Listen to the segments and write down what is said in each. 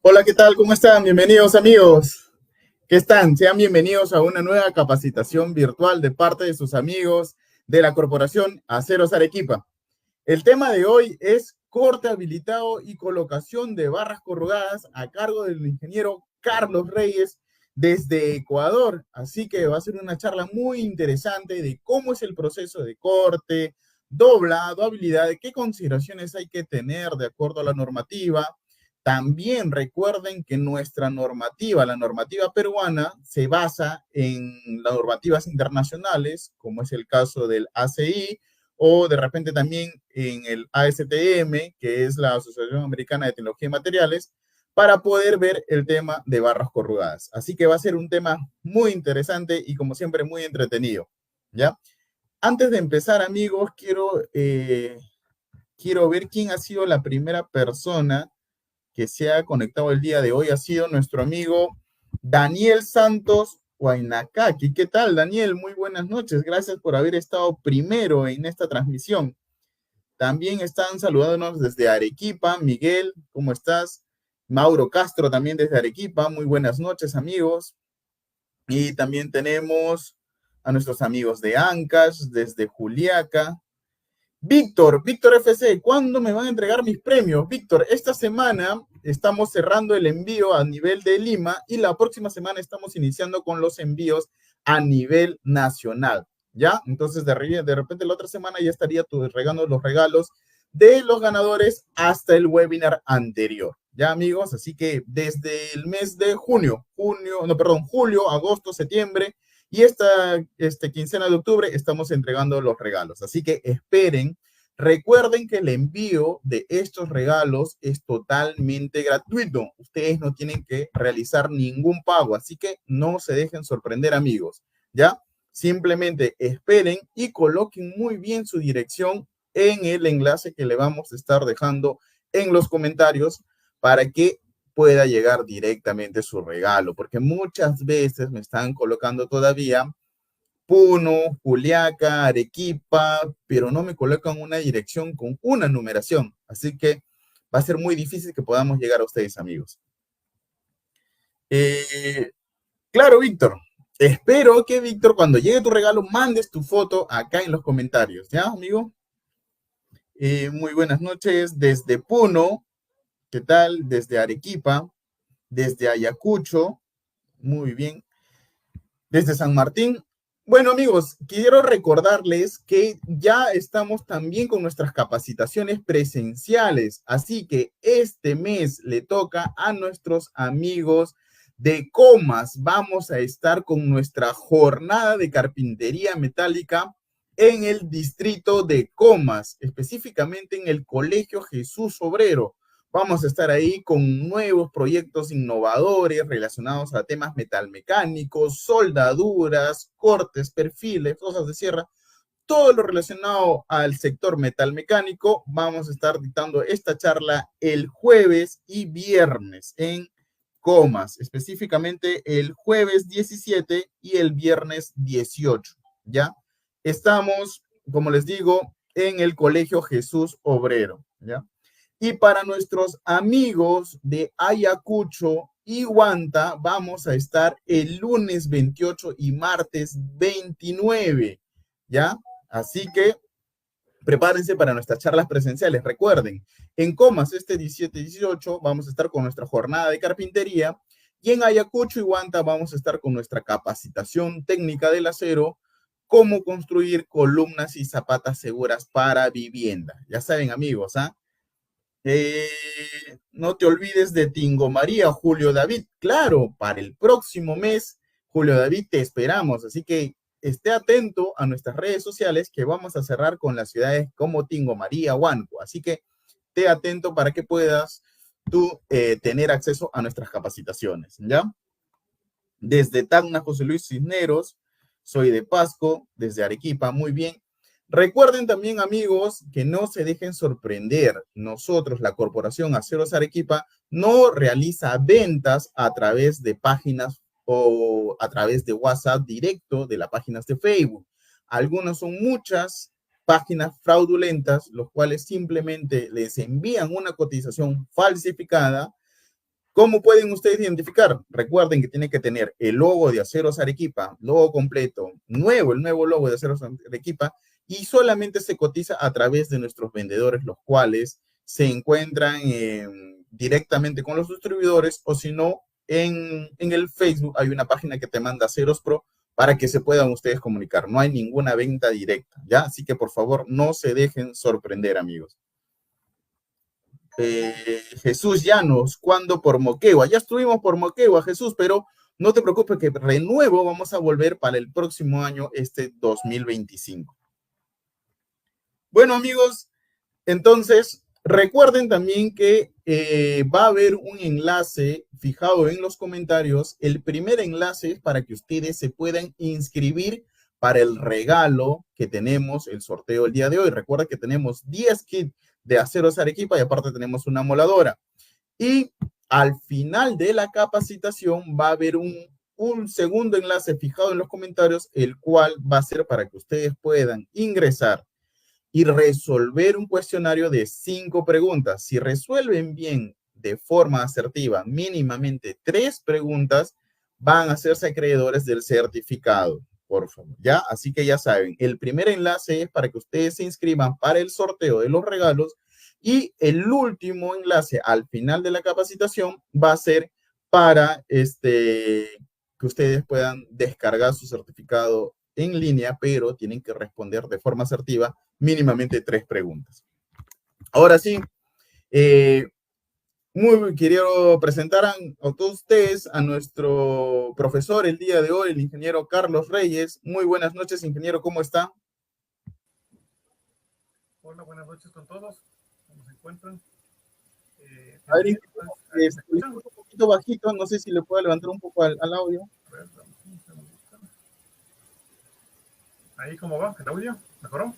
Hola, ¿qué tal? ¿Cómo están? Bienvenidos amigos. ¿Qué están? Sean bienvenidos a una nueva capacitación virtual de parte de sus amigos de la Corporación Aceros Arequipa. El tema de hoy es corte habilitado y colocación de barras corrugadas a cargo del ingeniero Carlos Reyes desde Ecuador. Así que va a ser una charla muy interesante de cómo es el proceso de corte, doblado, habilidad, qué consideraciones hay que tener de acuerdo a la normativa. También recuerden que nuestra normativa, la normativa peruana, se basa en las normativas internacionales, como es el caso del ACI, o de repente también en el ASTM, que es la Asociación Americana de Tecnología y Materiales, para poder ver el tema de barras corrugadas. Así que va a ser un tema muy interesante y como siempre muy entretenido, ¿ya? Antes de empezar, amigos, quiero ver quién ha sido la primera persona que se ha conectado el día de hoy. Ha sido nuestro amigo Daniel Santos Huaynacaki. ¿Qué tal, Daniel? Muy buenas noches. Gracias por haber estado primero en esta transmisión. También están saludándonos desde Arequipa. Miguel, ¿cómo estás? Mauro Castro también desde Arequipa. Muy buenas noches, amigos. Y también tenemos a nuestros amigos de Ancash, desde Juliaca. Víctor FC, ¿cuándo me van a entregar mis premios? Víctor, esta semana estamos cerrando el envío a nivel de Lima y la próxima semana estamos iniciando con los envíos a nivel nacional, ¿ya? Entonces, de repente la otra semana ya estaría regando los regalos de los ganadores hasta el webinar anterior, ¿ya, amigos? Así que desde el mes de julio, agosto, septiembre, y esta quincena de octubre estamos entregando los regalos. Así que esperen. Recuerden que el envío de estos regalos es totalmente gratuito. Ustedes no tienen que realizar ningún pago. Así que no se dejen sorprender, amigos. ¿Ya? Simplemente esperen y coloquen muy bien su dirección en el enlace que le vamos a estar dejando en los comentarios para que pueda llegar directamente su regalo, porque muchas veces me están colocando todavía Puno, Juliaca, Arequipa, pero no me colocan una dirección con una numeración. Así que va a ser muy difícil que podamos llegar a ustedes, amigos. Eh, claro, Víctor. Espero que, Víctor, cuando llegue tu regalo, mandes tu foto acá en los comentarios. ¿Ya, amigo? Muy buenas noches desde Puno. ¿Qué tal? Desde Arequipa, desde Ayacucho. Muy bien. Desde San Martín. Bueno, amigos, quiero recordarles que ya estamos también con nuestras capacitaciones presenciales, así que este mes le toca a nuestros amigos de Comas. Vamos a estar con nuestra jornada de carpintería metálica en el distrito de Comas, específicamente en el Colegio Jesús Obrero. Vamos a estar ahí con nuevos proyectos innovadores relacionados a temas metalmecánicos, soldaduras, cortes, perfiles, cosas de sierra, todo lo relacionado al sector metalmecánico. Vamos a estar dictando esta charla el jueves y viernes en Comas, específicamente el jueves 17 y el viernes 18, ¿ya? Estamos, como les digo, en el Colegio Jesús Obrero, ¿ya? Y para nuestros amigos de Ayacucho y Huanta, vamos a estar el lunes 28 y martes 29, ¿ya? Así que prepárense para nuestras charlas presenciales. Recuerden, en Comas este 17 y 18 vamos a estar con nuestra jornada de carpintería y en Ayacucho y Huanta vamos a estar con nuestra capacitación técnica del acero, cómo construir columnas y zapatas seguras para vivienda. Ya saben, amigos, ¿ah? Eh, no te olvides de Tingo María, Julio David. Claro, para el próximo mes, Julio David, te esperamos. Así que esté atento a nuestras redes sociales que vamos a cerrar con las ciudades como Tingo María, Huánuco. Así que esté atento para que puedas tú tener acceso a nuestras capacitaciones. ¿Ya? Desde Tacna, José Luis Cisneros, soy de Pasco, desde Arequipa, muy bien. Recuerden también, amigos, que no se dejen sorprender. Nosotros, la Corporación Aceros Arequipa, no realiza ventas a través de páginas o a través de WhatsApp directo de las páginas de Facebook. Algunas son muchas páginas fraudulentas, los cuales simplemente les envían una cotización falsificada ¿Cómo pueden ustedes identificar? Recuerden que tiene que tener el logo de Aceros Arequipa, logo completo, el nuevo logo de Aceros Arequipa, y solamente se cotiza a través de nuestros vendedores, los cuales se encuentran directamente con los distribuidores, o si no, en el Facebook hay una página que te manda Aceros Pro para que se puedan ustedes comunicar. No hay ninguna venta directa, ¿ya? Así que por favor no se dejen sorprender, amigos. Jesús Llanos, ¿cuándo por Moquegua? Ya estuvimos por Moquegua, Jesús, pero no te preocupes que de nuevo vamos a volver para el próximo año, 2025. Bueno, amigos, entonces recuerden también que va a haber un enlace fijado en los comentarios. El primer enlace es para que ustedes se puedan inscribir para el regalo que tenemos, el sorteo el día de hoy. Recuerda que tenemos 10 kits de Aceros Arequipa y aparte tenemos una moladora. Y al final de la capacitación va a haber un segundo enlace fijado en los comentarios, el cual va a ser para que ustedes puedan ingresar y resolver un cuestionario de 5 preguntas. Si resuelven bien de forma asertiva mínimamente 3 preguntas, van a hacerse acreedores del certificado, por favor, ¿ya? Así que ya saben, el primer enlace es para que ustedes se inscriban para el sorteo de los regalos y el último enlace al final de la capacitación va a ser para que ustedes puedan descargar su certificado en línea, pero tienen que responder de forma asertiva mínimamente 3 preguntas. Ahora sí, quiero presentar a todos ustedes a nuestro profesor el día de hoy, el ingeniero Carlos Reyes. Muy buenas noches, ingeniero, ¿cómo está? Hola, buenas noches con todos. ¿Cómo se encuentran? A ver, un poquito bajito, no sé si le puedo levantar un poco al audio. A ver, ahí, ¿cómo va? ¿El audio? ¿Mejoró?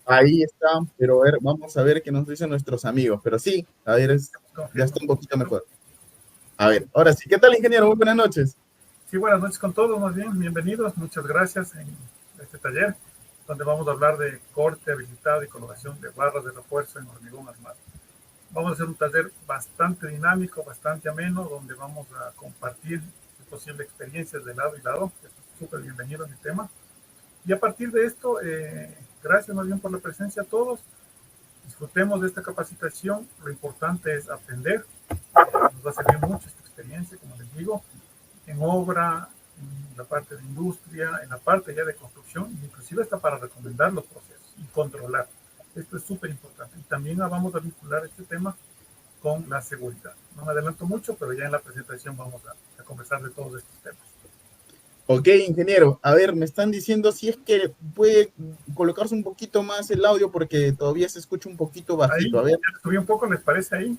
Ahí está, pero a ver, vamos a ver qué nos dicen nuestros amigos. Pero sí, a ver, ya está un poquito mejor. A ver, ahora sí, ¿qué tal, ingeniero? Muy buenas noches. Sí, buenas noches con todos, más bien, bienvenidos, muchas gracias en este taller, donde vamos a hablar de corte, habilitado y colocación de barras de refuerzo en hormigón armado. Vamos a hacer un taller bastante dinámico, bastante ameno, donde vamos a compartir posibles experiencias de lado y lado. Es súper bienvenido en el tema. Y a partir de esto, gracias más bien por la presencia a todos. Disfrutemos de esta capacitación. Lo importante es aprender. Nos va a servir mucho esta experiencia, como les digo, en obra, en la parte de industria, en la parte ya de construcción, inclusive hasta para recomendar los procesos y controlar. Esto es súper importante. Y también vamos a vincular este tema con la seguridad. No me adelanto mucho, pero ya en la presentación vamos a conversar de todos estos temas. Ok, ingeniero. A ver, me están diciendo si es que puede colocarse un poquito más el audio porque todavía se escucha un poquito bajito. Ahí, a ver. ya subí un poco, ¿les parece ahí?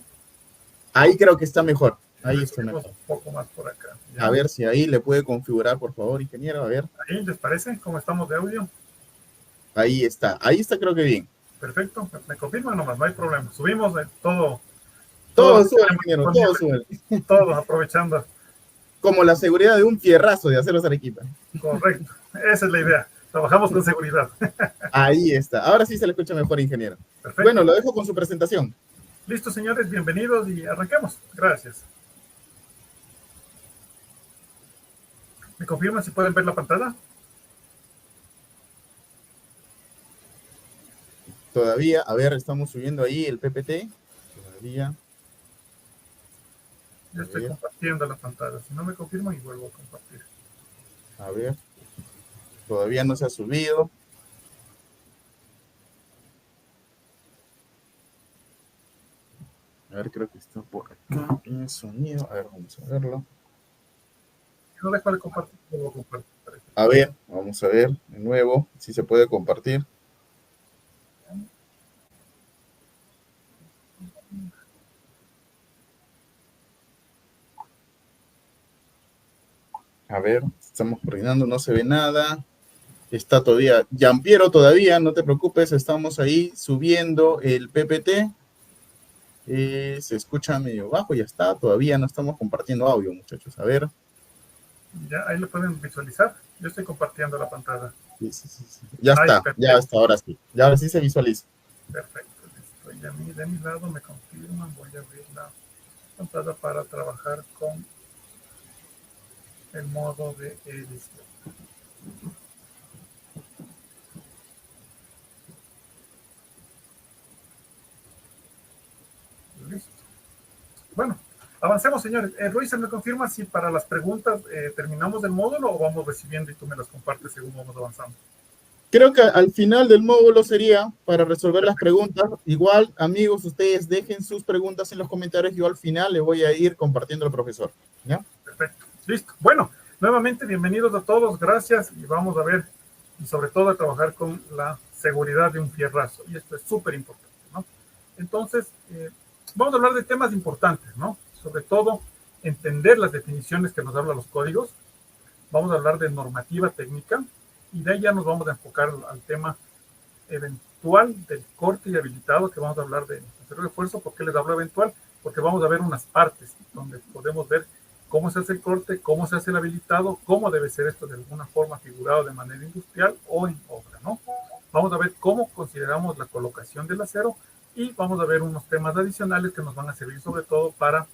Ahí creo que está mejor. Ahí está mejor. Un poco más por acá. ¿Ya? A ver si ahí le puede configurar, por favor, ingeniero. A ver. ¿Ahí les parece? ¿Cómo estamos de audio? Ahí está creo que bien. Perfecto, me confirman nomás, no hay problema. Subimos todo. Todo sube, ingeniero, todo sube. Todos aprovechando. Como la seguridad de un fierrazo de Aceros Arequipa. Correcto, esa es la idea. Trabajamos con seguridad. Ahí está. Ahora sí se le escucha mejor, ingeniero. Perfecto. Bueno, lo dejo con su presentación. Listo, señores, bienvenidos y arranquemos. Gracias. ¿Me confirman si pueden ver la pantalla? Todavía, a ver, estamos subiendo ahí el PPT. Todavía. Yo estoy compartiendo la pantalla. Si no me confirman, y vuelvo a compartir. A ver. Todavía no se ha subido. A ver, creo que está por acá en sonido. A ver, vamos a verlo. Si no dejo de compartir, vuelvo a compartir. A ver, vamos a ver de nuevo si se puede compartir. A ver, estamos coordinando, no se ve nada. Está todavía, Giampiero todavía, no te preocupes, estamos ahí subiendo el PPT. Se escucha medio bajo, ya está, todavía no estamos compartiendo audio, muchachos. A ver. Ya, ahí lo pueden visualizar. Yo estoy compartiendo la pantalla. Sí. Ya está, ya está, ahora sí. Ya ahora sí se visualiza. Perfecto, listo. Y a mí, de mi lado, me confirman, voy a abrir la pantalla para trabajar con el modo de edición. Listo. Bueno, avancemos, señores. Ruiz, ¿me confirma si para las preguntas terminamos el módulo o vamos recibiendo y tú me las compartes según vamos avanzando? Creo que al final del módulo sería para resolver las Perfecto. preguntas. Igual, amigos, ustedes dejen sus preguntas en los comentarios. Yo al final le voy a ir compartiendo al profesor. ¿Ya? Perfecto. Listo. Bueno, nuevamente bienvenidos a todos. Gracias y vamos a ver y sobre todo a trabajar con la seguridad de un fierrazo. Y esto es súper importante, ¿no? Entonces, vamos a hablar de temas importantes, ¿no? Sobre todo, entender las definiciones que nos hablan los códigos. Vamos a hablar de normativa técnica y de ahí ya nos vamos a enfocar al tema eventual del corte y habilitado, que vamos a hablar de hacer refuerzo. ¿Por qué les hablo eventual? Porque vamos a ver unas partes donde podemos ver cómo se hace el corte, cómo se hace el habilitado, cómo debe ser esto de alguna forma figurado de manera industrial o en obra, ¿no? Vamos a ver cómo consideramos la colocación del acero y vamos a ver unos temas adicionales que nos van a servir sobre todo para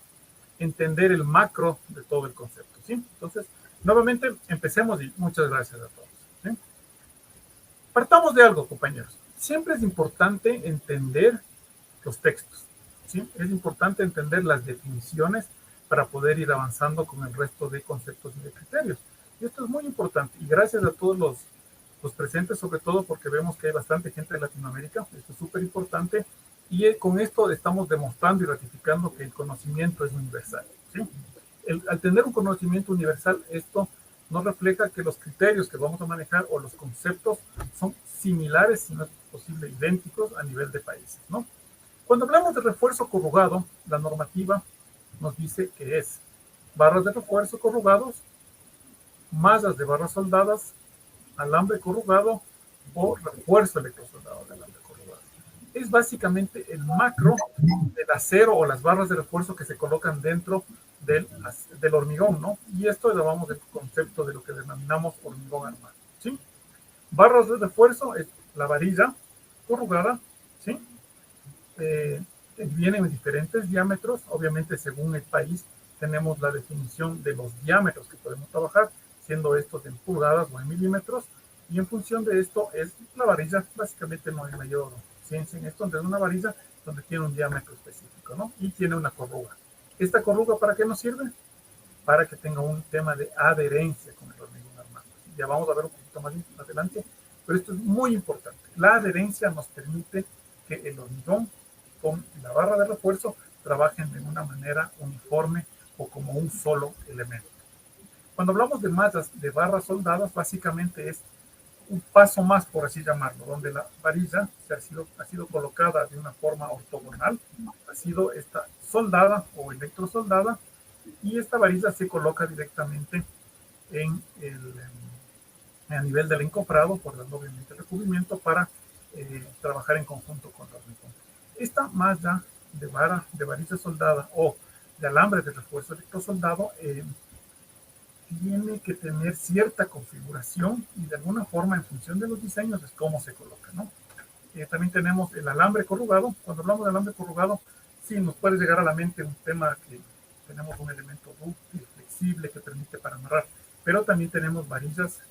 entender el macro de todo el concepto, ¿sí? Entonces, nuevamente, empecemos y muchas gracias a todos. ¿Sí? Partamos de algo, compañeros. Siempre es importante entender los textos, ¿sí? Es importante entender las definiciones para poder ir avanzando con el resto de conceptos y de criterios. Y esto es muy importante. Y gracias a todos los presentes, sobre todo porque vemos que hay bastante gente de Latinoamérica. Esto es súper importante. Y con esto estamos demostrando y ratificando que el conocimiento es universal, ¿sí? Al tener un conocimiento universal, esto nos refleja que los criterios que vamos a manejar o los conceptos son similares, si no es posible idénticos, a nivel de países, ¿no? Cuando hablamos de refuerzo corrugado, la normativa nos dice que es barras de refuerzo corrugados, mallas de barras soldadas, alambre corrugado o refuerzo electrosoldado de alambre corrugado. Es básicamente el macro del acero o las barras de refuerzo que se colocan dentro del hormigón, ¿no? Y esto llamamos el concepto de lo que denominamos hormigón armado, ¿sí? Barras de refuerzo es la varilla corrugada, ¿sí? Vienen en diferentes diámetros, obviamente según el país tenemos la definición de los diámetros que podemos trabajar, siendo estos en pulgadas o en milímetros, y en función de esto es la varilla. Básicamente no hay mayor ciencia en esto, es una varilla donde tiene un diámetro específico, ¿no? Y tiene una corruga. ¿Esta corruga para qué nos sirve? Para que tenga un tema de adherencia con el hormigón armado. Ya vamos a ver un poquito más adelante, pero esto es muy importante. La adherencia nos permite que el hormigón con la barra de refuerzo trabajen de una manera uniforme o como un solo elemento. Cuando hablamos de mallas de barras soldadas, básicamente es un paso más, por así llamarlo, donde la varilla ha sido colocada de una forma ortogonal, ha sido esta soldada o electrosoldada, y esta varilla se coloca directamente a nivel del encofrado, por darle obviamente el recubrimiento para trabajar en conjunto con la hormigón. Esta malla de varilla soldada o de alambre de refuerzo electrosoldado tiene que tener cierta configuración y de alguna forma en función de los diseños es cómo se coloca, ¿no? También tenemos el alambre corrugado. Cuando hablamos de alambre corrugado, sí nos puede llegar a la mente un tema que tenemos un elemento dúctil, flexible que permite para amarrar, pero también tenemos varillas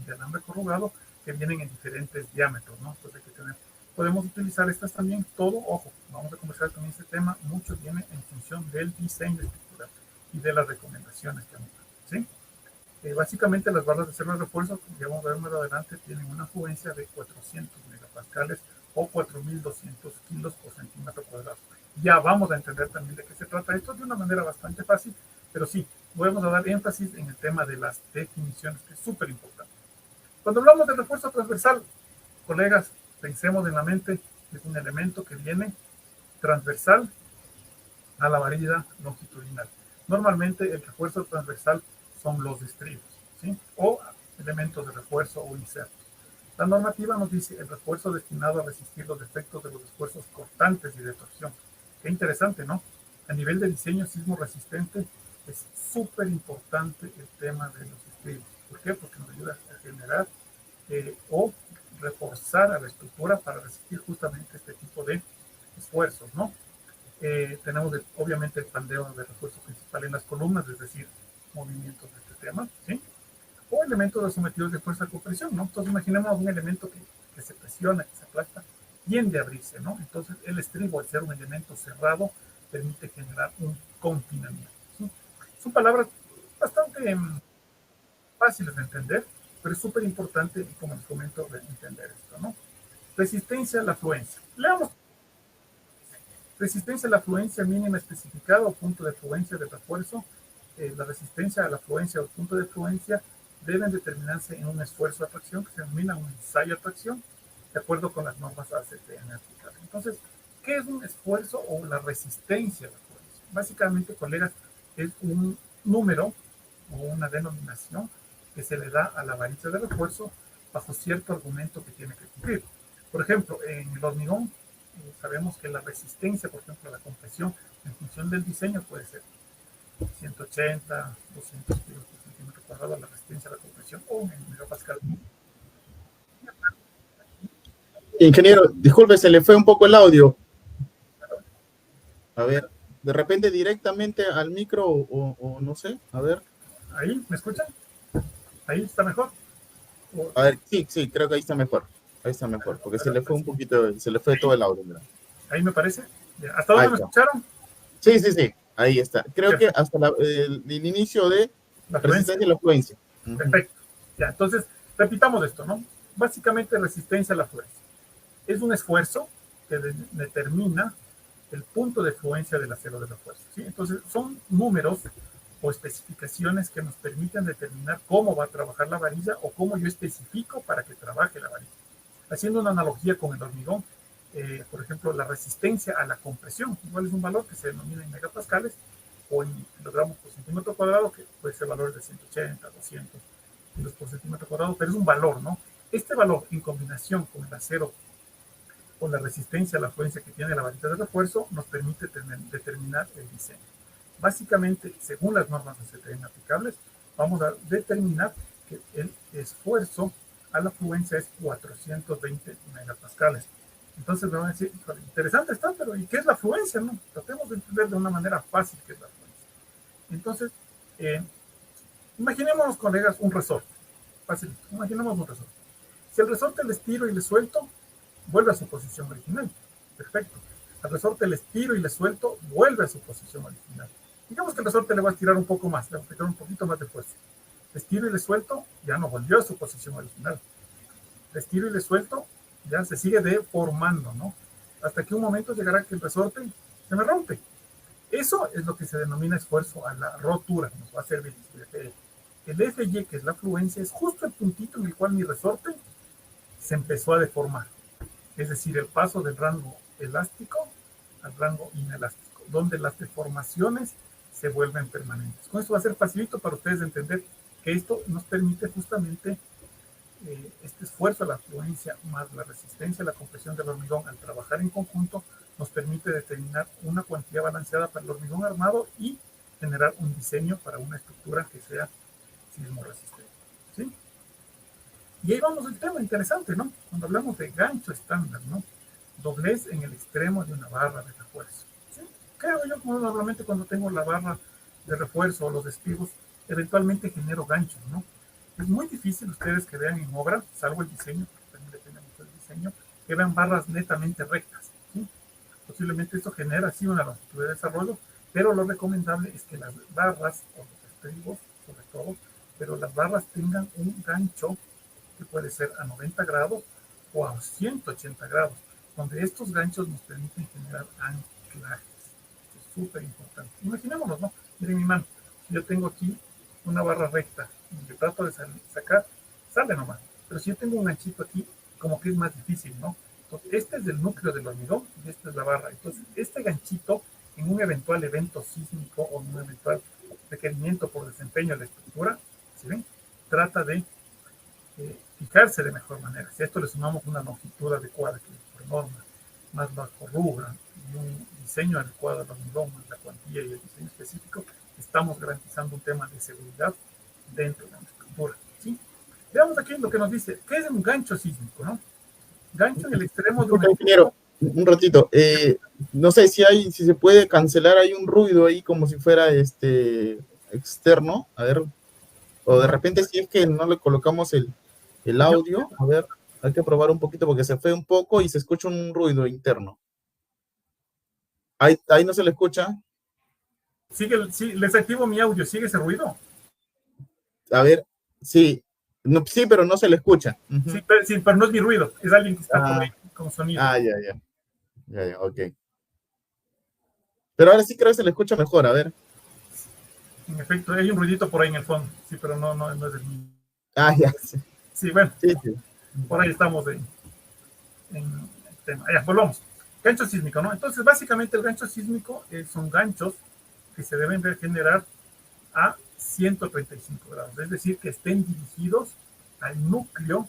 de alambre corrugado que vienen en diferentes diámetros, ¿no? Entonces hay que tener, podemos utilizar estas también, todo, ojo, vamos a conversar también este tema, mucho viene en función del diseño estructural y de las recomendaciones que vamos a dar, ¿sí? Básicamente las barras de acero de refuerzo, ya vamos a ver más adelante, tienen una afluencia de 400 megapascales o 4.200 kilos por centímetro cuadrado. Ya vamos a entender también de qué se trata esto de una manera bastante fácil, pero sí, vamos a dar énfasis en el tema de las definiciones, que es súper importante. Cuando hablamos de refuerzo transversal, colegas, pensemos en la mente, es un elemento que viene transversal a la varilla longitudinal. Normalmente el refuerzo transversal son los estribos, ¿sí? O elementos de refuerzo o insertos. La normativa nos dice el refuerzo destinado a resistir los efectos de los esfuerzos cortantes y de torsión. Qué interesante, ¿no? A nivel de diseño sismo resistente es súper importante el tema de los estribos. ¿Por qué? Porque nos ayuda a generar o reforzar a la estructura para resistir justamente este tipo de esfuerzos, ¿no? Tenemos obviamente el pandeo de refuerzo principal en las columnas, es decir, movimientos de este tema, ¿sí? O elementos sometidos de fuerza a compresión, ¿no? Entonces imaginemos un elemento que se presiona, que se aplasta, tiende a abrirse, ¿no? Entonces el estribo, al ser un elemento cerrado, permite generar un confinamiento, ¿sí? Son palabras bastante fáciles de entender, pero es súper importante, como les comento, de entender esto, ¿no? Resistencia a la fluencia. Leamos. Resistencia a la fluencia mínima especificada o punto de fluencia del refuerzo. La resistencia a la fluencia o punto de fluencia deben determinarse en un esfuerzo de atracción que se denomina un ensayo de atracción, de acuerdo con las normas ACTN aplicadas. Entonces, ¿qué es un esfuerzo o la resistencia a la fluencia? Básicamente, colegas, es un número o una denominación que se le da a la varilla de refuerzo bajo cierto argumento que tiene que cumplir. Por ejemplo, en el hormigón sabemos que la resistencia, por ejemplo, a la compresión en función del diseño puede ser 180, 200 kilos por centímetro cuadrado la resistencia a la compresión o en megapascal. Ingeniero, disculpe, se le fue un poco el audio. A ver, de repente directamente al micro o no sé, a ver. ¿Ahí me escuchan? ¿Ahí está mejor? A ver, sí, creo que ahí está mejor. Ahí está mejor, porque se le fue un poquito, se le fue todo el audio. ¿Verdad? Ahí me parece. ¿Hasta dónde me escucharon? Sí, ahí está. Creo que hasta el inicio de la resistencia a la fluencia. Perfecto. Ya, entonces, repitamos esto, ¿no? Básicamente, resistencia a la fluencia. Es un esfuerzo que determina el punto de fluencia del acero de refuerzo, ¿sí? Entonces, son números o especificaciones que nos permiten determinar cómo va a trabajar la varilla o cómo yo especifico para que trabaje la varilla. Haciendo una analogía con el hormigón, por ejemplo, la resistencia a la compresión, igual es un valor que se denomina en megapascales o en kilogramos por centímetro cuadrado, que puede ser valores de 180, 200 kilos por centímetro cuadrado, pero es un valor, ¿no? Este valor, en combinación con el acero o la resistencia a la fluencia que tiene la varilla de refuerzo, nos permite determinar el diseño. Básicamente, según las normas ACTN aplicables, vamos a determinar que el esfuerzo a la fluencia es 420 megapascales. Entonces me van a decir, interesante está, pero ¿y qué es la fluencia? No? Tratemos de entender de una manera fácil qué es la fluencia. Entonces, imaginemos, colegas, un resorte. Fácil, imaginemos un resorte. Si el resorte le estiro y le suelto, vuelve a su posición original. Perfecto. Al resorte le estiro y le suelto, vuelve a su posición original. Digamos que el resorte le va a estirar un poco más, le va a aplicar un poquito más de fuerza. Le estiro y le suelto, ya no volvió a su posición original. Le estiro y le suelto, ya se sigue deformando, ¿no? Hasta que un momento llegará que el resorte se me rompe. Eso es lo que se denomina esfuerzo a la rotura, nos va a servir el FY, que es la fluencia, es justo el puntito en el cual mi resorte se empezó a deformar. Es decir, el paso del rango elástico al rango inelástico, donde las deformaciones se vuelven permanentes. Con esto va a ser facilito para ustedes entender que esto nos permite justamente este esfuerzo a la fluencia más la resistencia a la compresión del hormigón al trabajar en conjunto nos permite determinar una cuantía balanceada para el hormigón armado y generar un diseño para una estructura que sea sismo resistente, ¿sí? Y ahí vamos al tema interesante, ¿no? Cuando hablamos de gancho estándar, ¿no? Doblez en el extremo de una barra de refuerzo, ¿sí? ¿Qué hago yo normalmente cuando tengo la barra de refuerzo o los estribos? Eventualmente genero ganchos, ¿no? Es muy difícil ustedes que vean en obra, salvo el diseño, porque también depende mucho del diseño, que vean barras netamente rectas, ¿sí? Posiblemente esto genera así una longitud de desarrollo, pero lo recomendable es que las barras o los estribos, sobre todo, pero las barras tengan un gancho que puede ser a 90 grados o a 180 grados, donde estos ganchos nos permiten generar anclajes. Esto es súper importante. Imaginémonos, ¿no? Miren mi mano, yo tengo aquí una barra recta, y trato de sacar, sale nomás. Pero si yo tengo un ganchito aquí, como que es más difícil, ¿no? Entonces, este es el núcleo del hormigón y esta es la barra. Entonces, este ganchito, en un eventual evento sísmico o en un eventual requerimiento por desempeño de la estructura, ¿sí ven? Trata de fijarse de mejor manera. Si a esto le sumamos una longitud adecuada, que por norma, más bajo rubra, y un diseño adecuado al hormigón, más la cuantía y el diseño específico, estamos garantizando un tema de seguridad dentro de la estructura, ¿sí? Veamos aquí lo que nos dice. ¿Qué es un gancho sísmico, no? Gancho en el extremo de un... Ingeniero, Un ratito. No sé si se puede cancelar, hay un ruido ahí como si fuera externo. A ver, o de repente si es que no le colocamos el Yo, audio, a ver, hay que probar un poquito porque se fue un poco y se escucha un ruido interno. Ahí no se le escucha. sí, les activo mi audio, ¿sigue ese ruido? A ver, sí, no, sí, pero no se le escucha. Ujú. Sí, pero no es mi ruido, es alguien que está por Ah, ahí con sonido. ya, ok. Pero ahora sí creo que se le escucha mejor, a ver. En efecto, hay un ruidito por ahí en el fondo, sí, pero no es el mío. Ya, sí, Sí, bueno, sí, sí. por ahí estamos en el tema. Ya, volvamos. Gancho sísmico, ¿no? Entonces, básicamente el gancho sísmico son ganchos que se deben de generar a 135 grados, es decir, que estén dirigidos al núcleo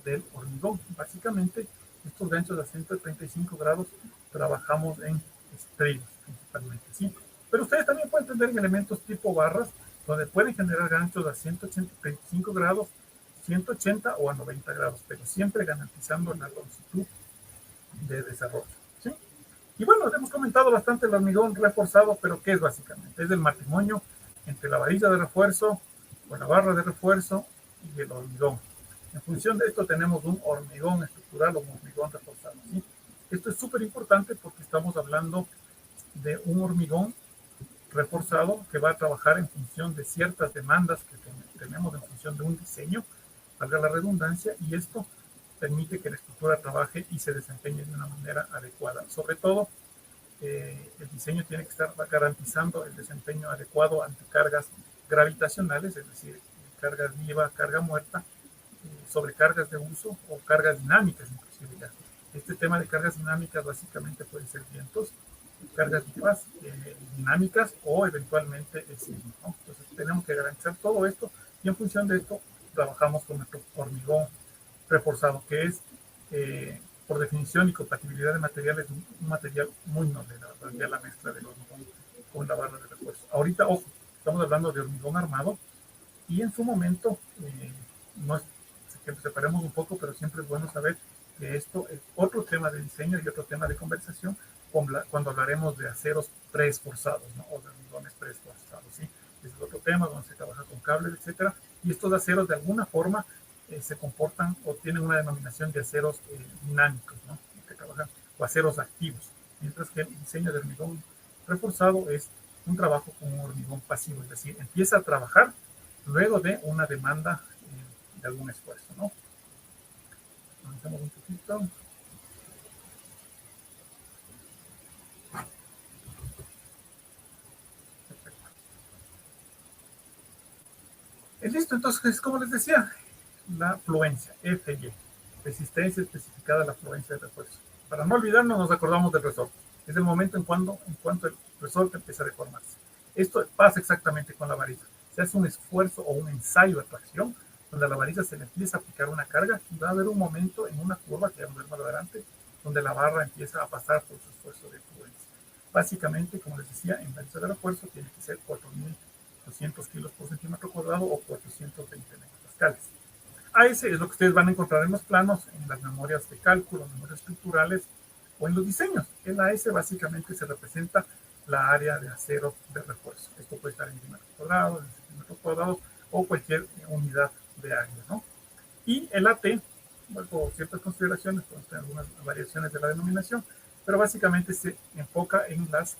del hormigón. Básicamente, estos ganchos a 135 grados trabajamos en estrellas principalmente, ¿sí? Pero ustedes también pueden tener en elementos tipo barras, donde pueden generar ganchos a 185 grados, 180 o a 90 grados, pero siempre garantizando la longitud de desarrollo, ¿sí? Y bueno, hemos comentado bastante el hormigón reforzado, pero ¿qué es básicamente? Es el matrimonio entre la varilla de refuerzo o la barra de refuerzo y el hormigón. En función de esto tenemos un hormigón estructural o un hormigón reforzado, ¿sí? Esto es súper importante porque estamos hablando de un hormigón reforzado que va a trabajar en función de ciertas demandas que tenemos en función de un diseño, valga la redundancia, y esto permite que la estructura trabaje y se desempeñe de una manera adecuada. Sobre todo, el diseño tiene que estar garantizando el desempeño adecuado ante cargas gravitacionales, es decir, cargas viva, carga muerta, sobrecargas de uso o cargas dinámicas inclusive ya. Este tema de cargas dinámicas básicamente pueden ser vientos, cargas vivas, dinámicas o eventualmente el sismo, ¿no? Entonces tenemos que garantizar todo esto y en función de esto trabajamos con nuestro hormigón reforzado, que es por definición y compatibilidad de materiales, un material muy noble, la verdad, ya la mezcla del hormigón con la barra de refuerzo. Ahorita, ojo, estamos hablando de hormigón armado y en su momento, no es que separemos un poco, pero siempre es bueno saber que esto es otro tema de diseño y otro tema de conversación cuando hablaremos de aceros preesforzados, ¿no? O de hormigones preesforzados, ¿sí? Ese es otro tema donde se trabaja con cables, etcétera. Y estos aceros de alguna forma se comportan o tienen una denominación de aceros dinámicos, ¿no? Que trabajan, o aceros activos, mientras que el diseño de hormigón reforzado es un trabajo con un hormigón pasivo, es decir, empieza a trabajar luego de una demanda de algún esfuerzo, ¿no? Avanzamos un poquito. Listo, entonces, como les decía, la fluencia, FY, resistencia especificada a la fluencia de refuerzo. Para no olvidarnos, nos acordamos del resorte. Es el momento en cuanto el resorte empieza a deformarse. Esto pasa exactamente con la varilla. Se hace un esfuerzo o un ensayo de tracción, donde a la varilla se le empieza a aplicar una carga y va a haber un momento en una curva, que vamos a ver más adelante, donde la barra empieza a pasar por su esfuerzo de fluencia. Básicamente, como les decía, en varilla de refuerzo tiene que ser 4.200 kilos por centímetro cuadrado o 420 megapascales. A ese es lo que ustedes van a encontrar en los planos, en las memorias de cálculo, memorias estructurales o en los diseños. El AS básicamente se representa la área de acero de refuerzo. Esto puede estar en milímetros cuadrados, en centímetros cuadrados o cualquier unidad de área, ¿no? Y el AT, bueno, por ciertas consideraciones, pueden tener algunas variaciones de la denominación, pero básicamente se enfoca en las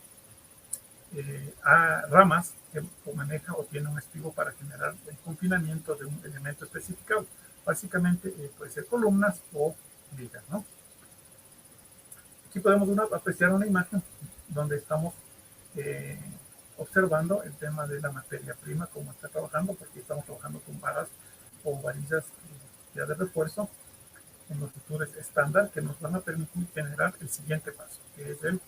a ramas que maneja o tiene un estribo para generar el confinamiento de un elemento especificado. Básicamente puede ser columnas o vigas, ¿no? Aquí podemos apreciar una imagen donde estamos eh, observando el tema de la materia prima, cómo está trabajando, porque estamos trabajando con varas o varillas ya de refuerzo en longitudes estándar que nos van a permitir generar el siguiente paso, que es el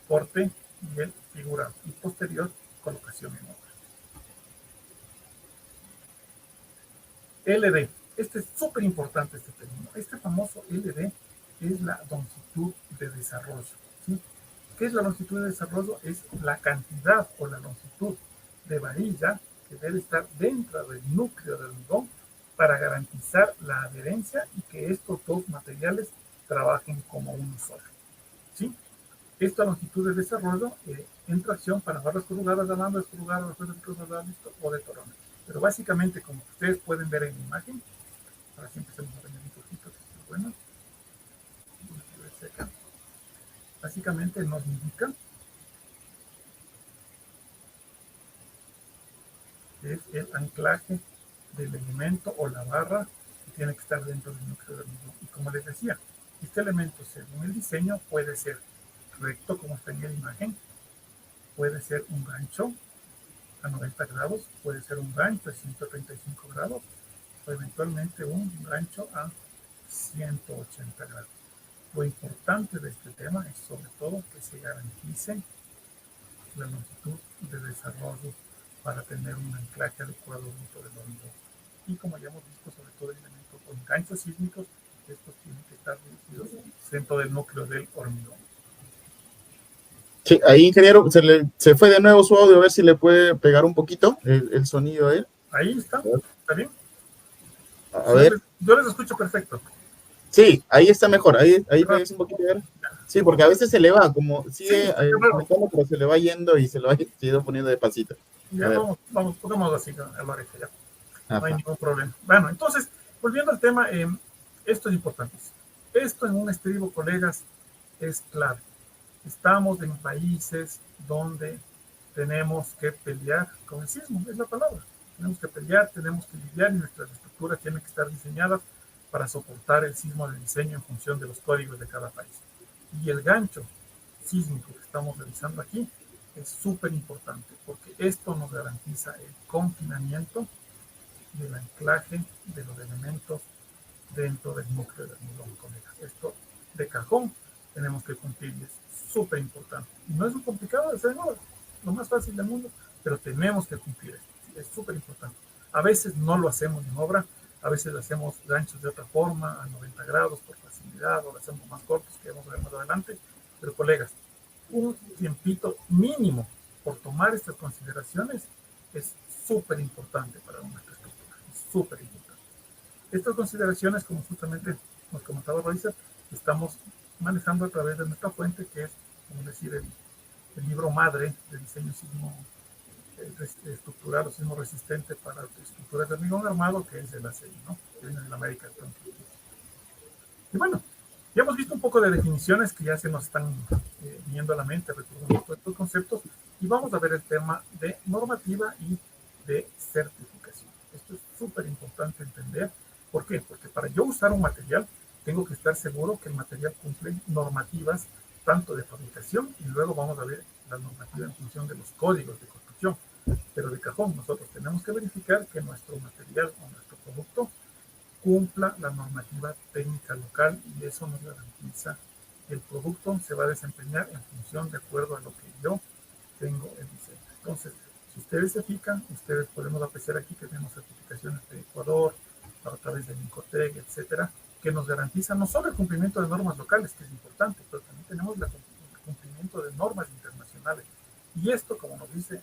corte y el figurado y posterior colocación en obra. LD, este es súper importante este término. Este famoso LD es la longitud de desarrollo, ¿sí? ¿Qué es la longitud de desarrollo? Es la cantidad o la longitud de varilla que debe estar dentro del núcleo del hormigón para garantizar la adherencia y que estos dos materiales trabajen como uno solo. ¿sí? Esta longitud de desarrollo entra acción para barras corrugadas, alambres corrugadas, o de torones. Pero básicamente, como ustedes pueden ver en la imagen, ahora sí empecemos a ver un poquito, que está bueno. Básicamente nos indica que es el anclaje del elemento o la barra que tiene que estar dentro del núcleo del hormigón. Y como les decía, este elemento, según el diseño, puede ser recto, como está en la imagen, puede ser un gancho a 90 grados, puede ser un gancho a 135 grados, o eventualmente un gancho a 180 grados. Lo importante de este tema es sobre todo que se garantice la longitud de desarrollo para tener un anclaje adecuado dentro del hormigón. Y como ya hemos visto, sobre todo elementos con ganchos sísmicos, estos tienen que estar dirigidos dentro del núcleo del hormigón. Sí, ahí, ingeniero, se fue de nuevo su audio, a ver si le puede pegar un poquito el sonido a él. Ahí está, ¿está bien? A ver. Yo les escucho perfecto. Sí, ahí está mejor, ahí pegues un poquito, a ver. Sí, porque a veces se le va, como sigue comentando, pero se le va yendo y se lo ha ido poniendo despacito. Ya vamos, pongamos así, Alvarez, ya. No hay ningún problema. Bueno, entonces, volviendo al tema, esto es importante. Esto en un estribo, colegas, es clave. Estamos en países donde tenemos que pelear con el sismo, es la palabra. Tenemos que pelear, tenemos que lidiar y nuestras estructuras tienen que estar diseñadas para soportar el sismo de diseño en función de los códigos de cada país. Y el gancho sísmico que estamos realizando aquí es súper importante porque esto nos garantiza el confinamiento y el anclaje de los elementos dentro del núcleo del hormigón, colegas. Esto de cajón tenemos que cumplir y es súper importante. Y no es muy complicado de hacer, no, lo más fácil del mundo, pero tenemos que cumplir esto. Es súper importante. A veces no lo hacemos en obra, a veces lo hacemos ganchos de otra forma, a 90 grados por facilidad, o lo hacemos más cortos, que vamos a ver más adelante. Pero colegas, un tiempito mínimo por tomar estas consideraciones es súper importante para nuestra estructura, es súper importante. Estas consideraciones, como justamente nos comentaba Royce, estamos manejando a través de nuestra fuente, que es, como decir, el libro madre de diseño sismo estructural o sismo resistente para estructuras de hormigón armado, que es el ACI, ¿no? Que viene de la América. Y bueno, ya hemos visto un poco de definiciones que ya se nos están viniendo a la mente, recordando todos estos conceptos, y vamos a ver el tema de normativa y de certificación. Esto es súper importante entender. ¿Por qué? Porque para yo usar un material, tengo que estar seguro que el material cumple normativas tanto de fabricación y luego vamos a ver la normativa en función de los códigos de construcción. Pero de cajón, nosotros tenemos que verificar que nuestro material o nuestro producto cumpla la normativa técnica local y eso nos garantiza que el producto se va a desempeñar en función de acuerdo a lo que yo tengo el diseño. Entonces, si ustedes se fijan, ustedes podemos apreciar aquí que tenemos certificaciones de Ecuador, a través de Incotec, etcétera, que nos garantizan no solo el cumplimiento de normas locales, que es importante, pero también tenemos el cumplimiento de normas internacionales. Y esto, como nos dice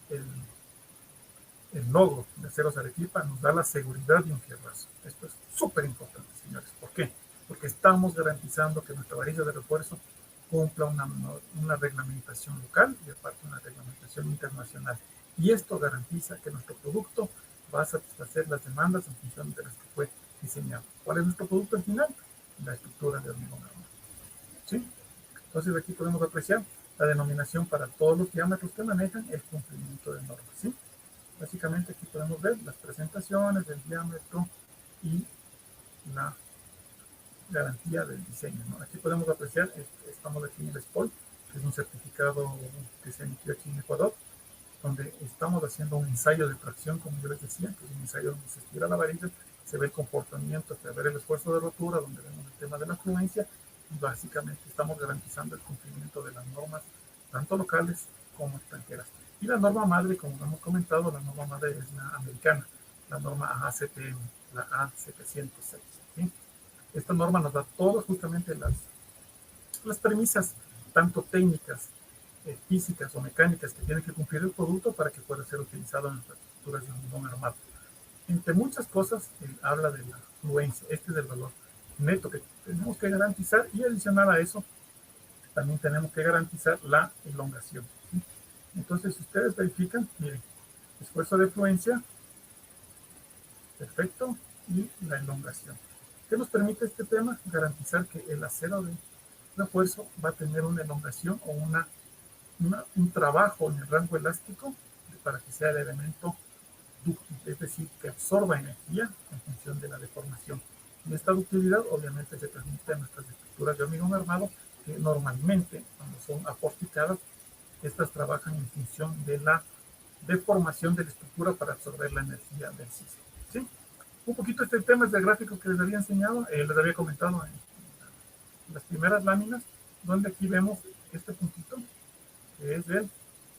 el logo de Aceros Arequipa, nos da la seguridad de un fierrazo. Esto es súper importante, señores. ¿Por qué? Porque estamos garantizando que nuestra varilla de refuerzo cumpla una reglamentación local y aparte una reglamentación internacional. Y esto garantiza que nuestro producto va a satisfacer las demandas en función de las que fue diseñado. ¿Cuál es nuestro producto al final? La estructura de hormigón armado. ¿Sí? Entonces aquí podemos apreciar la denominación para todos los diámetros que manejan el cumplimiento de normas. ¿Sí? Básicamente aquí podemos ver las presentaciones del diámetro y la garantía del diseño, ¿no? Aquí podemos apreciar, estamos aquí en el SPOL, que es un certificado que se emitió aquí en Ecuador, donde estamos haciendo un ensayo de tracción, como yo les decía, que es un ensayo donde se estira la varilla, se ve el comportamiento, se ve el esfuerzo de rotura, donde vemos el tema de la fluencia, y básicamente estamos garantizando el cumplimiento de las normas, tanto locales como extranjeras. Y la norma madre, como hemos comentado, la norma madre es la americana, la norma ACTM, la A706. ¿Sí? Esta norma nos da todas justamente las premisas, tanto técnicas, físicas o mecánicas que tiene que cumplir el producto para que pueda ser utilizado en las estructuras de hormigón armado. Entre muchas cosas, habla de la fluencia. Este es el valor neto que tenemos que garantizar y adicional a eso, también tenemos que garantizar la elongación, ¿sí? Entonces, si ustedes verifican, miren, esfuerzo de fluencia, perfecto, y la elongación. ¿Qué nos permite este tema? Garantizar que el acero de refuerzo va a tener una elongación o un trabajo en el rango elástico para que sea el elemento dúctil, es decir, que absorba energía en función de la deformación. Y esta ductilidad obviamente se transmite a nuestras estructuras de hormigón armado, que normalmente cuando son aporticadas, estas trabajan en función de la deformación de la estructura para absorber la energía del sismo, ¿sí? Un poquito este tema es del gráfico que les había enseñado, les había comentado en las primeras láminas, donde aquí vemos este puntito, que es el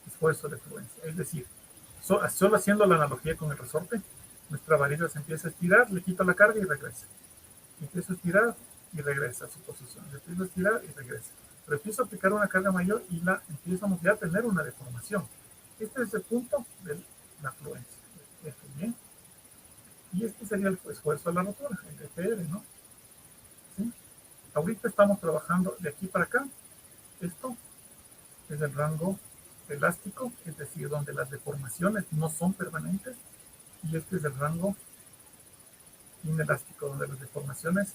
esfuerzo de fluencia. Es decir, solo haciendo la analogía con el resorte, nuestra varilla se empieza a estirar, le quito la carga y regresa. Empiezo a estirar y regresa a su posición. Le empiezo a estirar y regresa. Pero empiezo a aplicar una carga mayor y empezamos ya a tener una deformación. Este es el punto de la fluencia. Bien. Y este sería el esfuerzo de la rotura, el FR, ¿no? ¿Sí? Ahorita estamos trabajando de aquí para acá. Esto es el rango elástico, es decir, donde las deformaciones no son permanentes, y este es el rango inelástico, donde las deformaciones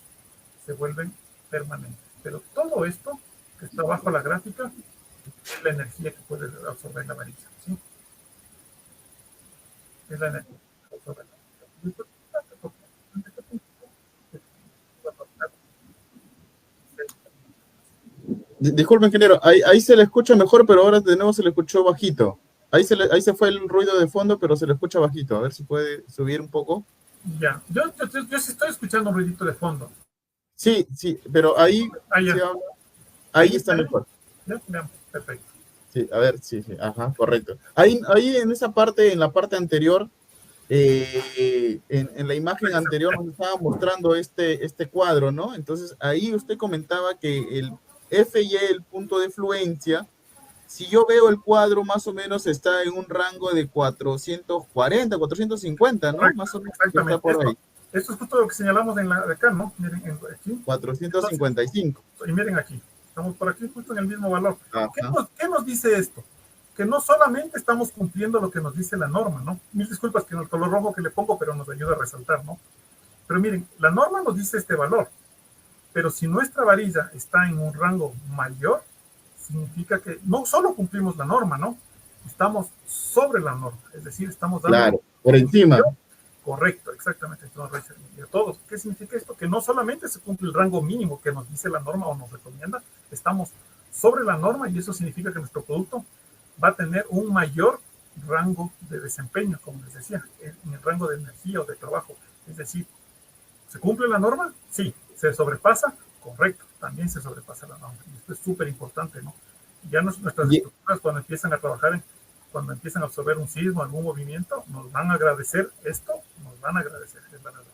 se vuelven permanentes. Pero todo esto que está bajo la gráfica es la energía que puede absorber la varilla, ¿sí? Es la energía que absorbe la varilla. Disculpe, ingeniero, ahí se le escucha mejor, pero ahora de nuevo se le escuchó bajito. Ahí se fue el ruido de fondo, pero se le escucha bajito. A ver si puede subir un poco. Ya, yo sí estoy escuchando un ruidito de fondo. Sí, pero ahí, ahí está mejor. Ya, veamos, perfecto. Sí, a ver, sí, ajá, correcto. Ahí en esa parte, en la parte anterior, en la imagen anterior nos estaba mostrando este cuadro, ¿no? Entonces ahí usted comentaba que el F y el punto de fluencia, si yo veo el cuadro, más o menos está en un rango de 440, 450, ¿no? Correcto, Más o menos exactamente. está por ahí. Esto es justo lo que señalamos de acá, ¿no? Miren, aquí. 455. Entonces, y miren aquí, estamos por aquí justo en el mismo valor. ¿Qué nos dice esto? Que no solamente estamos cumpliendo lo que nos dice la norma, ¿no? Mil disculpas que en el color rojo que le pongo, pero nos ayuda a resaltar, ¿no? Pero miren, la norma nos dice este valor, pero si nuestra varilla está en un rango mayor, significa que no solo cumplimos la norma, ¿no? Estamos sobre la norma, es decir, estamos dando... Claro, por encima. Correcto, exactamente. Y a todos. ¿Qué significa esto? Que no solamente se cumple el rango mínimo que nos dice la norma o nos recomienda, estamos sobre la norma, y eso significa que nuestro producto va a tener un mayor rango de desempeño, como les decía, en el rango de energía o de trabajo. Es decir, ¿se cumple la norma? Sí. ¿Se sobrepasa? Correcto, también se sobrepasa la norma. Y esto es súper importante, ¿no? Ya nuestras estructuras, cuando empiezan a trabajar, cuando empiezan a absorber un sismo, algún movimiento, nos van a agradecer esto, nos van a agradecer, es la verdad.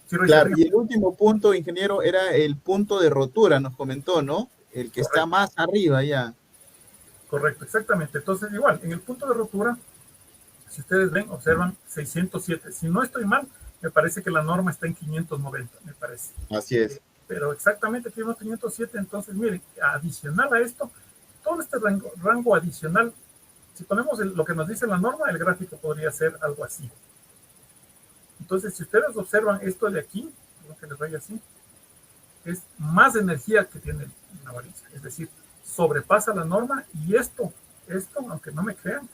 Sí, claro, y el último punto, ingeniero, era el punto de rotura, nos comentó, ¿no? El que está más arriba ya. Correcto, exactamente. Entonces, igual, en el punto de rotura, si ustedes ven, observan 607. Si no estoy mal, me parece que la norma está en 590, me parece. Así es. Pero exactamente aquí vemos 507, entonces, miren, adicional a esto, todo este rango adicional, si ponemos lo que nos dice la norma, el gráfico podría ser algo así. Entonces, si ustedes observan esto de aquí, lo que les vaya así, es más energía que tiene la varilla. Es decir, sobrepasa la norma, y esto, aunque no me crean,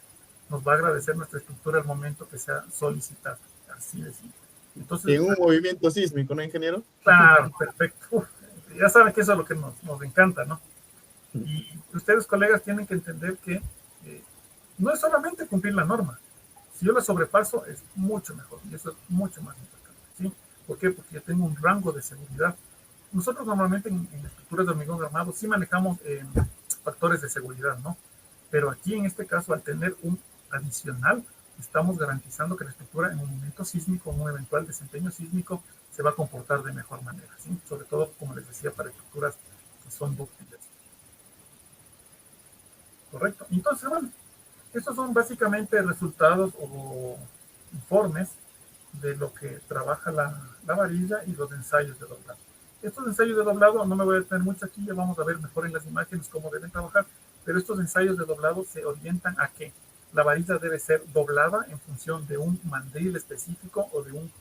nos va a agradecer nuestra estructura al momento que sea solicitada. Así de simple. Entonces, en un movimiento sísmico, ¿no, ingeniero? Claro, perfecto. Ya saben que eso es lo que nos encanta, ¿no? Y ustedes, colegas, tienen que entender que no es solamente cumplir la norma. Si yo la sobrepaso, es mucho mejor, y eso es mucho más importante, ¿sí? ¿Por qué? Porque yo tengo un rango de seguridad. Nosotros normalmente en estructuras de hormigón armado sí manejamos factores de seguridad, ¿no? Pero aquí, en este caso, al tener un adicional, estamos garantizando que la estructura en un momento sísmico, en un eventual desempeño sísmico, se va a comportar de mejor manera, ¿sí? Sobre todo, como les decía, para estructuras que son dúctiles. Correcto. Entonces, bueno, estos son básicamente resultados o informes de lo que trabaja la varilla y los ensayos de doblaje. Estos ensayos de doblado, no me voy a detener mucho aquí, ya vamos a ver mejor en las imágenes cómo deben trabajar, pero estos ensayos de doblado se orientan a que la varilla debe ser doblada en función de un mandril específico o de un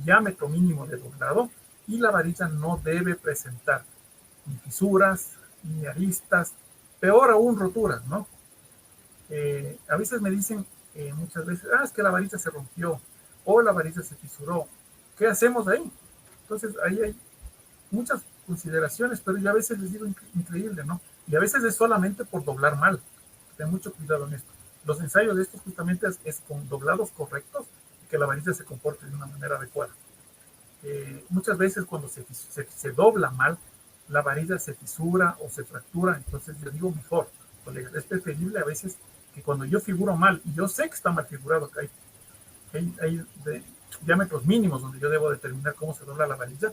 diámetro mínimo de doblado, y la varilla no debe presentar ni fisuras, ni aristas, peor aún roturas, ¿no? A veces me dicen muchas veces, es que la varilla se rompió o la varilla se fisuró. ¿Qué hacemos ahí? Entonces ahí hay muchas consideraciones, pero yo a veces les digo increíble, ¿no? Y a veces es solamente por doblar mal. Ten mucho cuidado en esto. Los ensayos de estos justamente es con doblados correctos que la varilla se comporte de una manera adecuada. Muchas veces cuando se dobla mal, la varilla se fisura o se fractura, entonces yo digo mejor, colegas, es preferible a veces que cuando yo figuro mal, y yo sé que está mal figurado, que hay diámetros mínimos donde yo debo determinar cómo se dobla la varilla,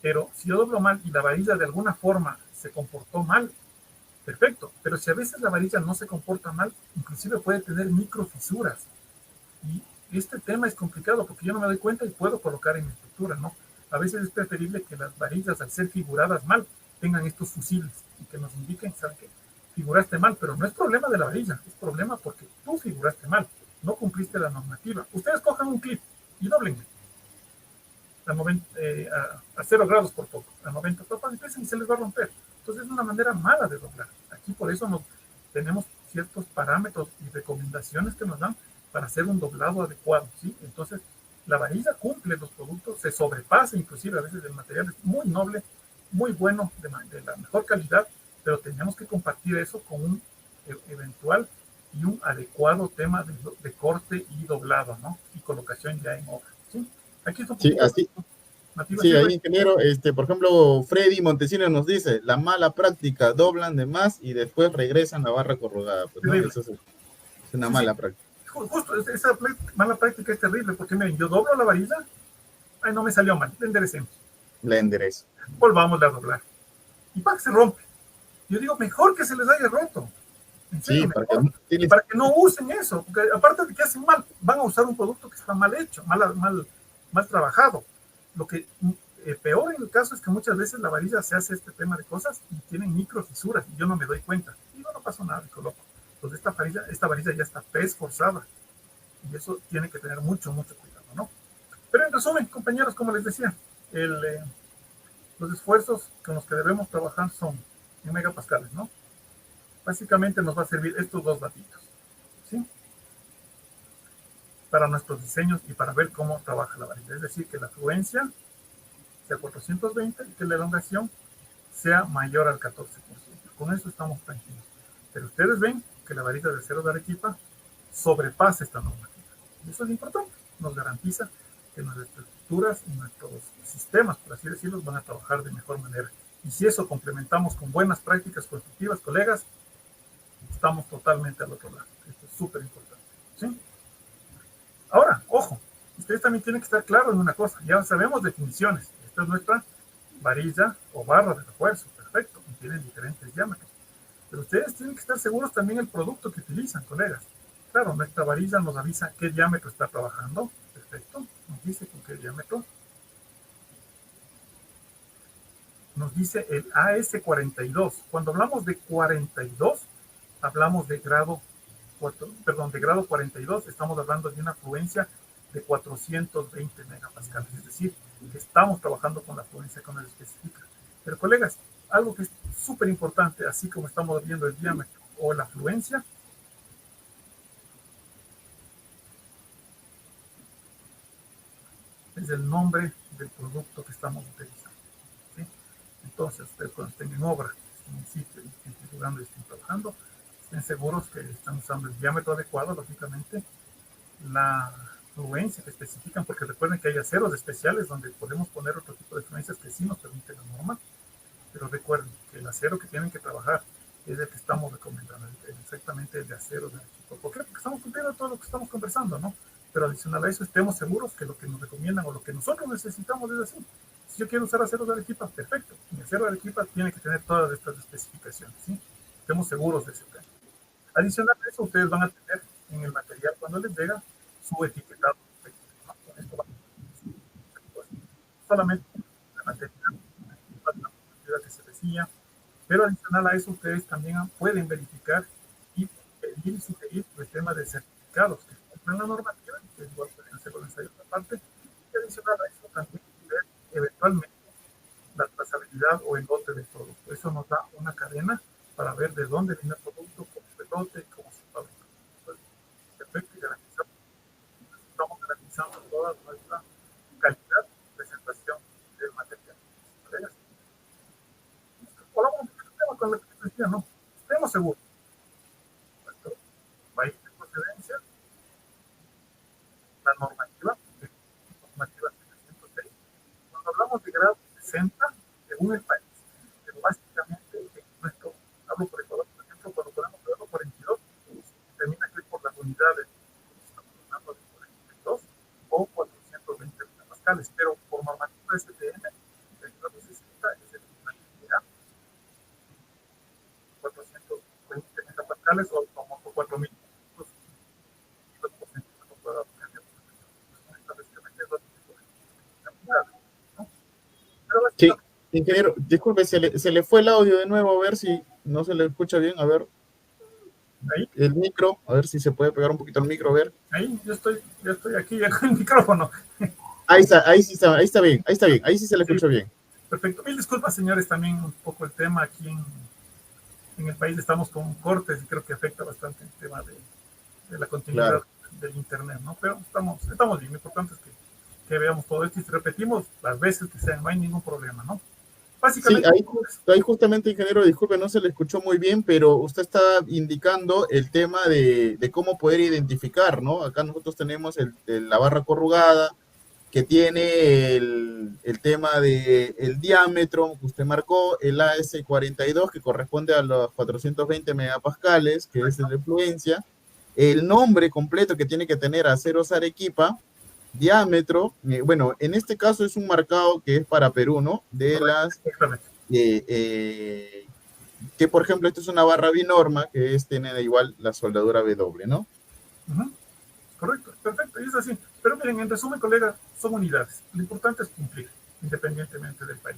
pero si yo doblo mal y la varilla de alguna forma se comportó mal, perfecto, pero si a veces la varilla no se comporta mal, inclusive puede tener microfisuras, y este tema es complicado porque yo no me doy cuenta y puedo colocar en mi estructura, ¿no? A veces es preferible que las varillas, al ser figuradas mal, tengan estos fusibles y que nos indiquen, ¿saben qué? Figuraste mal, pero no es problema de la varilla, es problema porque tú figuraste mal, no cumpliste la normativa. Ustedes cojan un clip y doblenlo a 0 grados por poco, a 90 topas, empiezan y se les va a romper. Entonces es una manera mala de doblar. Aquí por eso tenemos ciertos parámetros y recomendaciones que nos dan para hacer un doblado adecuado, ¿sí? Entonces la varilla cumple los productos, se sobrepasa inclusive a veces el material es muy noble, muy bueno, de la mejor calidad, pero tenemos que compartir eso con un eventual y un adecuado tema de corte y doblado, ¿no? Y colocación ya en obra, ¿sí? Aquí es un Sí, poquito así, nativa, sí, sí, ahí ingeniero, por ejemplo, Freddy Montesinos nos dice, la mala práctica, doblan de más y después regresan la barra corrugada, pues, ¿no? terrible. Eso es una Sí, sí, mala práctica. justo esa mala práctica es terrible porque miren, yo doblo la varilla, ay, no me salió mal, le enderecemos, La enderezo. volvamos a doblar y para que se rompe. Yo digo, mejor que se les haya roto, en serio, Sí, porque mejor, tienes, para que no usen eso, porque aparte de que hacen mal, van a usar un producto que está mal hecho, mal trabajado. Lo que peor en el caso es que muchas veces la varilla se hace este tema de cosas y tienen microfisuras y yo no me doy cuenta. Digo, no pasó nada, y coloco. Entonces esta varilla ya está preesforzada y eso tiene que tener mucho, mucho cuidado, ¿no? Pero en resumen, compañeros, como les decía, los esfuerzos con los que debemos trabajar son en megapascales, ¿no? Básicamente nos va a servir estos dos datitos, ¿sí? Para nuestros diseños y para ver cómo trabaja la varilla. Es decir, que la fluencia sea 420 y que la elongación sea mayor al 14%. Con eso estamos tranquilos. Pero ustedes ven que la varilla de acero de Arequipa sobrepasa esta normativa. Y eso es importante. Nos garantiza que nuestras estructuras y nuestros sistemas, por así decirlo, van a trabajar de mejor manera. Y si eso complementamos con buenas prácticas constructivas, colegas, estamos totalmente al otro lado. Esto es súper importante, ¿sí? Ahora, ojo, ustedes también tienen que estar claros en una cosa. Ya sabemos definiciones. Esta es nuestra varilla o barra de refuerzo, perfecto, y tienen diferentes diámetros. Pero ustedes tienen que estar seguros también del producto que utilizan, colegas. Claro, nuestra varilla nos avisa qué diámetro está trabajando, perfecto, nos dice con qué diámetro. Nos dice el AS42. Cuando hablamos de 42, hablamos de grado, de grado 42, estamos hablando de una fluencia de 420 megapascales, es decir, que estamos trabajando con la fluencia que nos especifica. Pero colegas, algo que es súper importante, así como estamos viendo el diámetro o la fluencia, es el nombre del producto que estamos utilizando, ¿sí? Entonces, ustedes cuando estén en obra, estén en sitio, estén figurando y estén trabajando, estén seguros que están usando el diámetro adecuado, lógicamente, la fluencia que especifican, porque recuerden que hay aceros especiales donde podemos poner otro tipo de fluencias que sí nos permite la norma, pero recuerden que el acero que tienen que trabajar es el que estamos recomendando, exactamente el de acero del equipo. ¿Por qué? Porque estamos cumpliendo todo lo que estamos conversando, ¿no? Pero adicional a eso, estemos seguros que lo que nos recomiendan o lo que nosotros necesitamos es así. Si yo quiero usar acero de Arequipa, perfecto. Mi acero de Arequipa tiene que tener todas estas especificaciones, ¿sí? Estemos seguros de ese tema. Adicional a eso, ustedes van a tener en el material cuando les llega su etiquetado. Con esto va solamente el material energía, pero adicional a eso ustedes también pueden verificar y pedir y sugerir el tema de certificados que están en la normativa, que igual pueden hacerlo en esa otra parte, y adicional a eso también ver eventualmente la trazabilidad o el lote del producto. Eso nos da una cadena para ver de dónde viene el producto, cómo se lote, cómo se fabrica. Entonces, perfecto, y estamos garantizando toda nuestra calidad de presentación del material. ¿Vale? Volvamos un tema con la que decía, ¿no? Estemos seguros. Nuestro país de procedencia, la normativa 706. Cuando hablamos de grado 60, según el país, pero básicamente en nuestro, hablo por Ecuador, por ejemplo, cuando ponemos grado 42, se determina que es por las unidades, estamos hablando de 42 o 420 megapascales, pero por normativa STM, el grado 60 es el equivalente a 420 megapascales o como 4000. Sí, ingeniero, disculpe, se le fue el audio de nuevo, a ver si no se le escucha bien, a ver, Ahí, el micro, a ver si se puede pegar un poquito el micro, a ver. ahí, yo estoy aquí ya con el micrófono. Ahí está, ahí sí está bien, ahí está bien, ahí sí se le Sí, escucha bien. perfecto. Mil disculpas, señores, también un poco el tema aquí en el país estamos con cortes y creo que afecta bastante el tema de la continuidad Claro. del Internet, ¿no? Pero estamos bien, lo importante es que veamos todo esto y si repetimos las veces que sean, no hay ningún problema, ¿no? Sí, Básicamente, ahí justamente, ingeniero, disculpe, no se le escuchó muy bien, pero usted está indicando el tema de cómo poder identificar, ¿no? Acá nosotros tenemos la barra corrugada, que tiene el tema del diámetro que usted marcó, el AS42, que corresponde a los 420 megapascales, que es la influencia, el nombre completo que tiene que tener Aceros Arequipa, diámetro, bueno, en este caso es un marcado que es para Perú, ¿no? De las, exactamente. que por ejemplo, esto es una barra binorma, que es tener igual la soldadura W, ¿no? Uh-huh. Correcto, perfecto, y es así. Pero miren, en resumen, colega, son unidades. Lo importante es cumplir, independientemente del país.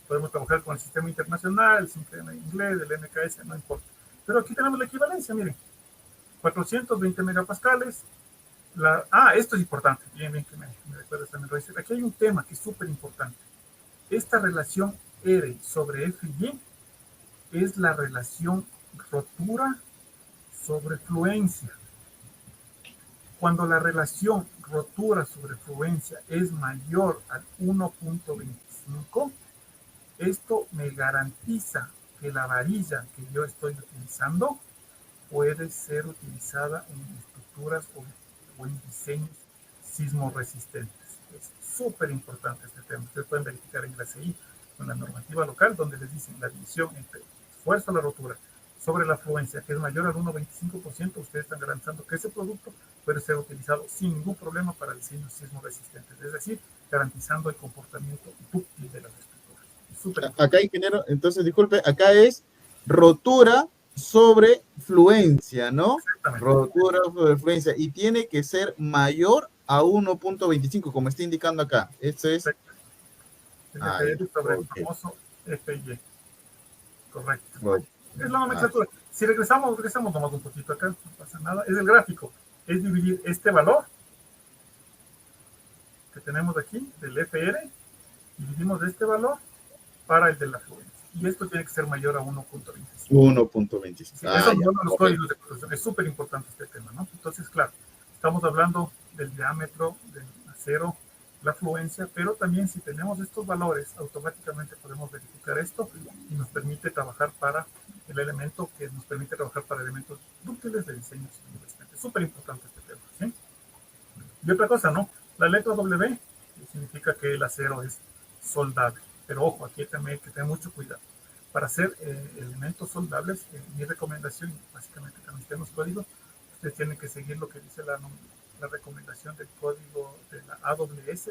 Podemos trabajar con el sistema internacional, el sistema inglés, el MKS, no importa. Pero aquí tenemos la equivalencia, miren. 420 megapascales. Esto es importante. Bien, bien que me recuerdas también, Royce. Aquí hay un tema que es súper importante. Esta relación R sobre FY es la relación rotura sobre fluencia. Cuando la relación rotura sobre fluencia es mayor al 1.25, esto me garantiza que la varilla que yo estoy utilizando puede ser utilizada en estructuras o en diseños sismoresistentes. Es súper importante este tema. Ustedes pueden verificar en la CI con la normativa local donde les dicen la división entre esfuerzo a la rotura sobre la fluencia, que es mayor al 1.25%, ustedes están garantizando que ese producto puede ser utilizado sin ningún problema para diseños sismoresistentes, es decir, garantizando el comportamiento dúctil de las estructuras. Es súper importante. Acá, ingeniero, entonces disculpe, acá es rotura sobre fluencia, ¿no? Exactamente. Rotura sobre fluencia, y tiene que ser mayor a 1.25, como está indicando acá. Esto es. Perfecto. Es Ay, FR sobre el ok. famoso FY. Correcto. Ok. Es la Ah, nomenclatura. Si regresamos nomás un poquito acá, no pasa nada. Es el gráfico. Es dividir este valor que tenemos aquí, del FR, dividimos este valor para el de la fluencia. Y esto tiene que ser mayor a 1.25. 1.25. Sí, eso Ah, nos ya, dan los correcto. códigos de producción. Es súper importante este tema, ¿no? Entonces, claro, estamos hablando del diámetro del acero, la fluencia, pero también si tenemos estos valores, automáticamente podemos verificar esto y nos permite trabajar para el elemento que nos permite trabajar para elementos dúctiles de diseño. Es súper importante este tema, ¿sí? Y otra cosa, ¿no? La letra W significa que el acero es soldable. Pero ojo, aquí también hay que tener mucho cuidado. Para hacer elementos soldables, mi recomendación, básicamente también estén los códigos, ustedes tienen que seguir lo que dice la recomendación del código de la AWS,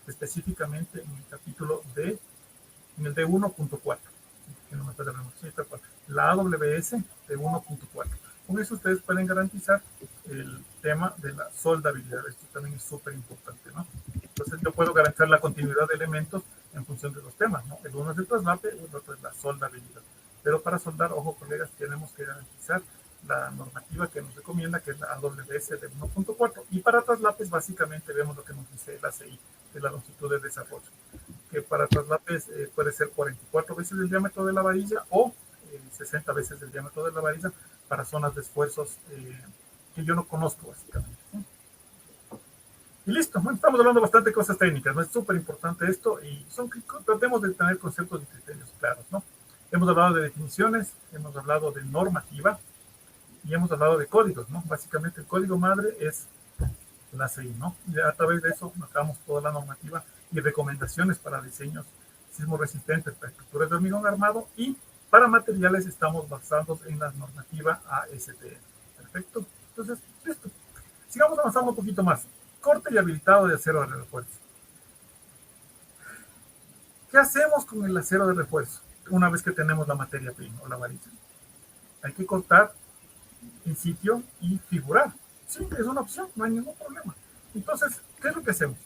específicamente en el capítulo D, en el D1.4. Que no me puede la AWS de 1.4. Con eso ustedes pueden garantizar el tema de la soldabilidad. Esto también es súper importante, ¿no? Entonces yo puedo garantizar la continuidad de elementos en función de los temas, ¿no? El uno es el traslape, el otro es la soldabilidad. Pero para soldar, ojo colegas, tenemos que garantizar la normativa que nos recomienda, que es la AWS de 1.4. Y para traslapes, básicamente vemos lo que nos dice el ACI, de la longitud de desarrollo, que para traslapes puede ser 44 veces el diámetro de la varilla o 60 veces el diámetro de la varilla para zonas de esfuerzos que yo no conozco, básicamente. ¿Sí? Y listo, bueno, estamos hablando bastante de cosas técnicas, ¿no? Es súper importante esto y tratemos de tener conceptos y criterios claros, ¿no? Hemos hablado de definiciones, hemos hablado de normativa y hemos hablado de códigos, ¿no? Básicamente el código madre es la CI, ¿no? Y a través de eso marcamos toda la normativa y recomendaciones para diseños sismo resistentes para estructuras de hormigón armado y para materiales estamos basados en la normativa ASTM. Perfecto. Entonces, listo. Sigamos avanzando un poquito más. Corte y habilitado de acero de refuerzo. ¿Qué hacemos con el acero de refuerzo una vez que tenemos la materia prima o la varilla? Hay que cortar en sitio y figurar. Sí, es una opción, no hay ningún problema. Entonces, ¿qué es lo que hacemos?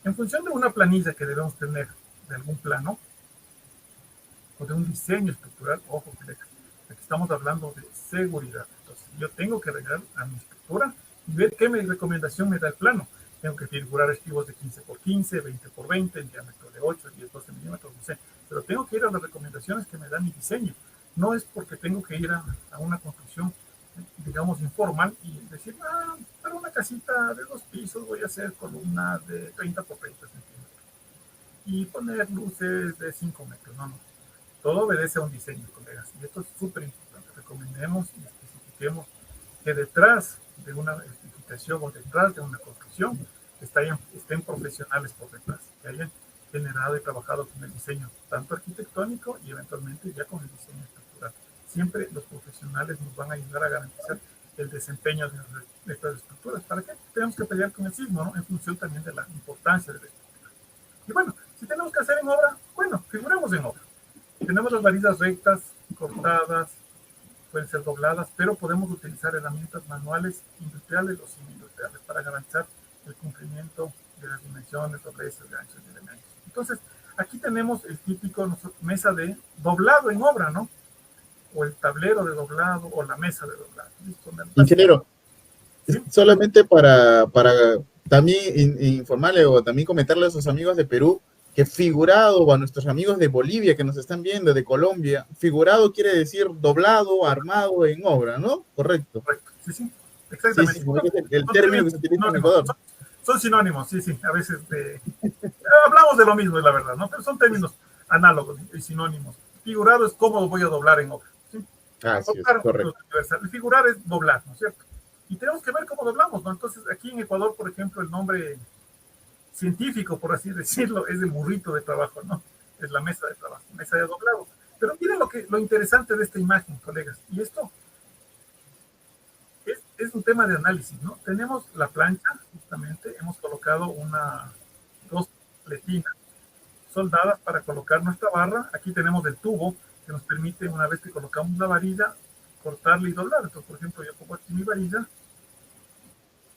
En función de una planilla que debemos tener de algún plano o de un diseño estructural, ojo, aquí estamos hablando de seguridad. Entonces, yo tengo que regresar a mi estructura y ver qué recomendación me da el plano. Tengo que figurar estribos de 15 por 15, 20 por 20, en diámetro de 8, 10, 12 milímetros, no sé. Pero tengo que ir a las recomendaciones que me da mi diseño. No es porque tengo que ir a una construcción, digamos, informal y decir, para una casita de 2 pisos voy a hacer columnas de 30 por 30 centímetros y poner luces de 5 metros. No, no. Todo obedece a un diseño, colegas. Y esto es súper importante. Recomendemos y especifiquemos que detrás de una edificación o detrás de una construcción estén profesionales por detrás, que hayan generado y trabajado con el diseño, tanto arquitectónico y eventualmente ya con el diseño estructural. Siempre los profesionales nos van a ayudar a garantizar el desempeño de estas estructuras. ¿Para qué? Tenemos que pelear con el sismo, ¿no? En función también de la importancia de la estructura. Y bueno, si tenemos que hacer en obra, bueno, figuremos en obra. Tenemos las varillas rectas, cortadas, pueden ser dobladas, pero podemos utilizar herramientas manuales, industriales o semi-industriales para garantizar el cumplimiento de las dimensiones, dobleces, ganchos y elementos. Entonces, aquí tenemos el típico mesa de doblado en obra, ¿no? O el tablero de doblado o la mesa de doblado. ¿Listo? Ingeniero, ¿Sí? solamente para también informarle o también comentarle a sus amigos de Perú que figurado, o a nuestros amigos de Bolivia que nos están viendo, de Colombia, figurado quiere decir doblado, armado en obra, ¿no? Correcto. Correcto, sí, sí, Sí, exactamente. sí, porque es el término que se utiliza en Sinónimos, Ecuador. son sinónimos, sí, sí, a veces hablamos de lo mismo, es la verdad, ¿no? Pero son términos análogos y sinónimos. Figurado es cómo voy a doblar en obra, ¿sí? Así es, Doblar, correcto. el figurar es doblar, ¿no es cierto? Y tenemos que ver cómo doblamos, ¿no? Entonces, aquí en Ecuador, por ejemplo, el nombre científico, por así decirlo, es el burrito de trabajo, ¿no? Es la mesa de trabajo, mesa de doblado. Pero miren lo interesante de esta imagen, colegas, y esto es un tema de análisis, ¿no? Tenemos la plancha, justamente, hemos colocado dos pletinas soldadas para colocar nuestra barra. Aquí tenemos el tubo que nos permite, una vez que colocamos la varilla, cortarla y doblar. Entonces, por ejemplo, yo pongo aquí mi varilla,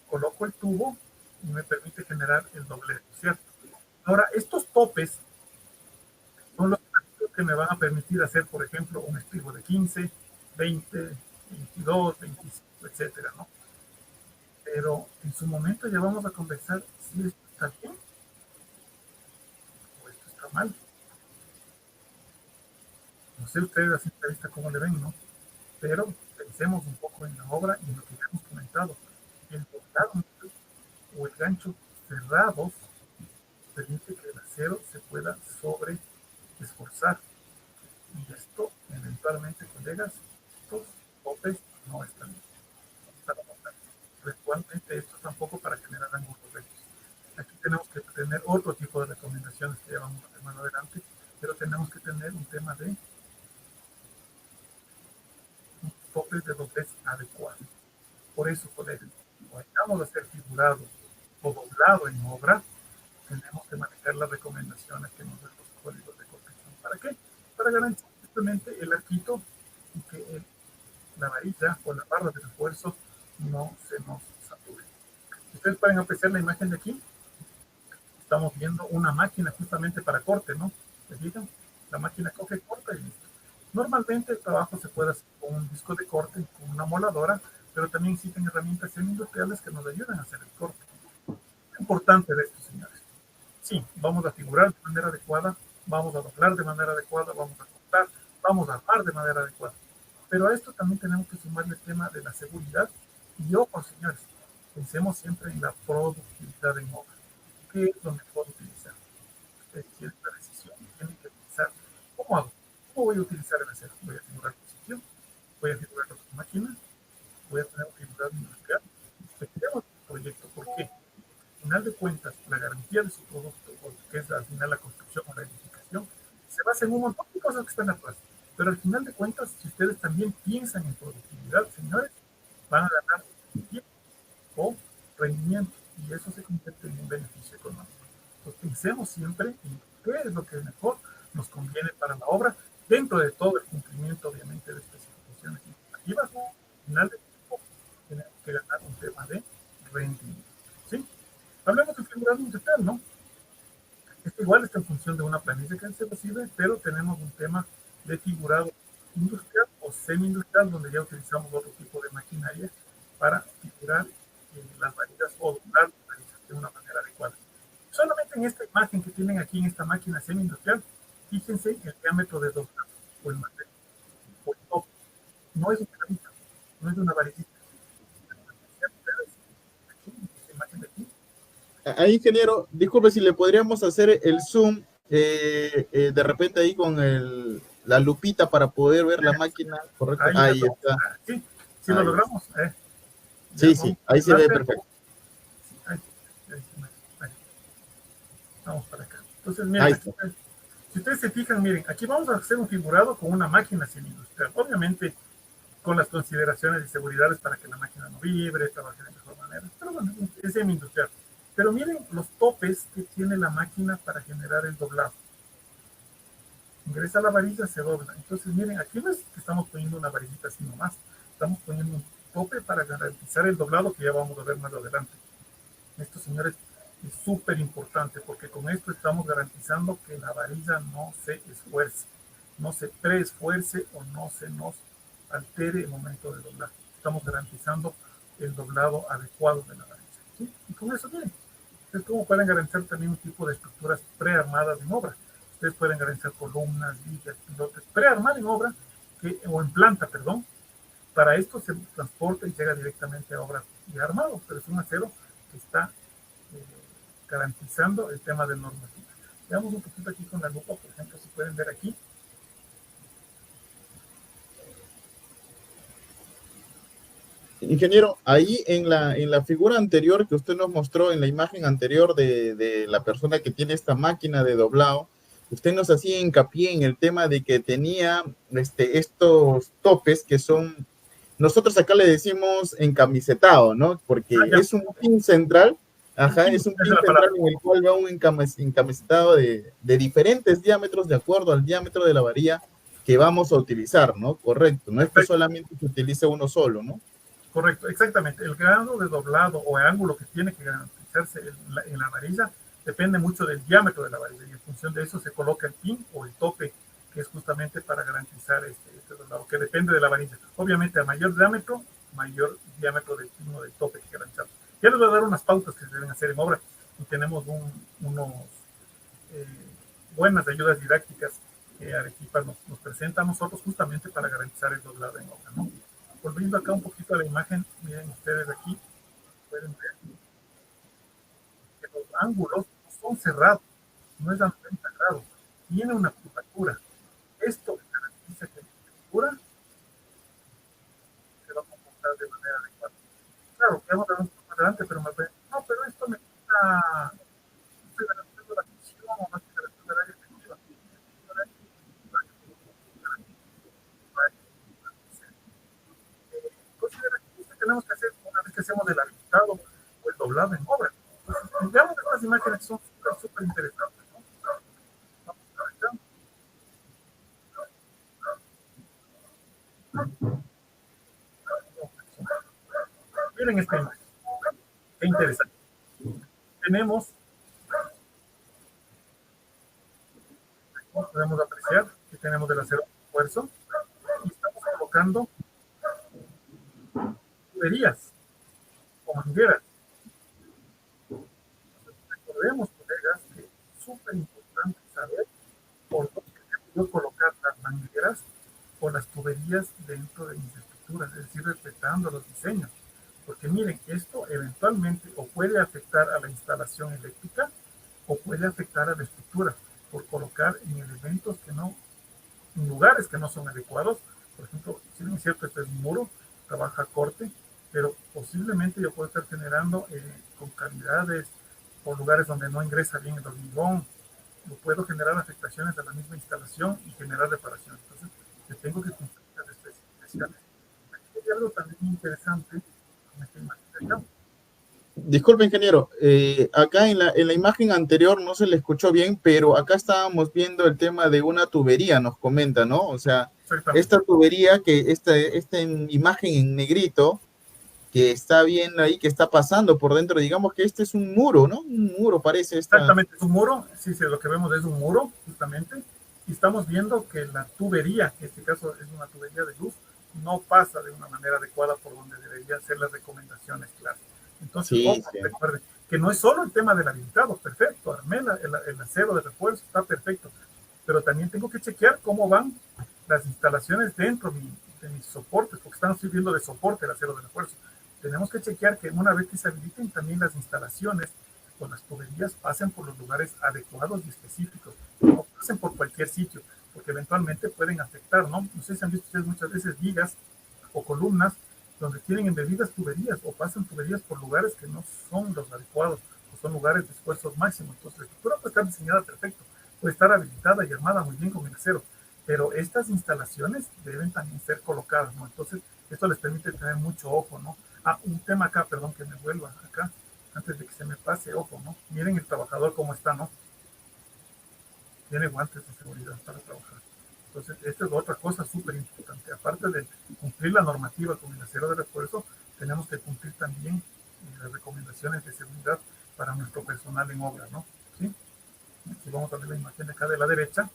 coloco el tubo y me permite generar el doblez, ¿cierto? Ahora, estos topes son los que me van a permitir hacer, por ejemplo, un estribo de 15, 20, 22, 25, etcétera, ¿no? Pero en su momento ya vamos a conversar si esto está bien o esto está mal. No sé ustedes a simple vista cómo le ven, ¿no? Pero pensemos un poco en la obra y en lo que ya hemos comentado. El doblado o el gancho cerrados permite que el acero se pueda sobre esforzar. Y esto, eventualmente, colegas, estos topes no están bien. Eventualmente, esto tampoco para generar ángulos rectos. Aquí tenemos que tener otro tipo de recomendaciones que ya vamos a ver más adelante, pero tenemos que tener un tema de topes de doblez adecuados. Por eso, colegas, cuando vayamos a hacer figurado o doblado en obra, tenemos que manejar las recomendaciones que nos dan los códigos de corrección. ¿Para qué? Para garantizar simplemente el arquito y que la varilla o la barra de refuerzo no se nos sature. Ustedes pueden apreciar la imagen de aquí. estamos viendo una máquina justamente para corte, ¿no? ¿Se fijan? La máquina coge, corta y listo. Normalmente el trabajo se puede hacer con un disco de corte, con una moladora, pero también existen herramientas semi-industriales que nos ayudan a hacer el corte. Es importante de esto, señores. Sí, vamos a figurar de manera adecuada, vamos a doblar de manera adecuada, vamos a cortar, vamos a armar de manera adecuada. Pero a esto también tenemos que sumarle el tema de la seguridad. Y ojo, señores, pensemos siempre en la productividad en obra. ¿Qué es lo mejor utilizar? Ustedes tienen la decisión, tienen que pensar, ¿cómo hago? ¿Cómo voy a utilizar el acero? ¿Voy a figurar posición? ¿Voy a figurar con máquina? ¿Voy a tener un figurado industrial? Tenemos un proyecto, ¿por qué? Al final de cuentas, la garantía de su producto, o que es al final la construcción o la edificación, se basa en un montón de cosas que están atrás. Pero al final de cuentas, si ustedes también piensan en productividad, señores, van a ganar tiempo o rendimiento, y eso se convierte en un beneficio económico. Entonces, pensemos siempre en qué es lo que mejor nos conviene para la obra, dentro de todo el cumplimiento, obviamente, de especificaciones informativas. Al final de tiempo, tenemos que ganar un tema de rendimiento. ¿Sí? Hablemos de figurado industrial, ¿no? Esto igual está en función de una planilla que se recibe, pero tenemos un tema de figurado industrial o semi-industrial, donde ya utilizamos otro tipo de maquinaria para figurar las varillas o doblar las varillas de una manera adecuada. Solamente en esta imagen que tienen aquí en esta máquina semi-industrial, fíjense el diámetro de doblado o el material o el top. No es una varilla, no es una varillita. Aquí, en esta imagen de aquí, Ahí, ingeniero, disculpe si le podríamos hacer el zoom de repente ahí con la lupita para poder ver la máquina, ¿correcto? ahí ya Ahí estamos. está. Sí, sí lo Ahí está. logramos. Ya Sí, vamos sí, a ahí se ve láser. perfecto. Ahí, ahí, ahí. Vamos para acá. Entonces, miren, Ahí aquí, está. si ustedes se fijan, miren, aquí vamos a hacer un figurado con una máquina semi-industrial. Obviamente, con las consideraciones de seguridad para que la máquina no vibre, trabaje de mejor manera. Pero bueno, es semi-industrial. Pero miren los topes que tiene la máquina para generar el doblado. Ingresa la varilla, se dobla. Entonces, miren, aquí no es que estamos poniendo una varillita así nomás. Estamos poniendo un tope para garantizar el doblado que ya vamos a ver más adelante. Esto, señores, es súper importante porque con esto estamos garantizando que la varilla no se esfuerce, no se preesfuerce o no se nos altere el momento de doblar. Estamos garantizando el doblado adecuado de la varilla. ¿Sí? Y con eso, miren, ustedes como pueden garantizar también un tipo de estructuras prearmadas en obra. Ustedes pueden garantizar columnas, vigas, pilotes, prearmar en obra, o en planta, perdón. Para esto se transporta y llega directamente a obra y armado, pero es un acero que está eh, garantizando el tema de normativa. Veamos un poquito aquí con la lupa, por ejemplo, si pueden ver aquí. Ingeniero, ahí en la figura anterior que usted nos mostró, en la imagen anterior de la persona que tiene esta máquina de doblado, usted nos hacía hincapié en el tema de que tenía estos topes que son, nosotros acá le decimos encamisetado, ¿no? Porque Ya, es un pin central, un ajá, pin, es un es pin la central palabra. en el cual va un encamisetado de diferentes diámetros de acuerdo al diámetro de la varilla que vamos a utilizar, ¿no? Correcto, no es que Perfecto, solamente se utilice uno solo, ¿no? correcto, exactamente. El grado de doblado o el ángulo que tiene que garantizarse en la varilla depende mucho del diámetro de la varilla y en función de eso se coloca el pin o el tope, que es justamente para garantizar este doblado, que depende de la varilla. Obviamente, a mayor diámetro del pin o del tope que garantizamos. Ya les voy a dar unas pautas que se deben hacer en obra y tenemos unos eh, buenas ayudas didácticas que Arequipa nos presenta a nosotros justamente para garantizar el doblado en obra, ¿no? Volviendo acá un poquito a la imagen, miren ustedes aquí, pueden ver que los ángulos son cerrados, no es a 90 grados, tiene una curvatura. Esto garantiza que la curvatura se va a comportar de manera adecuada. Claro, vamos a ver un poco más adelante, pero me no, pero esto me quita, no estoy garantizando la función o no estoy garantizando el área efectiva. Consideraciones que tenemos que hacer una vez que hacemos el habilitado o el doblado en obra. Entonces, veamos estas imágenes que son súper interesantes, ¿no? Vamos a ver acá. Miren esta imagen, qué interesante. Tenemos podemos apreciar que tenemos del acero de refuerzo y estamos colocando tuberías o mangueras. Recordemos, colegas, que es súper importante saber por dónde debo colocar las mangueras o las tuberías dentro de mis estructuras, es decir, respetando los diseños. Porque miren, esto eventualmente o puede afectar a la instalación eléctrica o puede afectar a la estructura por colocar en elementos que no, en lugares que no son adecuados. Por ejemplo, si bien es cierto, este es un muro, trabaja corte, pero posiblemente yo puedo estar generando con cavidades o lugares donde no ingresa bien el hormigón, o puedo generar afectaciones a la misma instalación y generar reparación. Entonces, yo tengo que cumplir las especificaciones. Aquí hay algo también interesante con esta imagen de acá. Disculpe, ingeniero, acá en la imagen anterior no se le escuchó bien, pero acá estábamos viendo el tema de una tubería, nos comenta, ¿no? O sea, esta tubería, esta imagen en negrito, que está viendo ahí, que está pasando por dentro, digamos que este es un muro, ¿no? Un muro parece esta. Exactamente, es un muro, sí, sí, lo que vemos es un muro, justamente, y estamos viendo que la tubería, que en este caso es una tubería de luz, no pasa de una manera adecuada por donde deberían ser las recomendaciones claras. Entonces, Sí, ojo, sí. recuerden que no es solo el tema del habilitado, perfecto, armé el acero de refuerzo, está perfecto, pero también tengo que chequear cómo van las instalaciones dentro de mis soportes, porque están sirviendo de soporte el acero de refuerzo. Tenemos que chequear que una vez que se habiliten también las instalaciones o las tuberías pasen por los lugares adecuados y específicos, no pasen por cualquier sitio, porque eventualmente pueden afectar, ¿no? No sé si han visto ustedes muchas veces vigas o columnas donde tienen embebidas tuberías o pasan tuberías por lugares que no son los adecuados o son lugares de esfuerzos máximos. Entonces, la estructura puede estar diseñada perfecto, puede estar habilitada y armada muy bien con el acero, pero estas instalaciones deben también ser colocadas, ¿no? Entonces, esto les permite tener mucho ojo, ¿no? Ah, un tema acá, perdón que me vuelva acá, antes de que se me pase, ojo, ¿no? Miren el trabajador cómo está, ¿no? Tiene guantes de seguridad para trabajar. Entonces, esta es otra cosa súper importante. Aparte de cumplir la normativa con el acero de refuerzo, tenemos que cumplir también las recomendaciones de seguridad para nuestro personal en obra, ¿no? ¿Sí? Aquí vamos a ver la imagen de acá de la derecha,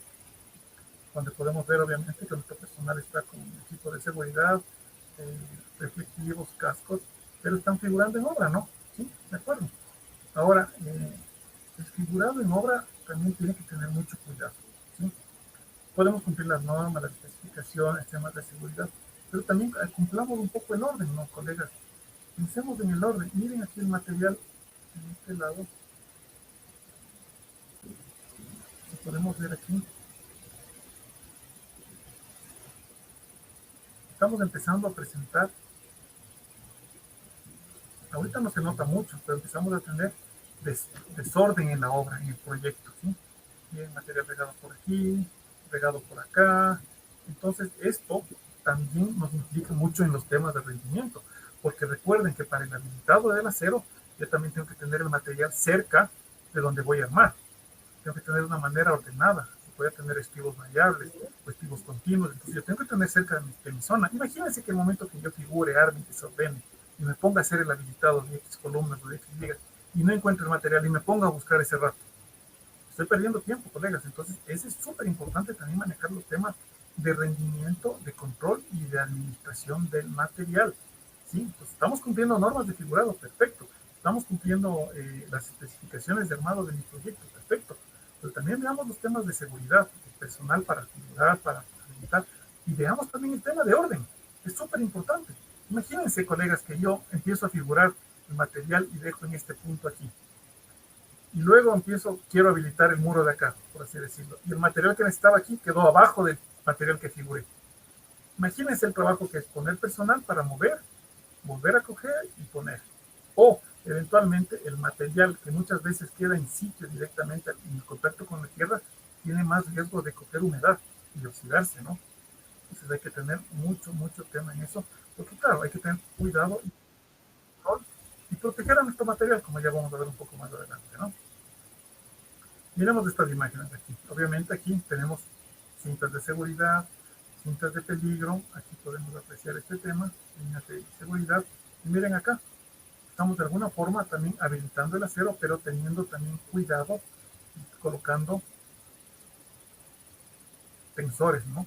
donde podemos ver obviamente que nuestro personal está con equipo de seguridad, reflectivos, cascos, pero están figurando en obra, ¿no? ¿Sí? De acuerdo. Ahora, el figurado en obra también tiene que tener mucho cuidado, ¿sí? Podemos cumplir las normas, las especificaciones, temas de seguridad, pero también cumplamos un poco el orden, ¿no, colegas? Pensemos en el orden. Miren aquí el material en este lado. Si podemos ver aquí. Estamos empezando a presentar. Ahorita no se nota mucho, pero empezamos a tener desorden en la obra, en el proyecto, ¿sí? Bien, material regado por aquí, regado por acá. Entonces, esto también nos implica mucho en los temas de rendimiento, porque recuerden que para el habilitado del acero, yo también tengo que tener el material cerca de donde voy a armar. Tengo que tener de una manera ordenada. Voy a tener estivos variables o estivos continuos. Entonces, yo tengo que tener cerca de mi zona. Imagínense que el momento que yo figure, arme, desordene y me ponga a hacer el habilitado de X columnas o de X ligas y no encuentro el material y me ponga a buscar ese rato, estoy perdiendo tiempo, colegas. Entonces, es súper importante también manejar los temas de rendimiento, de control y de administración del material. ¿Sí? Entonces, estamos cumpliendo normas de figurado, perfecto. Estamos cumpliendo las especificaciones de armado de mi proyecto, perfecto. Pero también veamos los temas de seguridad, de personal para figurar, para habilitar, y veamos también el tema de orden. Es súper importante. Imagínense, colegas, que yo empiezo a figurar el material y dejo en este punto aquí y luego quiero habilitar el muro de acá, por así decirlo. Y el material que necesitaba aquí quedó abajo del material que figuré. Imagínense el trabajo que es poner personal para mover, volver a coger y poner. O eventualmente el material que muchas veces queda en sitio directamente en contacto con la tierra tiene más riesgo de coger humedad y oxidarse, ¿no? Entonces hay que tener mucho, mucho tema en eso, porque claro, hay que tener cuidado y proteger a nuestro material, como ya vamos a ver un poco más adelante, ¿no? Miremos estas imágenes aquí. Obviamente aquí tenemos cintas de seguridad, cintas de peligro. Aquí podemos apreciar este tema, líneas de seguridad. Y miren acá, estamos de alguna forma también habilitando el acero, pero teniendo también cuidado, colocando tensores, ¿no?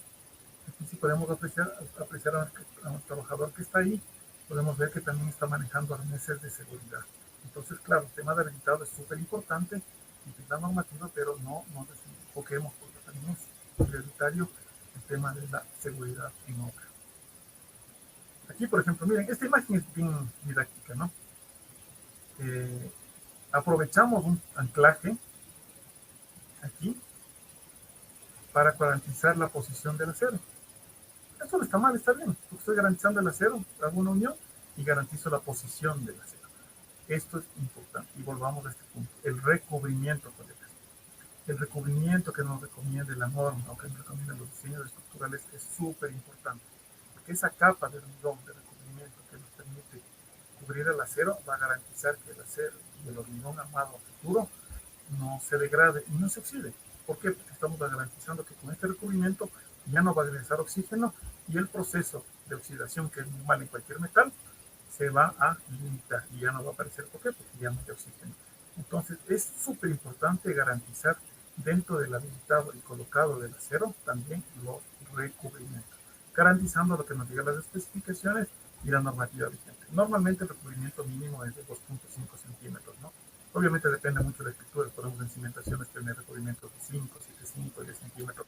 Aquí sí podemos apreciar a un trabajador que está ahí, podemos ver que también está manejando arneses de seguridad. Entonces, claro, el tema del habilitado es súper importante, cumplir la normativa, pero no nos enfoquemos porque también es prioritario el tema de la seguridad en obra. Aquí, por ejemplo, miren, esta imagen es bien didáctica, ¿no? Aprovechamos un anclaje aquí para garantizar la posición del acero. Esto no está mal, está bien, porque estoy garantizando el acero, hago una unión y garantizo la posición del acero. Esto es importante y volvamos a este punto, el recubrimiento, colegas. El recubrimiento que nos recomienda la norma o que nos recomiendan los diseños estructurales es súper importante, porque esa capa de hormigón de recubrimiento que nos permite cubrir el acero va a garantizar que el acero y el hormigón armado futuro no se degrade y no se oxide. ¿Por qué? Porque estamos garantizando que con este recubrimiento ya no va a ingresar oxígeno y el proceso de oxidación, que es normal en cualquier metal, se va a limitar y ya no va a aparecer. ¿Por qué? Porque ya no hay oxígeno. Entonces es súper importante garantizar dentro del habilitado y colocado del acero también los recubrimientos, garantizando lo que nos digan las especificaciones y la normativa vigente. Normalmente el recubrimiento mínimo es de 2.5 centímetros, ¿no? Obviamente depende mucho de la estructura, podemos en cimentaciones tener recubrimientos de 5, 7,5, 10 centímetros.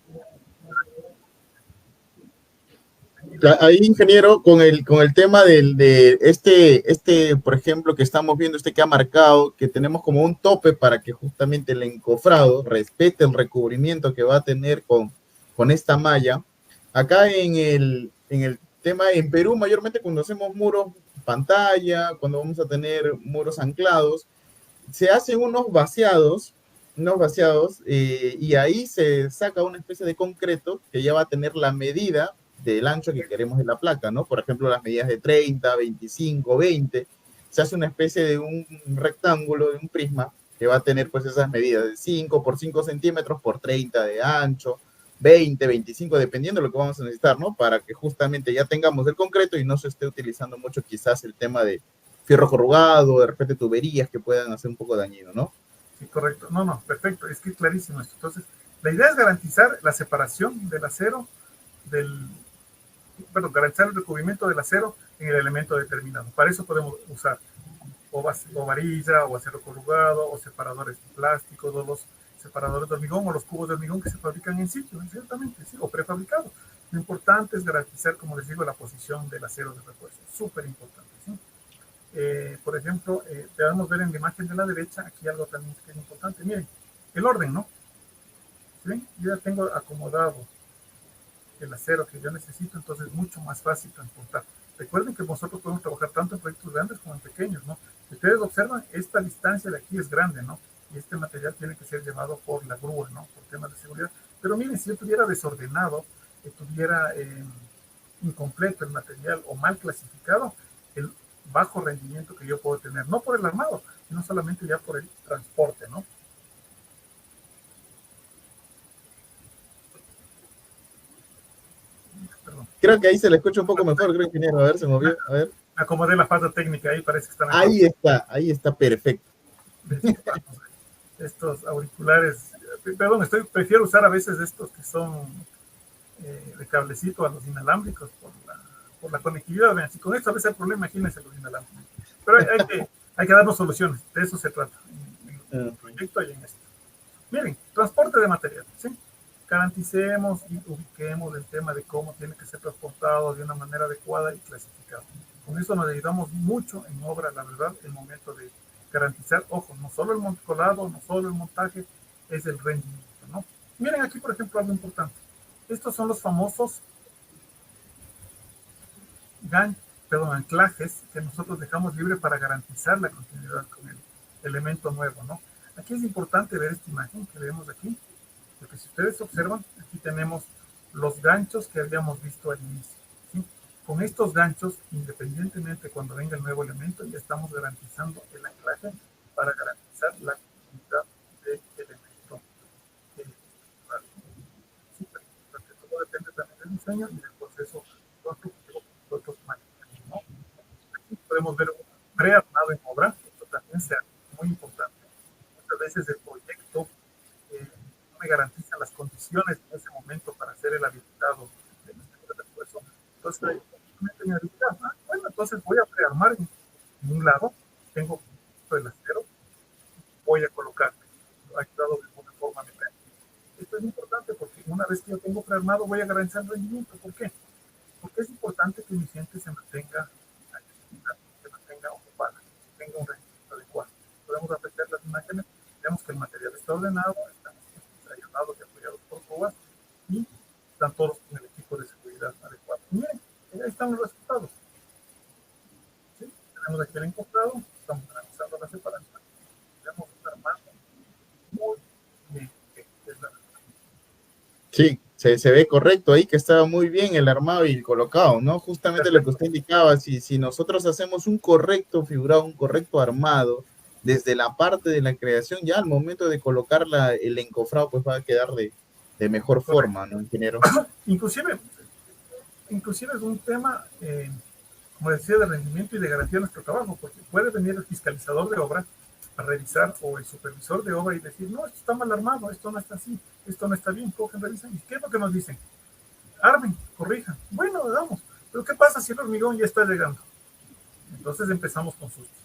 Ahí, ingeniero, con el tema de por ejemplo, que estamos viendo, que ha marcado, que tenemos como un tope para que justamente el encofrado respete el recubrimiento que va a tener con esta malla. Acá en el tema, en Perú, mayormente cuando hacemos muros pantalla, cuando vamos a tener muros anclados, se hacen unos vaciados, y ahí se saca una especie de concreto que ya va a tener la medida del ancho que queremos de la placa, ¿no? Por ejemplo, las medidas de 30, 25, 20, se hace una especie de un rectángulo, de un prisma, que va a tener pues esas medidas de 5 por 5 centímetros por 30 de ancho, 20, 25, dependiendo de lo que vamos a necesitar, ¿no? Para que justamente ya tengamos el concreto y no se esté utilizando mucho quizás el tema de fierro corrugado, de repente tuberías que puedan hacer un poco dañino, ¿no? Sí, correcto. No, no, perfecto. Es que es clarísimo esto. Entonces, la idea es garantizar la separación del acero garantizar el recubrimiento del acero en el elemento determinado. Para eso podemos usar o varilla, o acero corrugado, o separadores plásticos, o los separadores de hormigón, o los cubos de hormigón que se fabrican en sitio, ciertamente, sí, o prefabricados. Lo importante es garantizar, como les digo, la posición del acero de refuerzo. Súper importante, ¿sí? Por ejemplo, podemos ver en la imagen de la derecha, aquí algo también que es importante. Miren, el orden, ¿no? ¿Sí? Yo ya tengo acomodado el acero que yo necesito, entonces es mucho más fácil transportar. Recuerden que nosotros podemos trabajar tanto en proyectos grandes como en pequeños, ¿no? Si ustedes observan, esta distancia de aquí es grande, ¿no? Y este material tiene que ser llevado por la grúa, ¿no? Por temas de seguridad. Pero miren, si yo tuviera desordenado, tuviera incompleto el material o mal clasificado, el bajo rendimiento que yo puedo tener, no por el armado, sino solamente ya por el transporte, ¿no? Perdón. Creo que ahí se le escucha un poco mejor, creo, ingeniero. A ver, se movió. A ver. Acomodé la fase técnica, ahí parece que está mejor. Ahí está perfecto. Estos auriculares, perdón, prefiero usar a veces estos que son de cablecito a los inalámbricos por la conectividad. Vean, si con esto a veces hay problema, imagínense los inalámbricos. Pero hay que darnos soluciones, de eso se trata, en el proyecto y en esto. Miren, transporte de material, ¿sí? Garanticemos y ubiquemos el tema de cómo tiene que ser transportado de una manera adecuada y clasificado. Con eso nos ayudamos mucho en obra, la verdad, el momento de garantizar, ojo, no solo el colado, no solo el montaje, es el rendimiento, ¿no? Miren aquí, por ejemplo, algo importante. Estos son los famosos anclajes que nosotros dejamos libre para garantizar la continuidad con el elemento nuevo, ¿no? Aquí es importante ver esta imagen que vemos aquí, porque si ustedes observan, aquí tenemos los ganchos que habíamos visto al inicio, ¿sí? Con estos ganchos, independientemente cuando venga el nuevo elemento, ya estamos garantizando el anclaje para garantizar la continuidad del elemento. Sí, porque todo depende también del diseño y del proceso constructivo que nosotros manejamos, ¿no? Aquí podemos ver un prearmado en obra, esto también sea muy importante. Muchas veces el proyecto no me garantiza las condiciones en ese momento para hacer vez que yo tengo prearmado voy a garantizar el rendimiento. ¿Por qué? Porque es importante que mi gente se mantenga activa, se mantenga ocupada, tenga un rendimiento adecuado. Podemos apreciar las imágenes, vemos que el material está ordenado, están ayudados y apoyados por COBAS y están todos con el equipo de seguridad adecuado. Y miren, ahí están los resultados. ¿Sí? Tenemos aquí el encofrado, estamos analizando la separación, tenemos un armado muy bien, que es la verdad. Sí, se ve correcto ahí que estaba muy bien el armado y el colocado, ¿no? Justamente lo que usted indicaba, si nosotros hacemos un correcto figurado, un correcto armado, desde la parte de la creación, ya al momento de colocar el encofrado, pues va a quedar de mejor forma, ¿no, ingeniero? Inclusive es un tema, como decía, de rendimiento y de garantía de nuestro trabajo, porque puede venir el fiscalizador de obra a revisar o el supervisor de obra y decir, no, esto está mal armado, esto no está así, esto no está bien, cogen, revisan. ¿Y qué es lo que nos dicen? Armen, corrijan. Bueno, damos. Pero ¿qué pasa si el hormigón ya está llegando? Entonces empezamos con sustos.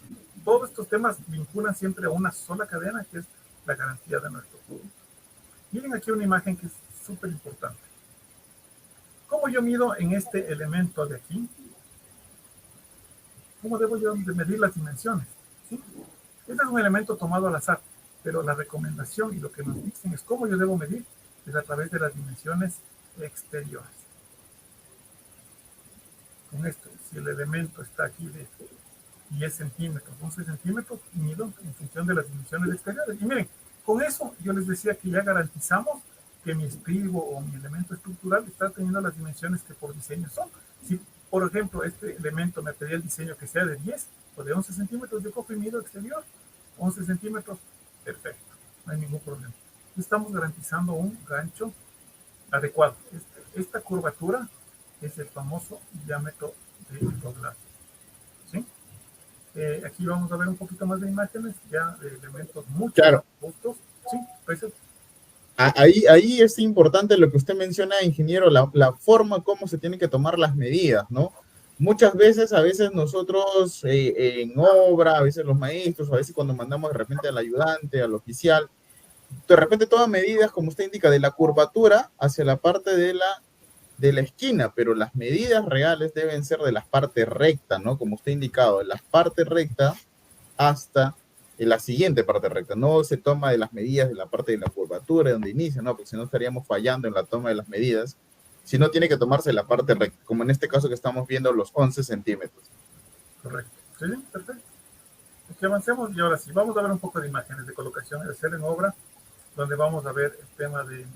Todos estos temas vinculan siempre a una sola cadena, que es la garantía de nuestro producto. Miren aquí una imagen que es súper importante. ¿Cómo yo mido en este elemento de aquí? ¿Cómo debo yo de medir las dimensiones? ¿Sí? Este es un elemento tomado al azar, pero la recomendación y lo que nos dicen es cómo yo debo medir es a través de las dimensiones exteriores. Con esto, si el elemento está aquí de 10 centímetros, 11 centímetros, mido en función de las dimensiones exteriores. Y miren, con eso yo les decía que ya garantizamos que mi estribo o mi elemento estructural está teniendo las dimensiones que por diseño son. Si, por ejemplo, este elemento me pedía el diseño que sea de 10 o de 11 centímetros, yo cojo y mido exterior, 11 centímetros, perfecto, no hay ningún problema. Estamos garantizando un gancho adecuado. Esta curvatura es el famoso diámetro de doblado. ¿Sí? Aquí vamos a ver un poquito más de imágenes, ya de elementos mucho más robustos. ¿Sí? Pues, ahí es importante lo que usted menciona, ingeniero, la forma como se tienen que tomar las medidas, ¿no? Muchas veces, a veces nosotros en obra, a veces los maestros, a veces cuando mandamos de repente al ayudante, al oficial, de repente toman medidas, como usted indica, de la curvatura hacia la parte de la esquina, pero las medidas reales deben ser de la parte recta, ¿no? Como usted ha indicado, de la parte recta hasta la siguiente parte recta. No se toma de las medidas de la parte de la curvatura, donde inicia, ¿no? Porque si no estaríamos fallando en la toma de las medidas. Si no, tiene que tomarse la parte recta, como en este caso que estamos viendo los 11 centímetros. Correcto. Sí, perfecto. Aquí avancemos y ahora sí, vamos a ver un poco de imágenes de colocación de hacer en obra, donde vamos a ver el tema de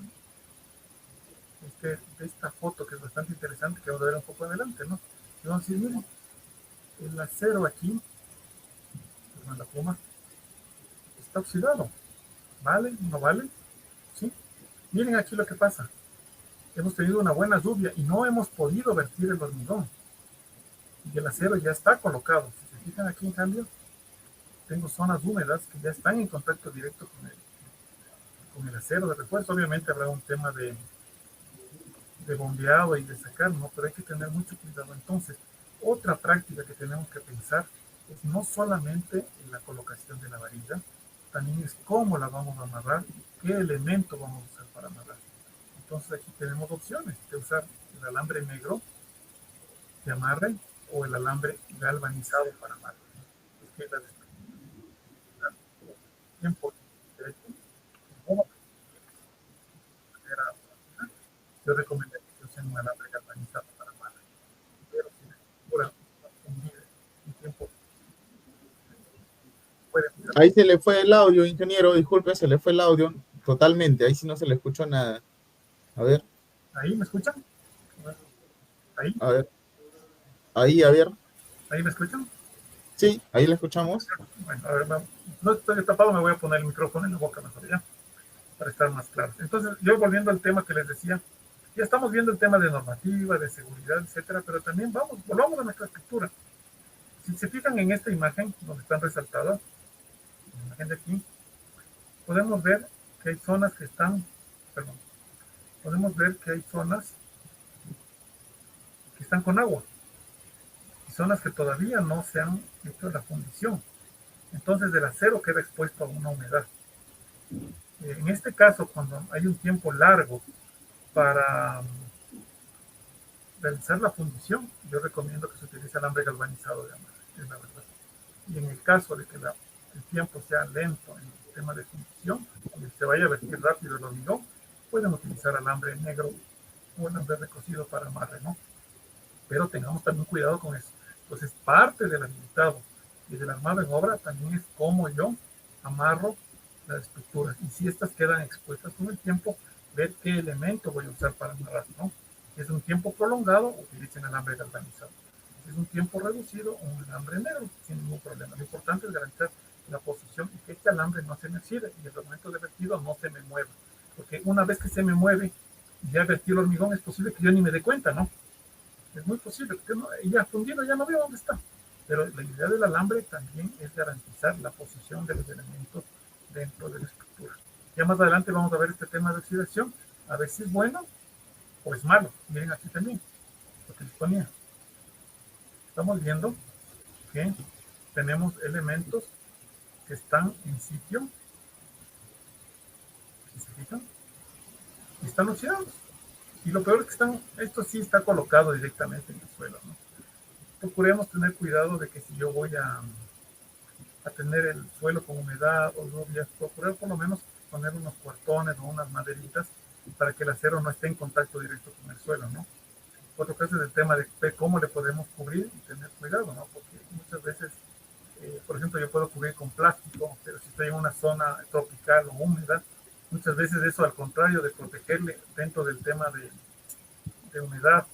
esta foto que es bastante interesante, que vamos a ver un poco adelante, ¿no? Y vamos a decir, miren, el acero aquí, la pluma, está oxidado. ¿Vale? ¿No vale? ¿Sí? Miren aquí lo que pasa. Hemos tenido una buena lluvia y no hemos podido vertir el hormigón. Y el acero ya está colocado. Si se fijan aquí, en cambio, tengo zonas húmedas que ya están en contacto directo con el acero de refuerzo. Obviamente habrá un tema de bombeado y de sacar, ¿no? Pero hay que tener mucho cuidado. Entonces, otra práctica que tenemos que pensar es no solamente en la colocación de la varilla, también es cómo la vamos a amarrar, qué elemento vamos a usar para amarrar. Entonces aquí tenemos opciones de usar el alambre negro de amarre o el alambre galvanizado para amarre. Es que la tiempo yo recomendaría que usen un alambre galvanizado para amarre, pero si la estructura un tiempo puede. Ahí se le fue el audio, ingeniero, disculpe, se le fue el audio totalmente, ahí sí no se le escuchó nada. A ver. ¿Ahí me escuchan? ¿Ahí? A ver. Ahí, a ver. ¿Ahí me escuchan? Sí, ahí le escuchamos. Bueno, a ver, no estoy tapado, me voy a poner el micrófono en la boca mejor ya, para estar más claro. Entonces, yo volviendo al tema que les decía, ya estamos viendo el tema de normativa, de seguridad, etcétera, pero también volvamos a nuestra estructura. Si se fijan en esta imagen, donde están resaltadas, la imagen de aquí, podemos ver que hay zonas que están, perdón, podemos ver que hay zonas que están con agua y zonas que todavía no se han hecho la fundición. Entonces el acero queda expuesto a una humedad. En este caso, cuando hay un tiempo largo Para realizar la fundición, yo recomiendo que se utilice alambre galvanizado de amarre, es la verdad. Y en el caso de que el tiempo sea lento en el tema de fundición, y se vaya a vertir rápido el hormigón, pueden utilizar alambre negro o alambre recocido para amarre, ¿no? Pero tengamos también cuidado con eso. Entonces, parte del habilitado y del armado en obra también es cómo yo amarro las estructuras. Y si estas quedan expuestas con el tiempo, ver qué elemento voy a usar para amarrar, ¿no? Si es un tiempo prolongado, utilicen alambre galvanizado. Si es un tiempo reducido, un alambre negro, sin ningún problema. Lo importante es garantizar la posición y que este alambre no se me oxide y el momento de vertido no se me mueva. Porque una vez que se me mueve, ya vertí el hormigón, es posible que yo ni me dé cuenta, ¿no? Es muy posible, porque no, ya fundido ya no veo dónde está. Pero la idea del alambre también es garantizar la posición de los elementos dentro de la estructura. Ya más adelante vamos a ver este tema de oxidación, a ver si es bueno o es malo. Miren aquí también, lo que les ponía. Estamos viendo que tenemos elementos que están en sitio, si se fijan, y están oxidados. Y lo peor es que esto sí está colocado directamente en el suelo, ¿no? Procuremos tener cuidado de que si yo voy a tener el suelo con humedad o lluvias, procurar por lo menos poner unos cuartones o unas maderitas para que el acero no esté en contacto directo con el suelo, ¿no? Otro caso es el tema de cómo le podemos cubrir y tener cuidado, ¿no? Porque muchas veces, por ejemplo, yo puedo cubrir con plástico, pero si estoy en una zona tropical o húmeda, muchas veces eso al contrario de protegerle dentro del tema de humedad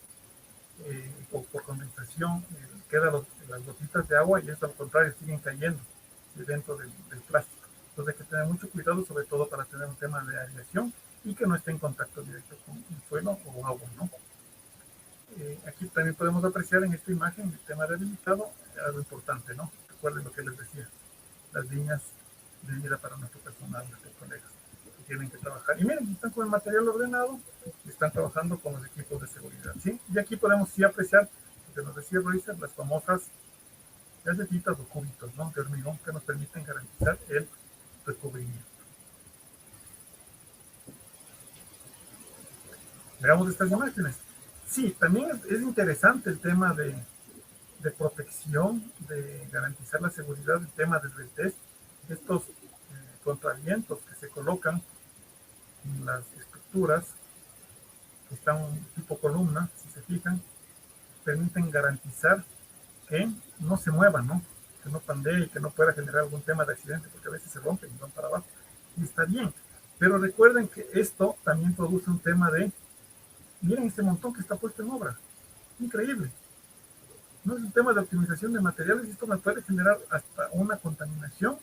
o por condensación, quedan las gotitas de agua y eso al contrario siguen cayendo dentro del plástico. Entonces hay que tener mucho cuidado, sobre todo para tener un tema de aireación y que no esté en contacto directo con el suelo o agua, ¿no? Aquí también podemos apreciar en esta imagen el tema de habilitado, algo importante, ¿no? Recuerden lo que les decía, las líneas de vida para nuestro personal, nuestros colegas que tienen que trabajar. Y miren, están con el material ordenado y están trabajando con los equipos de seguridad, ¿sí? Y aquí podemos sí apreciar, lo que nos decía Roycer, las famosas galletitas o cubitos, ¿no? De hormigón que nos permiten garantizar el recubrimiento. Veamos estas imágenes. Sí, también es interesante el tema de protección, de garantizar la seguridad, el tema del test, estos contravientos que se colocan en las estructuras, que están tipo columna, si se fijan, permiten garantizar que no se muevan, ¿no? Que no pandee y que no pueda generar algún tema de accidente, porque a veces se rompen y van para abajo. Y está bien. Pero recuerden que esto también produce un tema de, miren este montón que está puesto en obra. Increíble. No es un tema de optimización de materiales y esto me puede generar hasta una contaminación,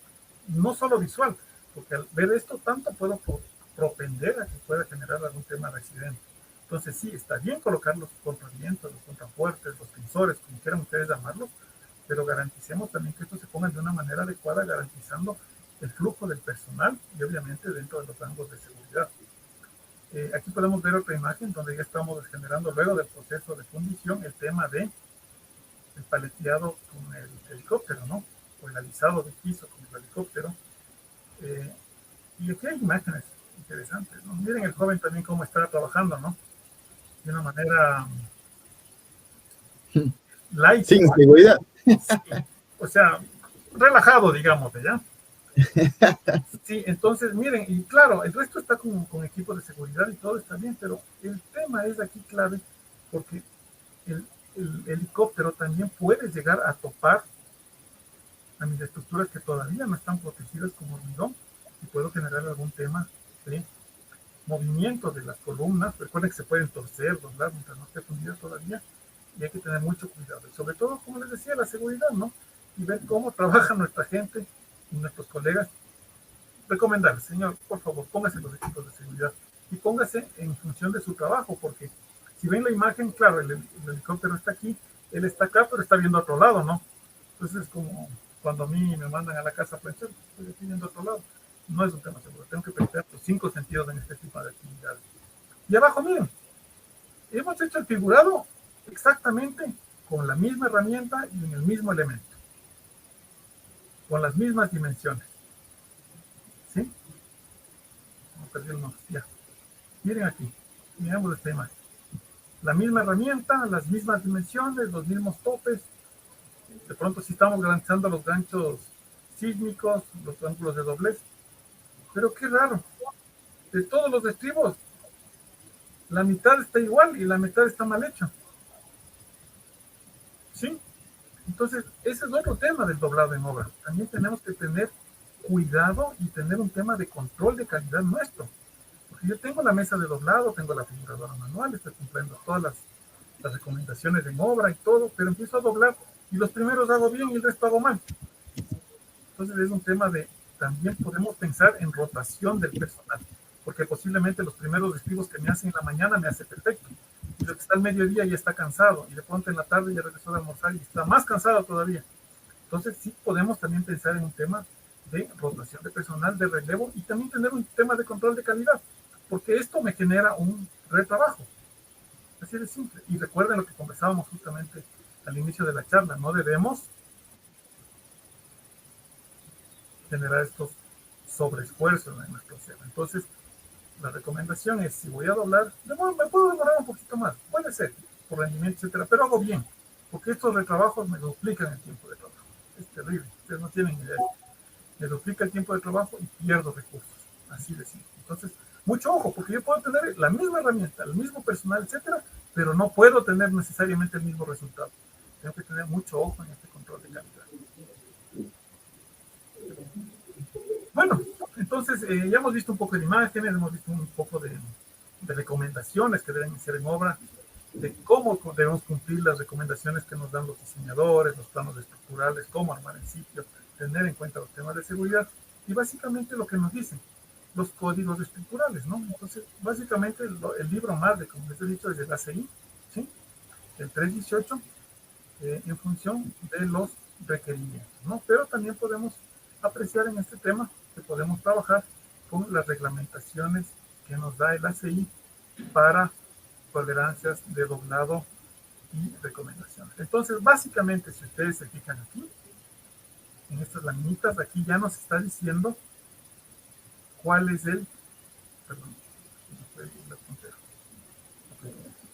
no solo visual, porque al ver esto tanto puedo propender a que pueda generar algún tema de accidente. Entonces sí, está bien colocar los contravientos, los contrafuertes, los tensores, como quieran ustedes llamarlos, pero garanticemos también que esto se ponga de una manera adecuada, garantizando el flujo del personal y obviamente dentro de los rangos de seguridad. Aquí podemos ver otra imagen donde ya estamos generando luego del proceso de fundición el tema de el paleteado con el helicóptero, ¿no? O el alisado de piso con el helicóptero. Y aquí hay imágenes interesantes, ¿no? Miren el joven también cómo está trabajando, ¿no? De una manera light. Sin seguridad. Sí, o sea, relajado, digamos, ¿ya? Sí, entonces, miren, y claro, el resto está con equipo de seguridad y todo está bien, pero el tema es aquí clave porque el helicóptero también puede llegar a topar a mis estructuras que todavía no están protegidas con hormigón y puedo generar algún tema de movimiento de las columnas. Recuerden que se pueden torcer, doblar mientras no esté fundida todavía y hay que tener mucho cuidado. Y sobre todo, como les decía, la seguridad, ¿no? Y ver cómo trabaja nuestra gente y nuestros colegas. Recomendarles, señor, por favor, póngase los equipos de seguridad y póngase en función de su trabajo, porque si ven la imagen, claro, el helicóptero está aquí, él está acá, pero está viendo a otro lado, ¿no? Entonces es como cuando a mí me mandan a la casa a planchar, estoy aquí viendo a otro lado. No es un tema seguro, tengo que prestar los 5 sentidos en este tipo de actividades. Y abajo, miren, hemos hecho el figurado exactamente con la misma herramienta y en el mismo elemento, con las mismas dimensiones. ¿Sí? No perdí el nombre, ya. Miren aquí. Miramos esta imagen. La misma herramienta, las mismas dimensiones, los mismos topes. De pronto si estamos garantizando los ganchos sísmicos, los ángulos de doblez. Pero qué raro. De todos los estribos, la mitad está igual y la mitad está mal hecha. ¿Sí? Entonces, ese es otro tema del doblado en obra. También tenemos que tener cuidado y tener un tema de control de calidad nuestro. Porque yo tengo la mesa de doblado, tengo la figuradora manual, estoy cumpliendo todas las recomendaciones en obra y todo, pero empiezo a doblar y los primeros hago bien y el resto hago mal. Entonces es un tema de, también podemos pensar en rotación del personal, porque posiblemente los primeros estribos que me hacen en la mañana me hace perfecto, y lo que está al mediodía ya está cansado, y de pronto en la tarde ya regresó de almorzar y está más cansado todavía. Entonces sí podemos también pensar en un tema de rotación de personal, de relevo, y también tener un tema de control de calidad, porque esto me genera un retrabajo. Así de simple. Y recuerden lo que conversábamos justamente al inicio de la charla, no debemos generar estos sobreesfuerzos en nuestro ser. Entonces, la recomendación es, si voy a doblar, me puedo demorar un poquito más, puede ser, por rendimiento, etcétera, pero hago bien, porque estos retrabajos me duplican el tiempo de trabajo. Es terrible, ustedes no tienen idea. Me duplica el tiempo de trabajo y pierdo recursos, así de simple. Entonces, mucho ojo, porque yo puedo tener la misma herramienta, el mismo personal, etcétera, pero no puedo tener necesariamente el mismo resultado. Tengo que tener mucho ojo en este control de calidad. Bueno, entonces ya hemos visto un poco de imágenes, hemos visto un poco de recomendaciones que deben ser en obra, de cómo debemos cumplir las recomendaciones que nos dan los diseñadores, los planos estructurales, cómo armar el sitio, tener en cuenta los temas de seguridad y básicamente lo que nos dicen los códigos estructurales, ¿no? Entonces, básicamente el libro madre, como les he dicho, es el ACI, ¿sí? El 318, en función de los requerimientos, ¿no? Pero también podemos apreciar en este tema que podemos trabajar con las reglamentaciones que nos da el ACI para tolerancias de doblado y recomendaciones. Entonces, básicamente, si ustedes se fijan aquí, en estas laminitas, aquí ya nos está diciendo cuál es el, perdón,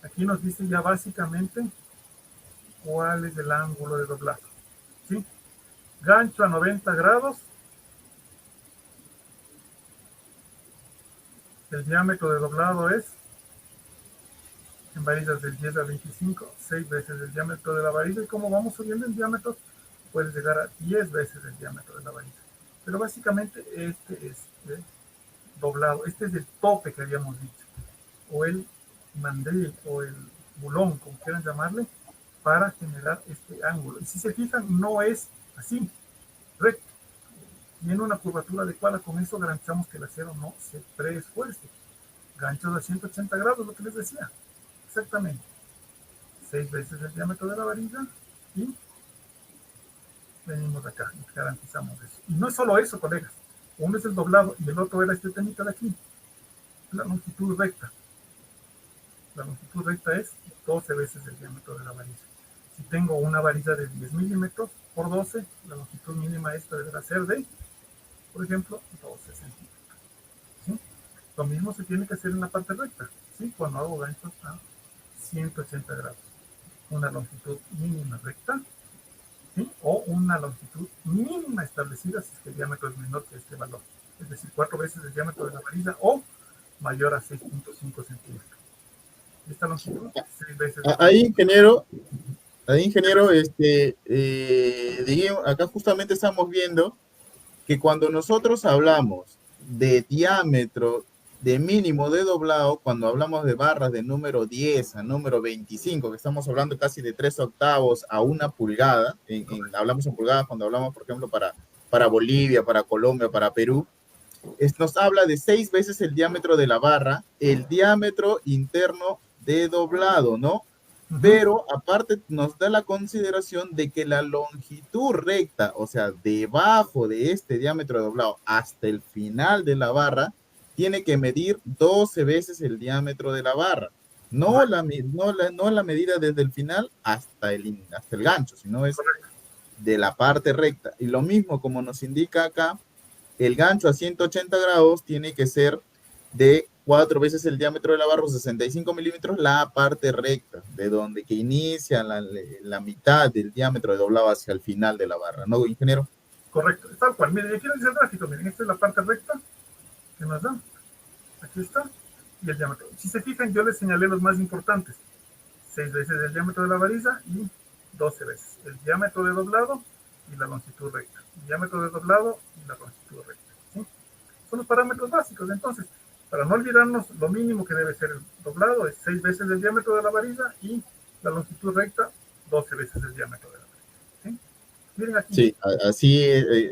aquí nos dice ya básicamente cuál es el ángulo de doblado, ¿sí? Gancho a 90 grados, el diámetro de doblado es, en varillas del 10 a 25, 6 veces el diámetro de la varilla, y como vamos subiendo en diámetros, puede llegar a 10 veces el diámetro de la varilla. Pero básicamente este es el doblado, este es el tope que habíamos dicho, o el mandril, o el bulón, como quieran llamarle, para generar este ángulo. Y si se fijan, no es así, recto. Tiene una curvatura adecuada, con eso garantizamos que el acero no se preesfuerce. Ganchos a 180 grados, lo que les decía. Exactamente. 6 veces el diámetro de la varilla y venimos acá y garantizamos eso. Y no es solo eso, colegas. Uno es el doblado y el otro era este temita de aquí. La longitud recta. La longitud recta es 12 veces el diámetro de la varilla. Si tengo una varilla de 10 milímetros por 12, la longitud mínima esta deberá ser de, por ejemplo, 12 centímetros. ¿Sí? Lo mismo se tiene que hacer en la parte recta, ¿sí? Cuando hago ganchos a 180 grados. Una longitud mínima recta, ¿sí? O una longitud mínima establecida si es que el diámetro es menor que este valor. Es decir, 4 veces el diámetro de la varilla o mayor a 6.5 centímetros. Esta longitud, 6 veces. Ahí, ingeniero, digamos, acá justamente estamos viendo que cuando nosotros hablamos de diámetro de mínimo de doblado, cuando hablamos de barras de número 10 a número 25, que estamos hablando casi de 3 octavos a 1 pulgada, hablamos en pulgadas cuando hablamos, por ejemplo, para Bolivia, para Colombia, para Perú, nos habla de 6 veces el diámetro de la barra, el diámetro interno de doblado, ¿no? Pero aparte nos da la consideración de que la longitud recta, o sea, debajo de este diámetro de doblado hasta el final de la barra, tiene que medir 12 veces el diámetro de la barra. No la medida desde el final hasta el gancho, sino es de la parte recta. Y lo mismo como nos indica acá, el gancho a 180 grados tiene que ser de 4 veces el diámetro de la barra, 65 milímetros, la parte recta, de donde que inicia la mitad del diámetro de doblado hacia el final de la barra, ¿no, ingeniero? Correcto, tal cual. Miren, aquí dice el gráfico, miren, esta es la parte recta que nos da. Aquí está. Y el diámetro. Si se fijan, yo les señalé los más importantes. 6 veces el diámetro de la varilla y 12 veces el diámetro de doblado y la longitud recta. El diámetro de doblado y la longitud recta. ¿Sí? Son los parámetros básicos. Entonces, para no olvidarnos, lo mínimo que debe ser el doblado es 6 veces el diámetro de la varilla y la longitud recta 12 veces el diámetro de la varilla. ¿Sí? Miren aquí. Sí, así,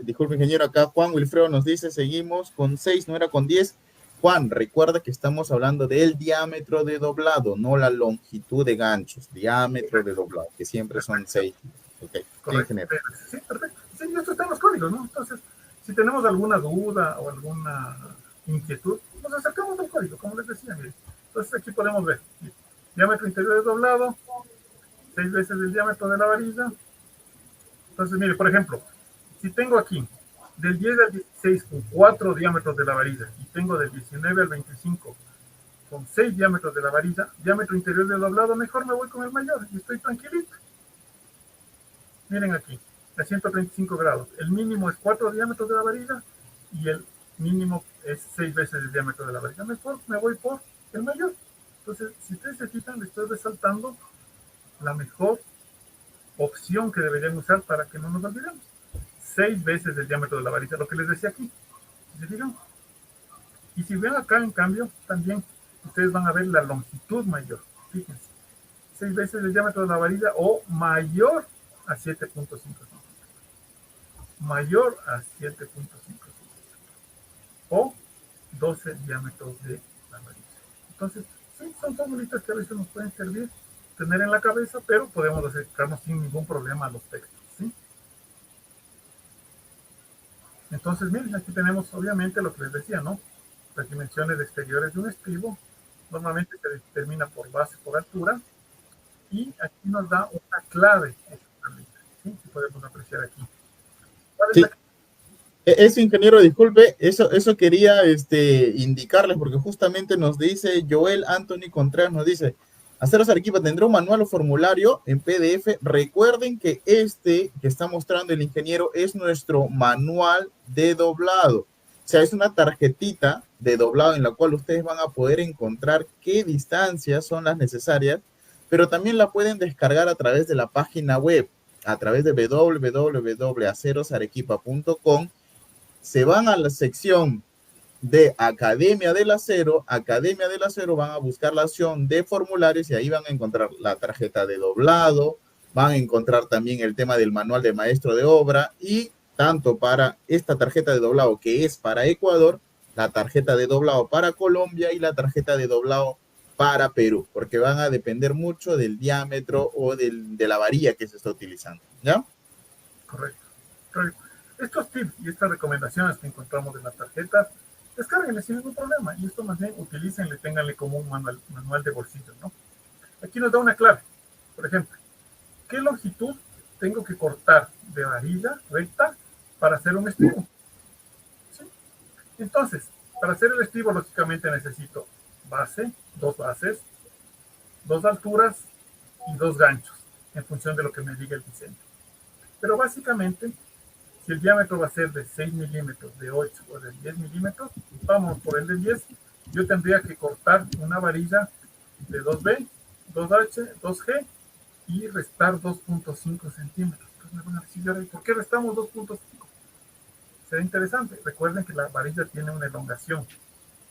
disculpe, ingeniero, acá Juan Wilfredo nos dice, seguimos con 6, no era con 10. Juan, recuerda que estamos hablando del diámetro de doblado, no la longitud de ganchos, diámetro de doblado, que siempre son 6. Okay. Correcto. Sí, perfecto. Sí, esto está en los códigos, ¿no? Entonces, si tenemos alguna duda o alguna inquietud, nos acercamos al código, como les decía. Miren. Entonces, aquí podemos ver diámetro interior de doblado, 6 veces el diámetro de la varilla. Entonces, mire, por ejemplo, si tengo aquí del 10 al 16 con 4 diámetros de la varilla y tengo del 19 al 25 con 6 diámetros de la varilla, diámetro interior de doblado, mejor me voy con el mayor y estoy tranquilito. Miren aquí, a 135 grados. El mínimo es 4 diámetros de la varilla y el mínimo es 6 veces el diámetro de la varilla. Mejor me voy por el mayor. Entonces, si ustedes se fijan, le estoy resaltando la mejor opción que deberían usar para que no nos olvidemos. 6 veces el diámetro de la varilla, lo que les decía aquí. ¿Se fijan? Y si ven acá, en cambio, también ustedes van a ver la longitud mayor. Fíjense. 6 veces el diámetro de la varilla o mayor a 7.5 centímetros. Mayor a 7.5 centímetros. O 12 diámetros de la varilla. Entonces, sí, son formulitas que a veces nos pueden servir tener en la cabeza, pero podemos acercarnos sin ningún problema a los textos. ¿Sí? Entonces, miren, aquí tenemos obviamente lo que les decía, ¿no? Las dimensiones exteriores de un estribo normalmente se determina por base, por altura, y aquí nos da una clave. ¿Sí? Si podemos apreciar aquí. ¿Cuál es Sí. la clave? Eso, ingeniero, disculpe, eso quería indicarles, porque justamente nos dice Joel Anthony Contreras, nos dice, Aceros Arequipa tendrá un manual o formulario en PDF. Recuerden que este que está mostrando el ingeniero es nuestro manual de doblado. O sea, es una tarjetita de doblado en la cual ustedes van a poder encontrar qué distancias son las necesarias, pero también la pueden descargar a través de la página web, a través de www.acerosarequipa.com. Se van a la sección de Academia del Acero, van a buscar la opción de formularios y ahí van a encontrar la tarjeta de doblado, van a encontrar también el tema del manual de maestro de obra y tanto para esta tarjeta de doblado que es para Ecuador, la tarjeta de doblado para Colombia y la tarjeta de doblado para Perú, porque van a depender mucho del diámetro o de la varilla que se está utilizando, ¿ya? Correcto. Correcto. Estos tips y estas recomendaciones que encontramos en la tarjeta, descárguenle sin ningún problema. Y esto más bien utilícenle, ténganle como un manual de bolsillo, ¿no? Aquí nos da una clave. Por ejemplo, ¿qué longitud tengo que cortar de varilla recta para hacer un estribo? ¿Sí? Entonces, para hacer el estribo, lógicamente necesito base, 2 bases, 2 alturas y 2 ganchos, en función de lo que me diga el diseño. Pero básicamente, si el diámetro va a ser de 6 milímetros, de 8 o de 10 milímetros, vamos por el de 10, yo tendría que cortar una varilla de 2B, 2H, 2G y restar 2.5 centímetros. Entonces me van a decir, ¿por qué restamos 2.5? Será interesante. Recuerden que la varilla tiene una elongación.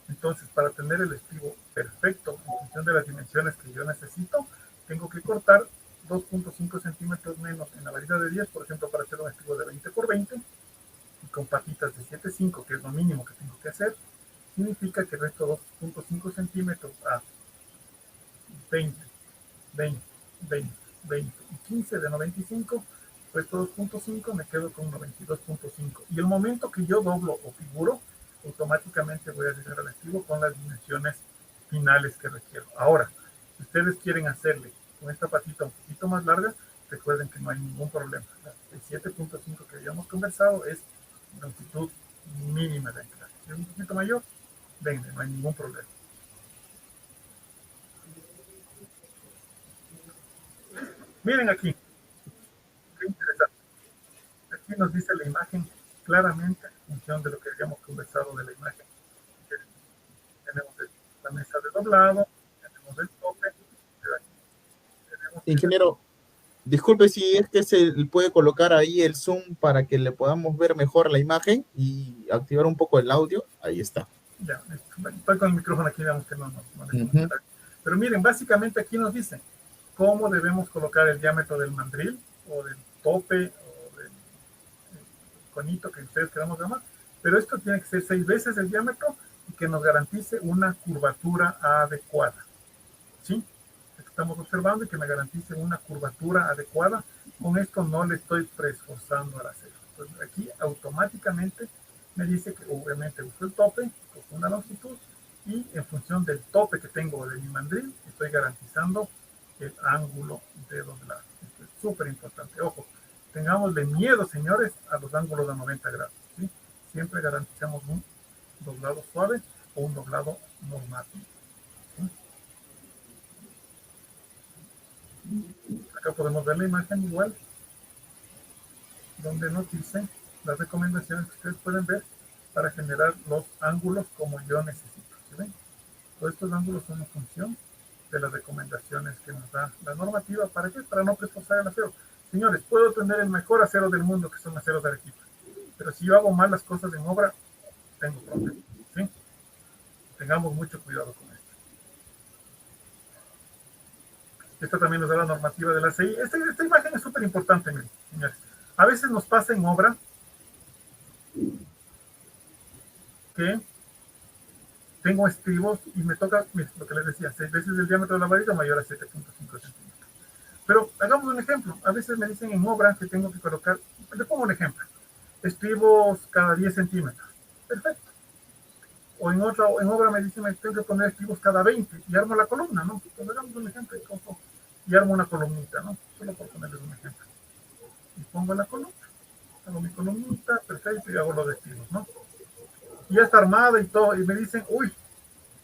Entonces, para tener el estribo perfecto en función de las dimensiones que yo necesito, tengo que cortar 2.5 centímetros menos en la varilla de 10, por ejemplo, para hacer un estribo de 20 por 20, y con patitas de 7.5, que es lo mínimo que tengo que hacer, significa que resto 2.5 centímetros a 20, 20, 20, 20 y 15 de 95, resto 2.5, me quedo con 92.5. Y el momento que yo doblo o figuro, automáticamente voy a llegar al estribo con las dimensiones finales que requiero. Ahora, si ustedes quieren hacerle con esta patita un poquito más larga, recuerden que no hay ningún problema. El 7.5 que habíamos conversado es longitud mínima de anclaje. Si es un poquito mayor, venga, no hay ningún problema. Miren aquí, qué interesante. Aquí nos dice la imagen claramente en función de lo que habíamos conversado de la imagen. Tenemos la mesa de doblado, tenemos el tope, tenemos Ingeniero, disculpe si es que se puede colocar ahí el zoom para que le podamos ver mejor la imagen y activar un poco el audio. Ahí está. ya, estoy con el micrófono aquí, veamos que no nos moleste mucho. Ujú. Pero miren, básicamente aquí nos dice cómo debemos colocar el diámetro del mandril o del tope o del conito que ustedes queramos llamar, pero esto tiene que ser 6 veces el diámetro y que nos garantice una curvatura adecuada. ¿Sí? Estamos observando y que me garantice una curvatura adecuada. Con esto no le estoy preesforzando al acero. Entonces aquí automáticamente me dice que obviamente uso el tope, uso una longitud y en función del tope que tengo de mi mandril estoy garantizando el ángulo de doblado. Esto es súper importante. Ojo, tengámosle miedo, señores, a los ángulos de 90 grados. ¿Sí? Siempre garantizamos un doblado suave o un doblado normal. ¿Sí? Acá podemos ver la imagen igual, donde nos dice las recomendaciones que ustedes pueden ver para generar los ángulos como yo necesito. ¿Sí ven? Todos estos ángulos son en función de las recomendaciones que nos da la normativa. ¿Para qué? Para no preesforzar el acero. Señores, puedo tener el mejor acero del mundo, que son aceros de Arequipa, pero si yo hago mal las cosas en obra, tengo problemas. ¿Sí? Tengamos mucho cuidado con esto. Esto también nos da la normativa de la CI. Esta imagen es súper importante, miren, señores. A veces nos pasa en obra que tengo estribos y me toca, miren, lo que les decía, 6 veces el diámetro de la varilla mayor a 7.5 centímetros. Pero hagamos un ejemplo. A veces me dicen en obra que tengo que colocar, le pongo un ejemplo, estribos cada 10 centímetros. Perfecto. O en obra me dicen que tengo que poner estribos cada 20 y armo la columna, ¿no? Entonces hagamos un ejemplo y armo una columnita, ¿no? Solo por ponerles un ejemplo. Y pongo la columna, hago mi columnita, perfecto, y hago los estribos, ¿no? Y ya está armada y todo, y me dicen, uy,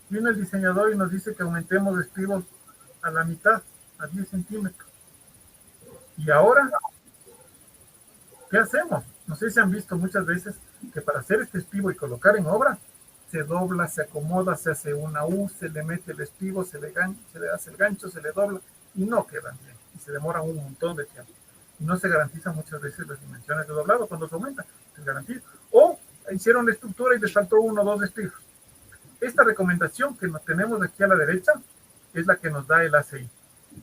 viene el diseñador y nos dice que aumentemos estribos a la mitad, a 10 centímetros. Y ahora, ¿qué hacemos? No sé si han visto muchas veces que para hacer este estribo y colocar en obra, se dobla, se acomoda, se hace una U, se le mete el estribo, se le hace el gancho, se le dobla y no quedan bien. Y se demora un montón de tiempo. Y no se garantizan muchas veces las dimensiones de doblado cuando se aumenta. Se garantiza. O hicieron la estructura y les faltó 1 o 2 estribos. Esta recomendación que nos tenemos aquí a la derecha es la que nos da el ACI.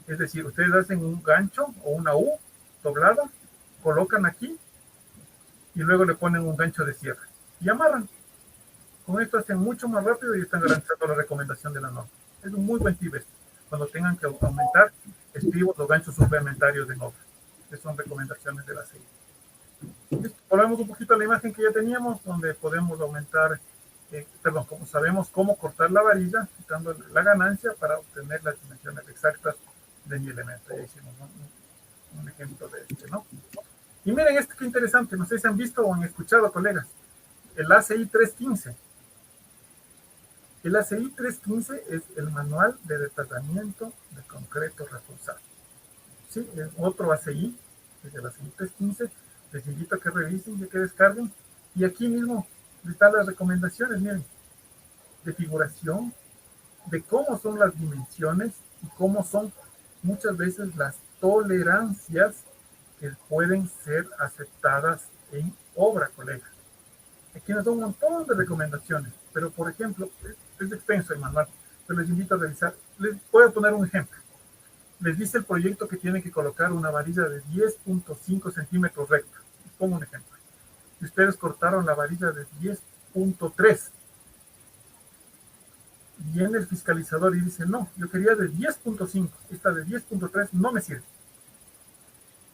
Es decir, ustedes hacen un gancho o una U doblada, colocan aquí y luego le ponen un gancho de cierre y amarran. Con esto hacen mucho más rápido y están garantizando la recomendación de la norma. Es un muy buen tip este, cuando tengan que aumentar estribos o ganchos suplementarios de obra. Que son recomendaciones de la CI. Volvemos un poquito a la imagen que ya teníamos, donde podemos aumentar, como sabemos cómo cortar la varilla, quitando la ganancia para obtener las dimensiones exactas de mi elemento. Ya hicimos un ejemplo de este, ¿no? Y miren esto que interesante, no sé si han visto o han escuchado, colegas, el ACI 315. El ACI 315 es el manual de detallamiento de concreto reforzado. Sí, es otro ACI, es el ACI 315. Les invito a que revisen y a que descarguen. Y aquí mismo están las recomendaciones, miren, de figuración, de cómo son las dimensiones y cómo son muchas veces las tolerancias que pueden ser aceptadas en obra, colegas. Aquí nos da un montón de recomendaciones, pero por ejemplo, es extenso el manual, pero les invito a revisar. Les voy a poner un ejemplo. Les dice el proyecto que tienen que colocar una varilla de 10.5 centímetros recta. Les pongo un ejemplo. Y ustedes cortaron la varilla de 10.3. Viene el fiscalizador y dice, no, yo quería de 10.5. Esta de 10.3 no me sirve.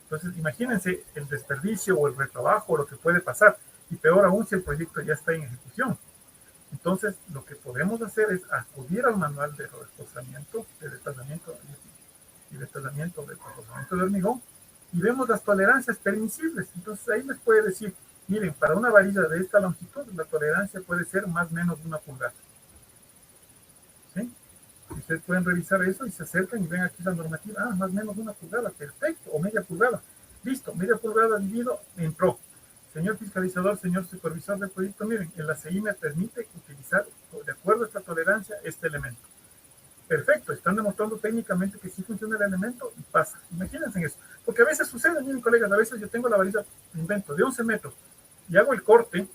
Entonces, imagínense el desperdicio o el retrabajo o lo que puede pasar. Y peor aún si el proyecto ya está en ejecución. Entonces, lo que podemos hacer es acudir al manual de reforzamiento, de detallamiento y detallamiento del reforzamiento de hormigón y vemos las tolerancias permisibles. Entonces, ahí les puede decir, miren, para una varilla de esta longitud, la tolerancia puede ser más o menos de 1 pulgada. ¿Sí? ustedes pueden revisar eso y se acercan y ven aquí la normativa. Ah, más o menos 1 pulgada, perfecto, o media pulgada. Listo, media pulgada dividido entró. Señor fiscalizador, señor supervisor del proyecto, miren, el ACI me permite utilizar, de acuerdo a esta tolerancia, este elemento. Perfecto, están demostrando técnicamente que sí funciona el elemento y pasa. Imagínense eso. Porque a veces sucede, miren colegas, a veces yo tengo la varilla, invento, de 11 metros y hago el corte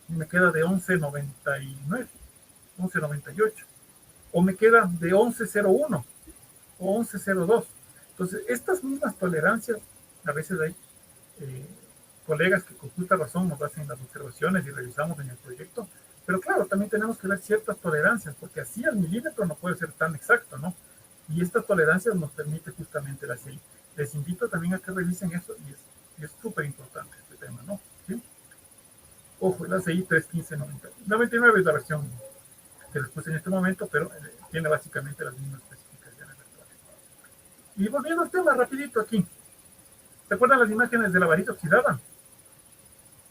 y me queda de 11,99, 11,98. O me queda de 11,01 o 11,02. Entonces, estas mismas tolerancias, a veces hay colegas que con justa razón nos hacen las observaciones y revisamos en el proyecto, pero claro, también tenemos que ver ciertas tolerancias, porque así al milímetro no puede ser tan exacto, ¿no? Y estas tolerancias nos permite justamente la CI. Les invito también a que revisen eso y es súper importante este tema, ¿no? ¿Sí? Ojo, la CI 31599 es la versión que les puse en este momento, pero tiene básicamente las mismas especificaciones actuales. Y volviendo al tema rapidito aquí, ¿se acuerdan las imágenes de la varilla oxidada?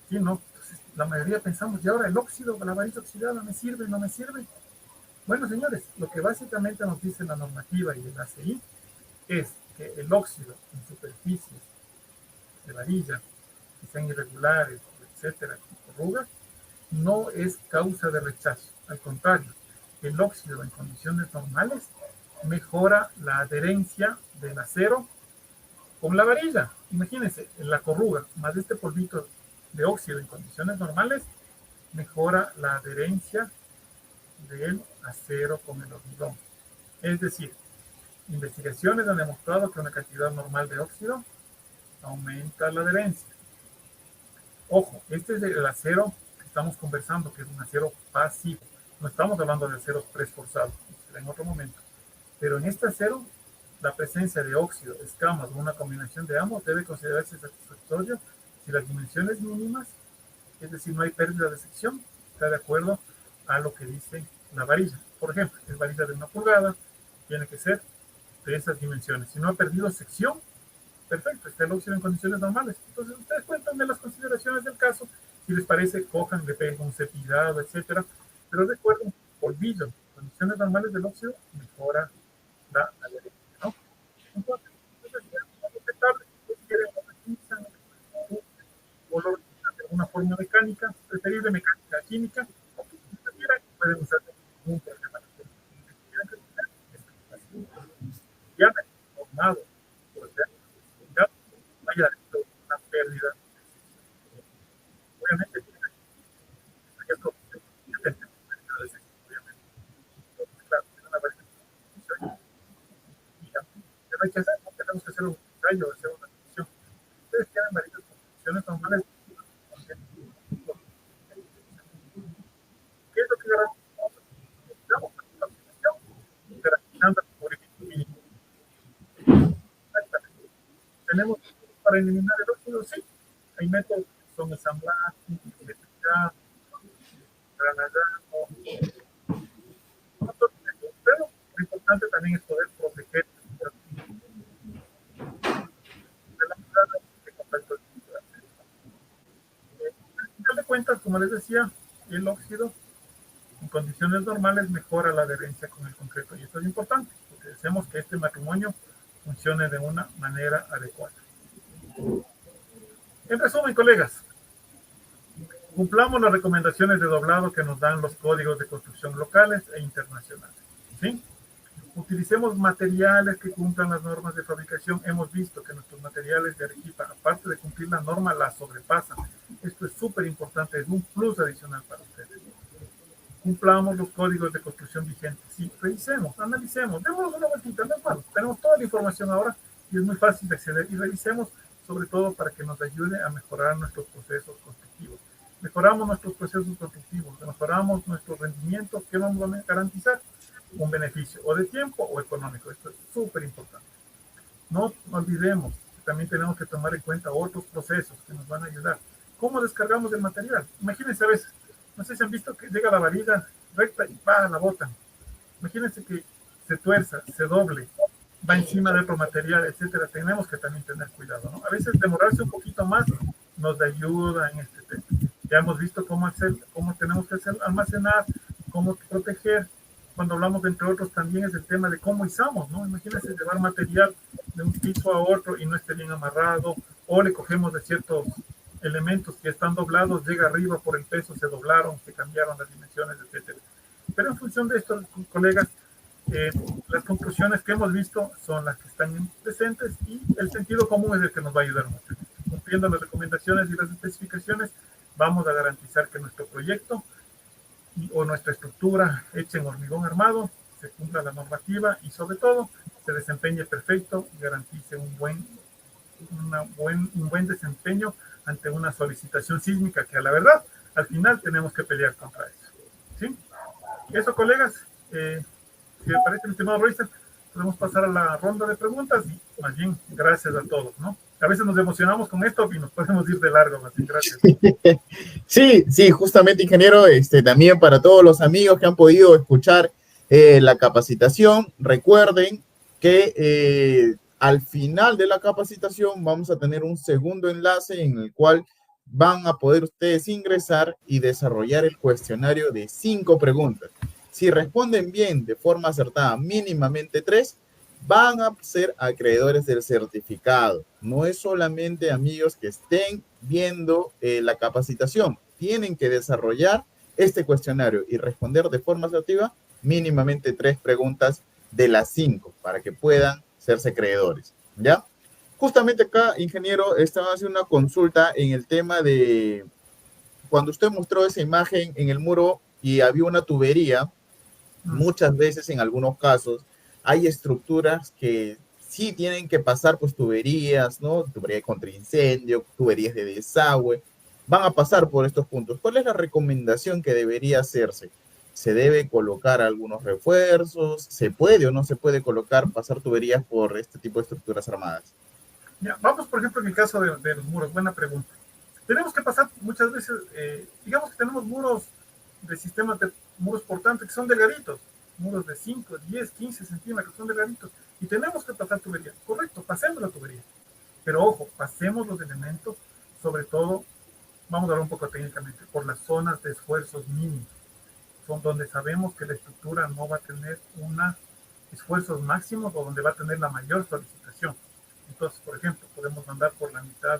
Sí, ¿no? Entonces, la mayoría pensamos, ¿y ahora el óxido, la varilla oxidada, me sirve, no me sirve? Bueno, señores, lo que básicamente nos dice la normativa y el ACI es que el óxido en superficies de varilla, que sean irregulares, etcétera, con corrugas, no es causa de rechazo. Al contrario, el óxido en condiciones normales mejora la adherencia del acero con la varilla. Imagínense, la corruga más este polvito de óxido en condiciones normales mejora la adherencia del acero con el hormigón. Es decir, investigaciones han demostrado que una cantidad normal de óxido aumenta la adherencia. Ojo, este es el acero que estamos conversando, que es un acero pasivo. No estamos hablando de aceros preesforzados, en otro momento. Pero en este acero, la presencia de óxido, escamas o una combinación de ambos debe considerarse satisfactorio si las dimensiones mínimas, es decir, no hay pérdida de sección, está de acuerdo a lo que dice la varilla. Por ejemplo, es varilla de 1 pulgada, tiene que ser de esas dimensiones. Si no ha perdido sección, perfecto, está el óxido en condiciones normales. Entonces, ustedes cuentan de las consideraciones del caso. Si les parece, cojan, le peguen un cepillado, etcétera. Pero recuerden, polvillo, condiciones normales del óxido, mejora la adherencia, ¿no? Entonces, si quieren de alguna forma mecánica, preferible mecánica química, o que pueden usar un problema. Ya formado, por ejemplo, ya haya una pérdida. Obviamente, esto claro, es una variación. Y no hay que hacer, no tenemos que hacer un ensayo, hacer una función. Ustedes tienen varias funciones normales. ¿Qué es lo que garantizamos? La función, garantizando el cubrimiento mínimo. Exactamente. Tenemos para eliminar el óxido, sí. Hay métodos que son ensamblaje, electricidad, granadazo, pero lo importante también es poder proteger de la entrada de contacto. Al final de cuentas, como les decía, el óxido en condiciones normales mejora la adherencia con el concreto y esto es importante porque deseamos que este matrimonio funcione de una manera adecuada. En resumen, colegas, cumplamos las recomendaciones de doblado que nos dan los códigos de construcción locales e internacionales, ¿sí? Utilicemos materiales que cumplan las normas de fabricación. Hemos visto que nuestros materiales de Arequipa, aparte de cumplir la norma, la sobrepasan. Esto es súper importante, es un plus adicional para ustedes. Cumplamos los códigos de construcción vigentes. Sí, revisemos, analicemos, démonos una vueltita, no es malo. Tenemos toda la información ahora y es muy fácil de acceder. Y revisemos, sobre todo, para que nos ayude a mejorar nuestros procesos constructivos. Mejoramos nuestros procesos constructivos, mejoramos nuestros rendimientos, ¿qué vamos a garantizar? Un beneficio, o de tiempo o económico. Esto es súper importante. No olvidemos que también tenemos que tomar en cuenta otros procesos que nos van a ayudar. ¿Cómo descargamos el material? Imagínense a veces, no sé si han visto que llega la varilla recta y la botan. Imagínense que se tuerza, se doble, va encima de otro material, etcétera. Tenemos que también tener cuidado, ¿no? A veces demorarse un poquito más nos ayuda en este tema. Ya hemos visto cómo tenemos que hacer, almacenar, cómo proteger, cuando hablamos, entre otros, también es el tema de cómo izamos, ¿no? Imagínense llevar material de un piso a otro y no esté bien amarrado, o le cogemos de ciertos elementos que están doblados, llega arriba por el peso, se doblaron, se cambiaron las dimensiones, etcétera. Pero en función de esto, colegas, las conclusiones que hemos visto son las que están presentes y el sentido común es el que nos va a ayudar mucho. Cumpliendo las recomendaciones y las especificaciones, vamos a garantizar que nuestro proyecto o nuestra estructura hecha en hormigón armado se cumpla la normativa y sobre todo se desempeñe perfecto y garantice un buen desempeño ante una solicitación sísmica que a la verdad al final tenemos que pelear contra eso. ¿Sí? Eso, colegas, si les parece, mi estimado Royster, podemos pasar a la ronda de preguntas y más bien gracias a todos, ¿no? A veces nos emocionamos con esto y nos podemos ir de largo, más bien, gracias. Sí, sí, justamente, ingeniero, también para todos los amigos que han podido escuchar la capacitación, recuerden que al final de la capacitación vamos a tener un segundo enlace en el cual van a poder ustedes ingresar y desarrollar el cuestionario de 5 preguntas. Si responden bien de forma acertada, mínimamente 3, van a ser acreedores del certificado. No es solamente, amigos, que estén viendo la capacitación. Tienen que desarrollar este cuestionario y responder de forma asertiva mínimamente 3 preguntas de las 5 para que puedan serse acreedores, ¿ya? Justamente acá, ingeniero, estaba haciendo una consulta en el tema de cuando usted mostró esa imagen en el muro y había una tubería. Muchas veces, en algunos casos, hay estructuras que sí tienen que pasar pues tuberías, ¿no? Tubería contra incendio, tuberías de desagüe, van a pasar por estos puntos. ¿Cuál es la recomendación que debería hacerse? ¿Se debe colocar algunos refuerzos? ¿Se puede o no se puede colocar, pasar tuberías por este tipo de estructuras armadas? Ya, vamos, por ejemplo, en el caso de los muros. Buena pregunta. Tenemos que pasar muchas veces, digamos que tenemos muros de sistemas de muros portantes que son delgaditos, muros de 5, 10, 15 centímetros, son delgaditos, y tenemos que pasar tubería. Correcto, pasemos la tubería. Pero ojo, pasemos los elementos, sobre todo, vamos a hablar un poco técnicamente, por las zonas de esfuerzos mínimos. Son donde sabemos que la estructura no va a tener esfuerzos máximos o donde va a tener la mayor solicitación. Entonces, por ejemplo, podemos mandar por la mitad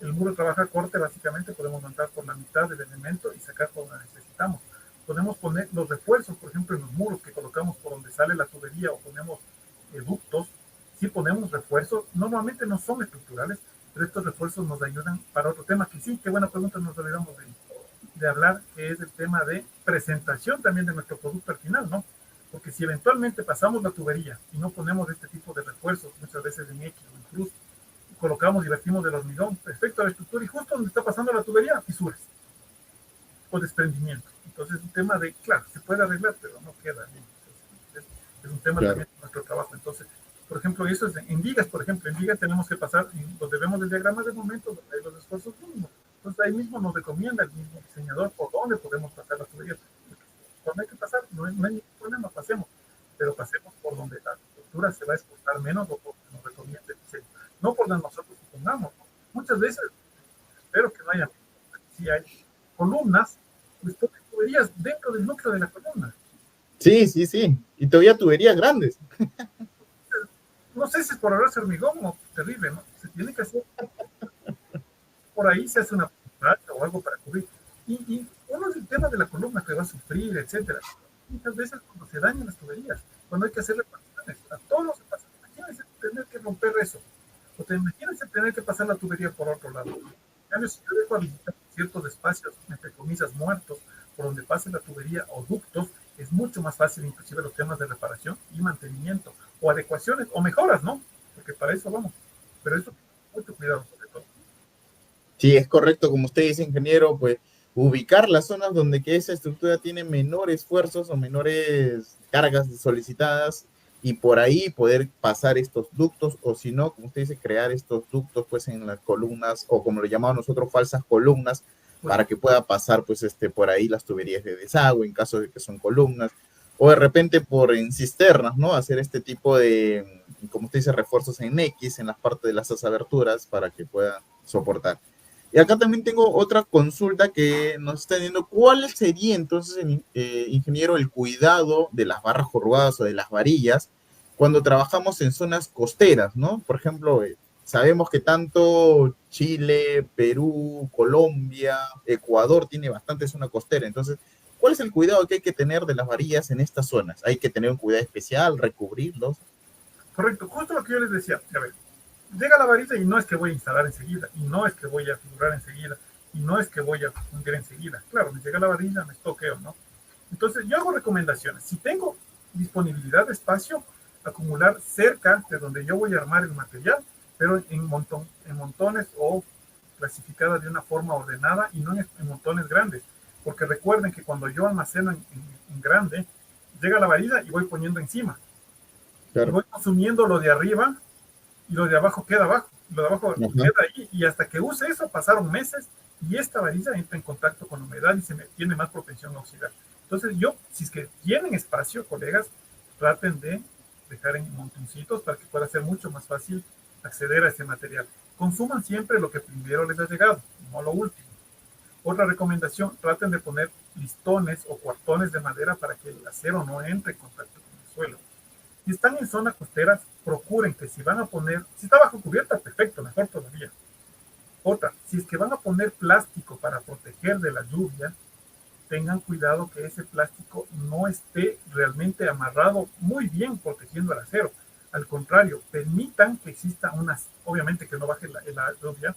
el muro trabaja corte, básicamente podemos mandar por la mitad del elemento y sacar por donde necesitamos. Podemos poner los refuerzos, por ejemplo, en los muros que colocamos por donde sale la tubería o ponemos ductos. Si ponemos refuerzos, normalmente no son estructurales, pero estos refuerzos nos ayudan para otro tema que sí, qué buena pregunta, nos olvidamos de hablar, que es el tema de presentación también de nuestro producto al final, ¿no? Porque si eventualmente pasamos la tubería y no ponemos este tipo de refuerzos, muchas veces en X o en cruz, colocamos y vertimos del hormigón, perfecto a la estructura, y justo donde está pasando la tubería, fisuras o desprendimiento. Entonces es un tema de, claro, se puede arreglar, pero no queda bien. Es un tema también de nuestro trabajo. Entonces, por ejemplo, eso es en vigas, por ejemplo, en vigas tenemos que pasar, donde vemos el diagrama de momento, donde hay los esfuerzos mínimos. Entonces ahí mismo nos recomienda el mismo diseñador por dónde podemos pasar la tubería. Cuando hay que pasar, no hay ningún problema, pasemos, pero pasemos por donde la estructura se va a exportar menos o por donde nos recomienda el diseño. No por donde nosotros supongamos. Muchas veces, espero que no haya, si hay columnas, pues ponen tuberías dentro del núcleo de la columna. Sí, sí, sí. Y todavía tuberías grandes. No sé si es por ahorrarse hormigón o terrible, ¿no? Se tiene que hacer. Por ahí se hace una plata o algo para cubrir. Y uno es el tema de la columna que va a sufrir, etcétera. Muchas veces cuando se dañan las tuberías, cuando hay que hacer reparaciones, a todos nos pasa. Imagínense tener que romper eso. O te imagínense tener que pasar la tubería por otro lado. En cambio, si yo dejo habilitar ciertos espacios, entre comillas, muertos, por donde pase la tubería o ductos, es mucho más fácil inclusive los temas de reparación y mantenimiento, o adecuaciones, o mejoras, ¿no? Porque para eso vamos. Pero eso, mucho cuidado sobre todo. Sí, es correcto, como usted dice, ingeniero, pues ubicar las zonas donde que esa estructura tiene menores esfuerzos o menores cargas solicitadas y por ahí poder pasar estos ductos, o si no, como usted dice, crear estos ductos pues en las columnas, o como lo llamamos nosotros, falsas columnas, para que pueda pasar pues por ahí las tuberías de desagüe en caso de que son columnas, o de repente en cisternas, ¿no? Hacer este tipo de, como usted dice, refuerzos en X, en las partes de las aberturas para que puedan soportar. Y acá también tengo otra consulta que nos está diciendo, ¿cuál sería entonces, ingeniero, el cuidado de las barras corrugadas o de las varillas cuando trabajamos en zonas costeras, ¿no? Por ejemplo, sabemos que tanto Chile, Perú, Colombia, Ecuador tiene bastante zona costera, entonces, ¿cuál es el cuidado que hay que tener de las varillas en estas zonas? ¿Hay que tener un cuidado especial, recubrirlos? Correcto, justo lo que yo les decía. A ver, llega la varilla y no es que voy a instalar enseguida, y no es que voy a figurar enseguida, y no es que voy a fundir enseguida. Claro, me llega la varilla, me estoqueo, ¿no? Entonces, yo hago recomendaciones. Si tengo disponibilidad de espacio, acumular cerca de donde yo voy a armar el material, pero en montones o clasificada de una forma ordenada y no en montones grandes. Porque recuerden que cuando yo almaceno en grande, llega la varilla y voy poniendo encima. Claro. Y voy consumiendo lo de arriba y lo de abajo queda abajo. Lo de abajo queda ahí y hasta que use eso pasaron meses y esta varilla entra en contacto con la humedad y tiene más propensión a oxidar. Entonces si es que tienen espacio, colegas, traten de dejar en montoncitos para que pueda ser mucho más fácil acceder a ese material. Consuman siempre lo que primero les ha llegado, no lo último. Otra recomendación, traten de poner listones o cuartones de madera para que el acero no entre en contacto con el suelo. Si están en zonas costeras, procuren que si van a poner, si está bajo cubierta, perfecto, mejor todavía. Otra, si es que van a poner plástico para proteger de la lluvia, tengan cuidado que ese plástico no esté realmente amarrado muy bien protegiendo el acero. Al contrario, permitan que exista obviamente que no baje la lluvia,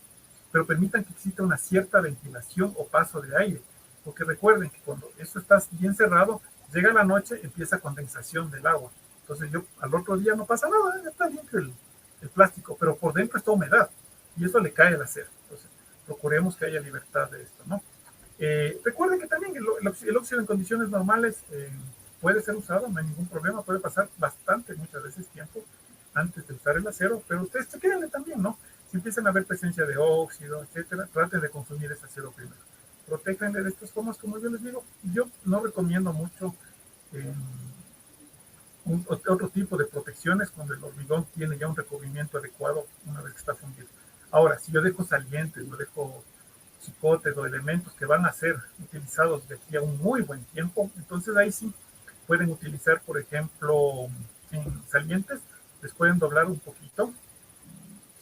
pero permitan que exista una cierta ventilación o paso de aire. Porque recuerden que cuando eso está bien cerrado, llega la noche, empieza condensación del agua. Entonces al otro día no pasa nada, está limpio el plástico, pero por dentro está humedad y eso le cae al acero. Entonces, procuremos que haya libertad de esto, ¿no? Recuerden que también el óxido en condiciones normales puede ser usado, no hay ningún problema, puede pasar muchas veces tiempo antes de usar el acero, pero ustedes chequenle también, ¿no? Si empiezan a ver presencia de óxido, etcétera, traten de consumir ese acero primero. Protéjanle de estas formas, como yo les digo. Yo no recomiendo mucho otro tipo de protecciones cuando el hormigón tiene ya un recubrimiento adecuado una vez que está fundido. Ahora, si yo dejo salientes, yo dejo chicotes o elementos que van a ser utilizados de aquí a un muy buen tiempo, entonces ahí sí pueden utilizar, por ejemplo, en salientes, les pueden doblar un poquito,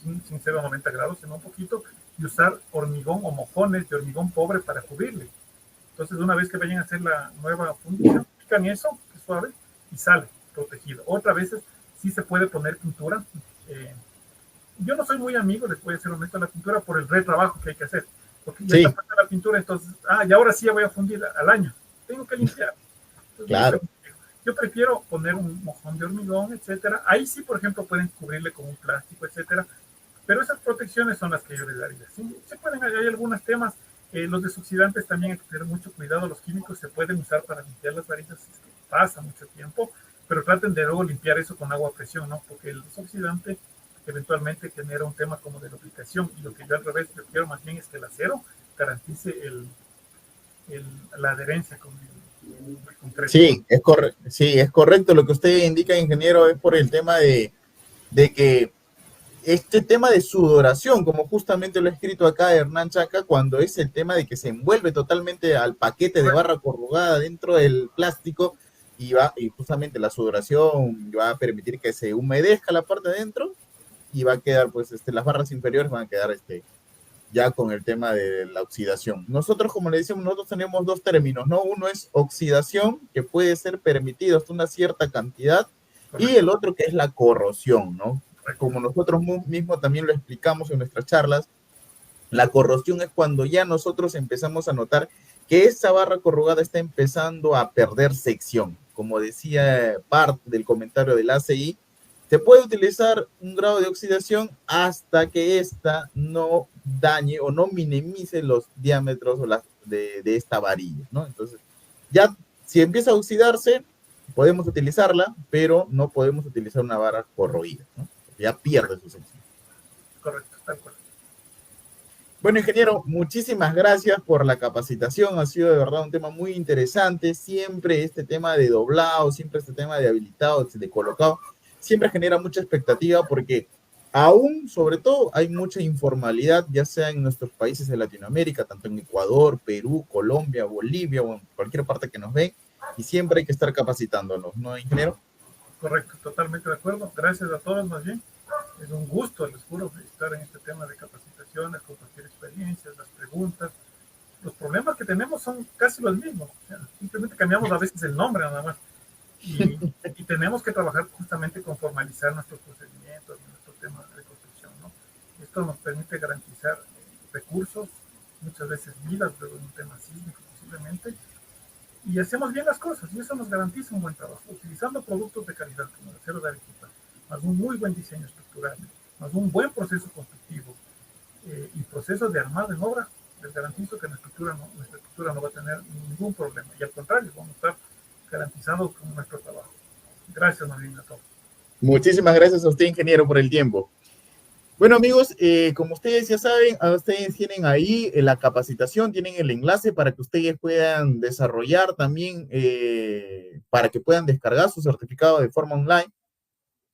sin ser a 90 grados, sino un poquito, y usar hormigón o mojones de hormigón pobre para cubrirle. Entonces, una vez que vayan a hacer la nueva fundición, pican eso, que es suave, y sale protegido. Otra vez sí se puede poner pintura. Yo no soy muy amigo, les voy a ser honesto, la pintura por el retrabajo que hay que hacer. Porque ya está puesta la pintura, entonces, y ahora sí ya voy a fundir al año. Tengo que limpiar. Entonces, claro. Yo prefiero poner un mojón de hormigón, etcétera. Ahí sí, por ejemplo, pueden cubrirle con un plástico, etcétera. Pero esas protecciones son las que yo les daría. ¿Sí? Hay algunos temas. Los desoxidantes también hay que tener mucho cuidado. Los químicos se pueden usar para limpiar las varillas, es que pasa mucho tiempo, pero traten de luego limpiar eso con agua a presión, ¿no? Porque el desoxidante eventualmente genera un tema como de lubricación, y lo que yo al revés yo quiero más bien es que el acero garantice la adherencia con el concreto. Sí, es correcto lo que usted indica, ingeniero, es por el tema de que este tema de sudoración, como justamente lo he escrito acá Hernán Chaca, cuando es el tema de que se envuelve totalmente al paquete de barra corrugada dentro del plástico y justamente la sudoración va a permitir que se humedezca la parte de dentro y va a quedar, pues, las barras inferiores van a quedar ya con el tema de la oxidación. Nosotros, como le decimos, nosotros tenemos dos términos, ¿no? Uno es oxidación, que puede ser permitido hasta una cierta cantidad, y el otro que es la corrosión, ¿no? Como nosotros mismos también lo explicamos en nuestras charlas, la corrosión es cuando ya nosotros empezamos a notar que esa barra corrugada está empezando a perder sección. Como decía parte del comentario del ACI, se puede utilizar un grado de oxidación hasta que ésta no dañe o no minimice los diámetros de esta varilla, ¿no? Entonces, ya si empieza a oxidarse, podemos utilizarla, pero no podemos utilizar una barra corroída, ¿no? Ya pierde su sección. Correcto, tal cual. Bueno, ingeniero, muchísimas gracias por la capacitación. Ha sido de verdad un tema muy interesante. Siempre este tema de doblado, siempre este tema de habilitado, de colocado, siempre genera mucha expectativa porque Aún, sobre todo, hay mucha informalidad, ya sea en nuestros países de Latinoamérica, tanto en Ecuador, Perú, Colombia, Bolivia o en cualquier parte que nos ven, y siempre hay que estar capacitándonos, ¿no, ingeniero? Correcto, totalmente de acuerdo. Gracias a todos, más bien. Es un gusto, les juro, estar en este tema de capacitaciones, compartir experiencias, las preguntas. Los problemas que tenemos son casi los mismos. O sea, simplemente cambiamos a veces el nombre nada más. Y tenemos que trabajar justamente con formalizar nuestros procedimientos, nuestro tema de construcción, ¿no? Esto nos permite garantizar recursos, muchas veces vidas, de un tema sísmico posiblemente, y hacemos bien las cosas, y eso nos garantiza un buen trabajo, utilizando productos de calidad como el acero de Arequipa, más un muy buen diseño estructural, más un buen proceso constructivo y procesos de armado en obra. Les garantizo que nuestra estructura no va a tener ningún problema, y al contrario, vamos a estar garantizados con nuestro trabajo. Gracias, Marina, a todos. Muchísimas gracias a usted, ingeniero, por el tiempo. Bueno, amigos, como ustedes ya saben, ustedes tienen ahí la capacitación, tienen el enlace para que ustedes puedan desarrollar también, para que puedan descargar su certificado de forma online,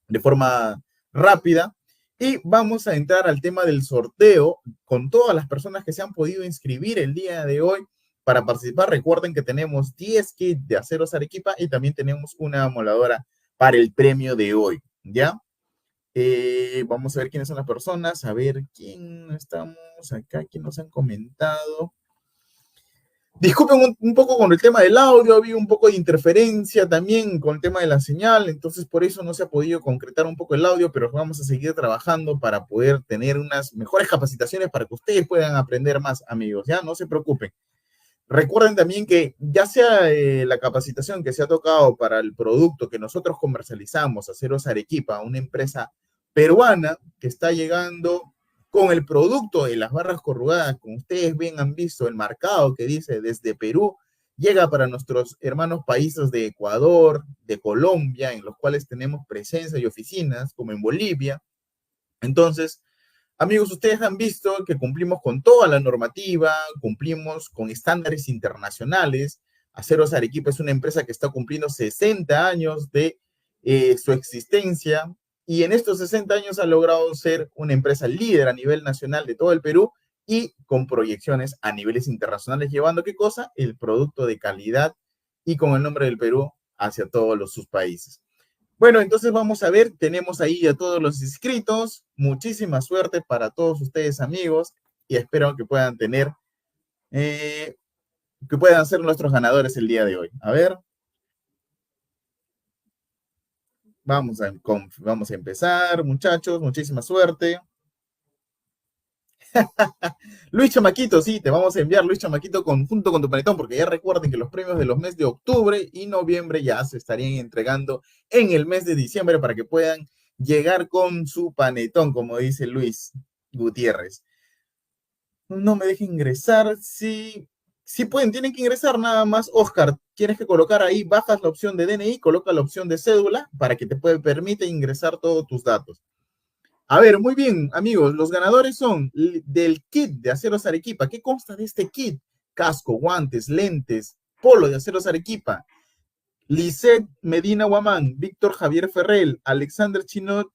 de forma rápida. Y vamos a entrar al tema del sorteo con todas las personas que se han podido inscribir el día de hoy para participar. Recuerden que tenemos 10 kits de aceros Arequipa y también tenemos una amoladora para el premio de hoy, ¿ya? Vamos a ver quiénes son las personas, a ver quién estamos acá, quién nos han comentado. Disculpen un poco con el tema del audio, había un poco de interferencia también con el tema de la señal, entonces por eso no se ha podido concretar un poco el audio, pero vamos a seguir trabajando para poder tener unas mejores capacitaciones para que ustedes puedan aprender más, amigos, ya no se preocupen. Recuerden también que ya sea la capacitación que se ha tocado para el producto que nosotros comercializamos, Aceros Arequipa, una empresa peruana que está llegando con el producto de las barras corrugadas, como ustedes bien han visto, el marcado que dice desde Perú, llega para nuestros hermanos países de Ecuador, de Colombia, en los cuales tenemos presencia y oficinas, como en Bolivia. Entonces, amigos, ustedes han visto que cumplimos con toda la normativa, cumplimos con estándares internacionales. Aceros Arequipa es una empresa que está cumpliendo 60 años de su existencia y en estos 60 años ha logrado ser una empresa líder a nivel nacional de todo el Perú y con proyecciones a niveles internacionales, llevando ¿qué cosa? El producto de calidad y con el nombre del Perú hacia todos sus países. Bueno, entonces vamos a ver, tenemos ahí a todos los inscritos, muchísima suerte para todos ustedes amigos y espero que puedan tener, que puedan ser nuestros ganadores el día de hoy. A ver, vamos a empezar, muchachos, muchísima suerte. Luis Chamaquito, sí, te vamos a enviar Luis Chamaquito junto con tu panetón, porque ya recuerden que los premios de los meses de octubre y noviembre ya se estarían entregando en el mes de diciembre para que puedan llegar con su panetón, como dice Luis Gutiérrez. No me deje ingresar, sí, sí pueden, tienen que ingresar nada más. Oscar, tienes que colocar ahí, bajas la opción de DNI, coloca la opción de cédula para que te permite ingresar todos tus datos. A ver, muy bien, amigos, los ganadores son del kit de Aceros Arequipa. ¿Qué consta de este kit? Casco, guantes, lentes, polo de Aceros Arequipa. Lisette Medina Guamán, Víctor Javier Ferrell, Alexander Chinot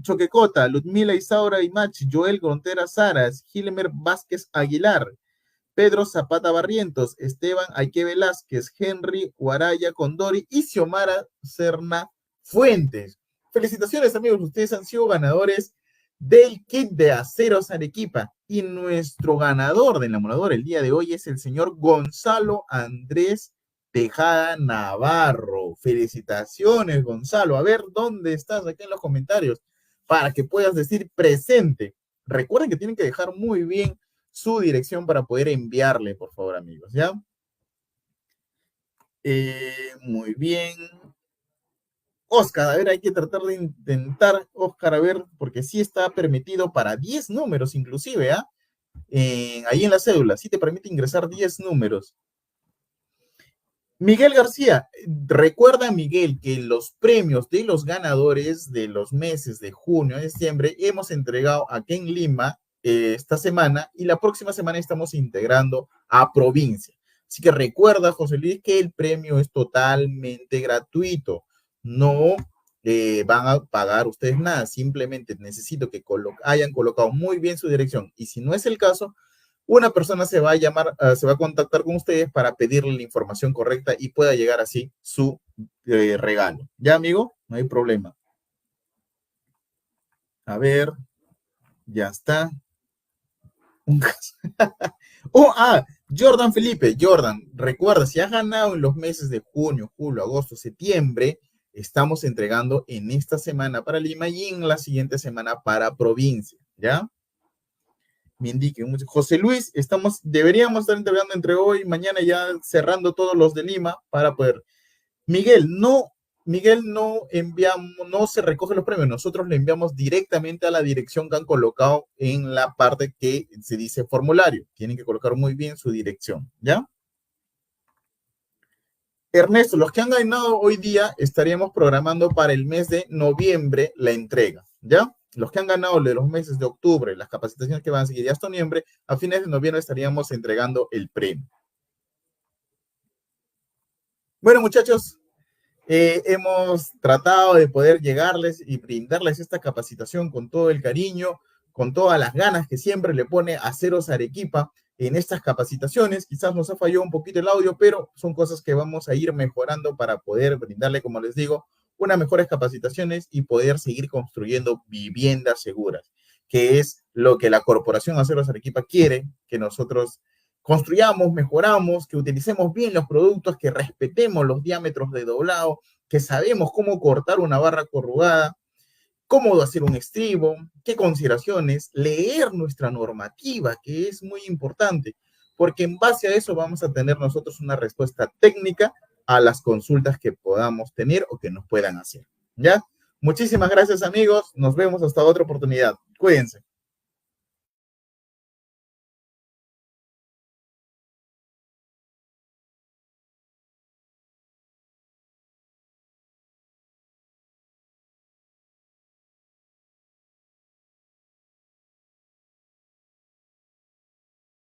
Choquecota, Ludmila Isaura Imachi, Joel Grontera Saras, Gilmer Vázquez Aguilar, Pedro Zapata Barrientos, Esteban Aike Velázquez, Henry Guaraya Condori y Xiomara Serna Fuentes. Felicitaciones, amigos, ustedes han sido ganadores del kit de Aceros Arequipa y nuestro ganador del emulador el día de hoy es el señor Gonzalo Andrés Tejada Navarro. Felicitaciones, Gonzalo. A ver, ¿dónde estás? Aquí en los comentarios para que puedas decir presente. Recuerden que tienen que dejar muy bien su dirección para poder enviarle, por favor, amigos, ¿ya? Muy bien. Oscar, a ver, hay que tratar de intentar, Oscar, a ver, porque sí está permitido para 10 números inclusive, ¿ah? Ahí en la cédula, sí te permite ingresar 10 números. Miguel García, recuerda, Miguel, que los premios de los ganadores de los meses de junio a diciembre hemos entregado aquí en Lima esta semana y la próxima semana estamos integrando a provincia. Así que recuerda, José Luis, que el premio es totalmente gratuito. No van a pagar ustedes nada, simplemente necesito que hayan colocado muy bien su dirección, y si no es el caso, una persona se va a llamar, se va a contactar con ustedes para pedirle la información correcta y pueda llegar así su regalo. ¿Ya, amigo? No hay problema. A ver, ya está. Jordan Felipe, Jordan, recuerda, si has ganado en los meses de junio, julio, agosto, septiembre, estamos entregando en esta semana para Lima y en la siguiente semana para provincia, ¿ya? Me indiquen. José Luis, deberíamos estar entregando entre hoy y mañana, ya cerrando todos los de Lima para poder. Miguel, no enviamos, no se recoge los premios, nosotros le enviamos directamente a la dirección que han colocado en la parte que se dice formulario. Tienen que colocar muy bien su dirección, ¿ya? Ernesto, los que han ganado hoy día estaríamos programando para el mes de noviembre la entrega, ¿ya? Los que han ganado de los meses de octubre, las capacitaciones que van a seguir hasta noviembre, a fines de noviembre estaríamos entregando el premio. Bueno, muchachos, hemos tratado de poder llegarles y brindarles esta capacitación con todo el cariño, con todas las ganas que siempre le pone Aceros Arequipa en estas capacitaciones. Quizás nos ha fallado un poquito el audio, pero son cosas que vamos a ir mejorando para poder brindarle, como les digo, unas mejores capacitaciones y poder seguir construyendo viviendas seguras, que es lo que la Corporación Aceros Arequipa quiere que nosotros construyamos, mejoramos, que utilicemos bien los productos, que respetemos los diámetros de doblado, que sabemos cómo cortar una barra corrugada, cómo hacer un estribo, qué consideraciones, leer nuestra normativa, que es muy importante, porque en base a eso vamos a tener nosotros una respuesta técnica a las consultas que podamos tener o que nos puedan hacer, ¿ya? Muchísimas gracias, amigos. Nos vemos hasta otra oportunidad. Cuídense.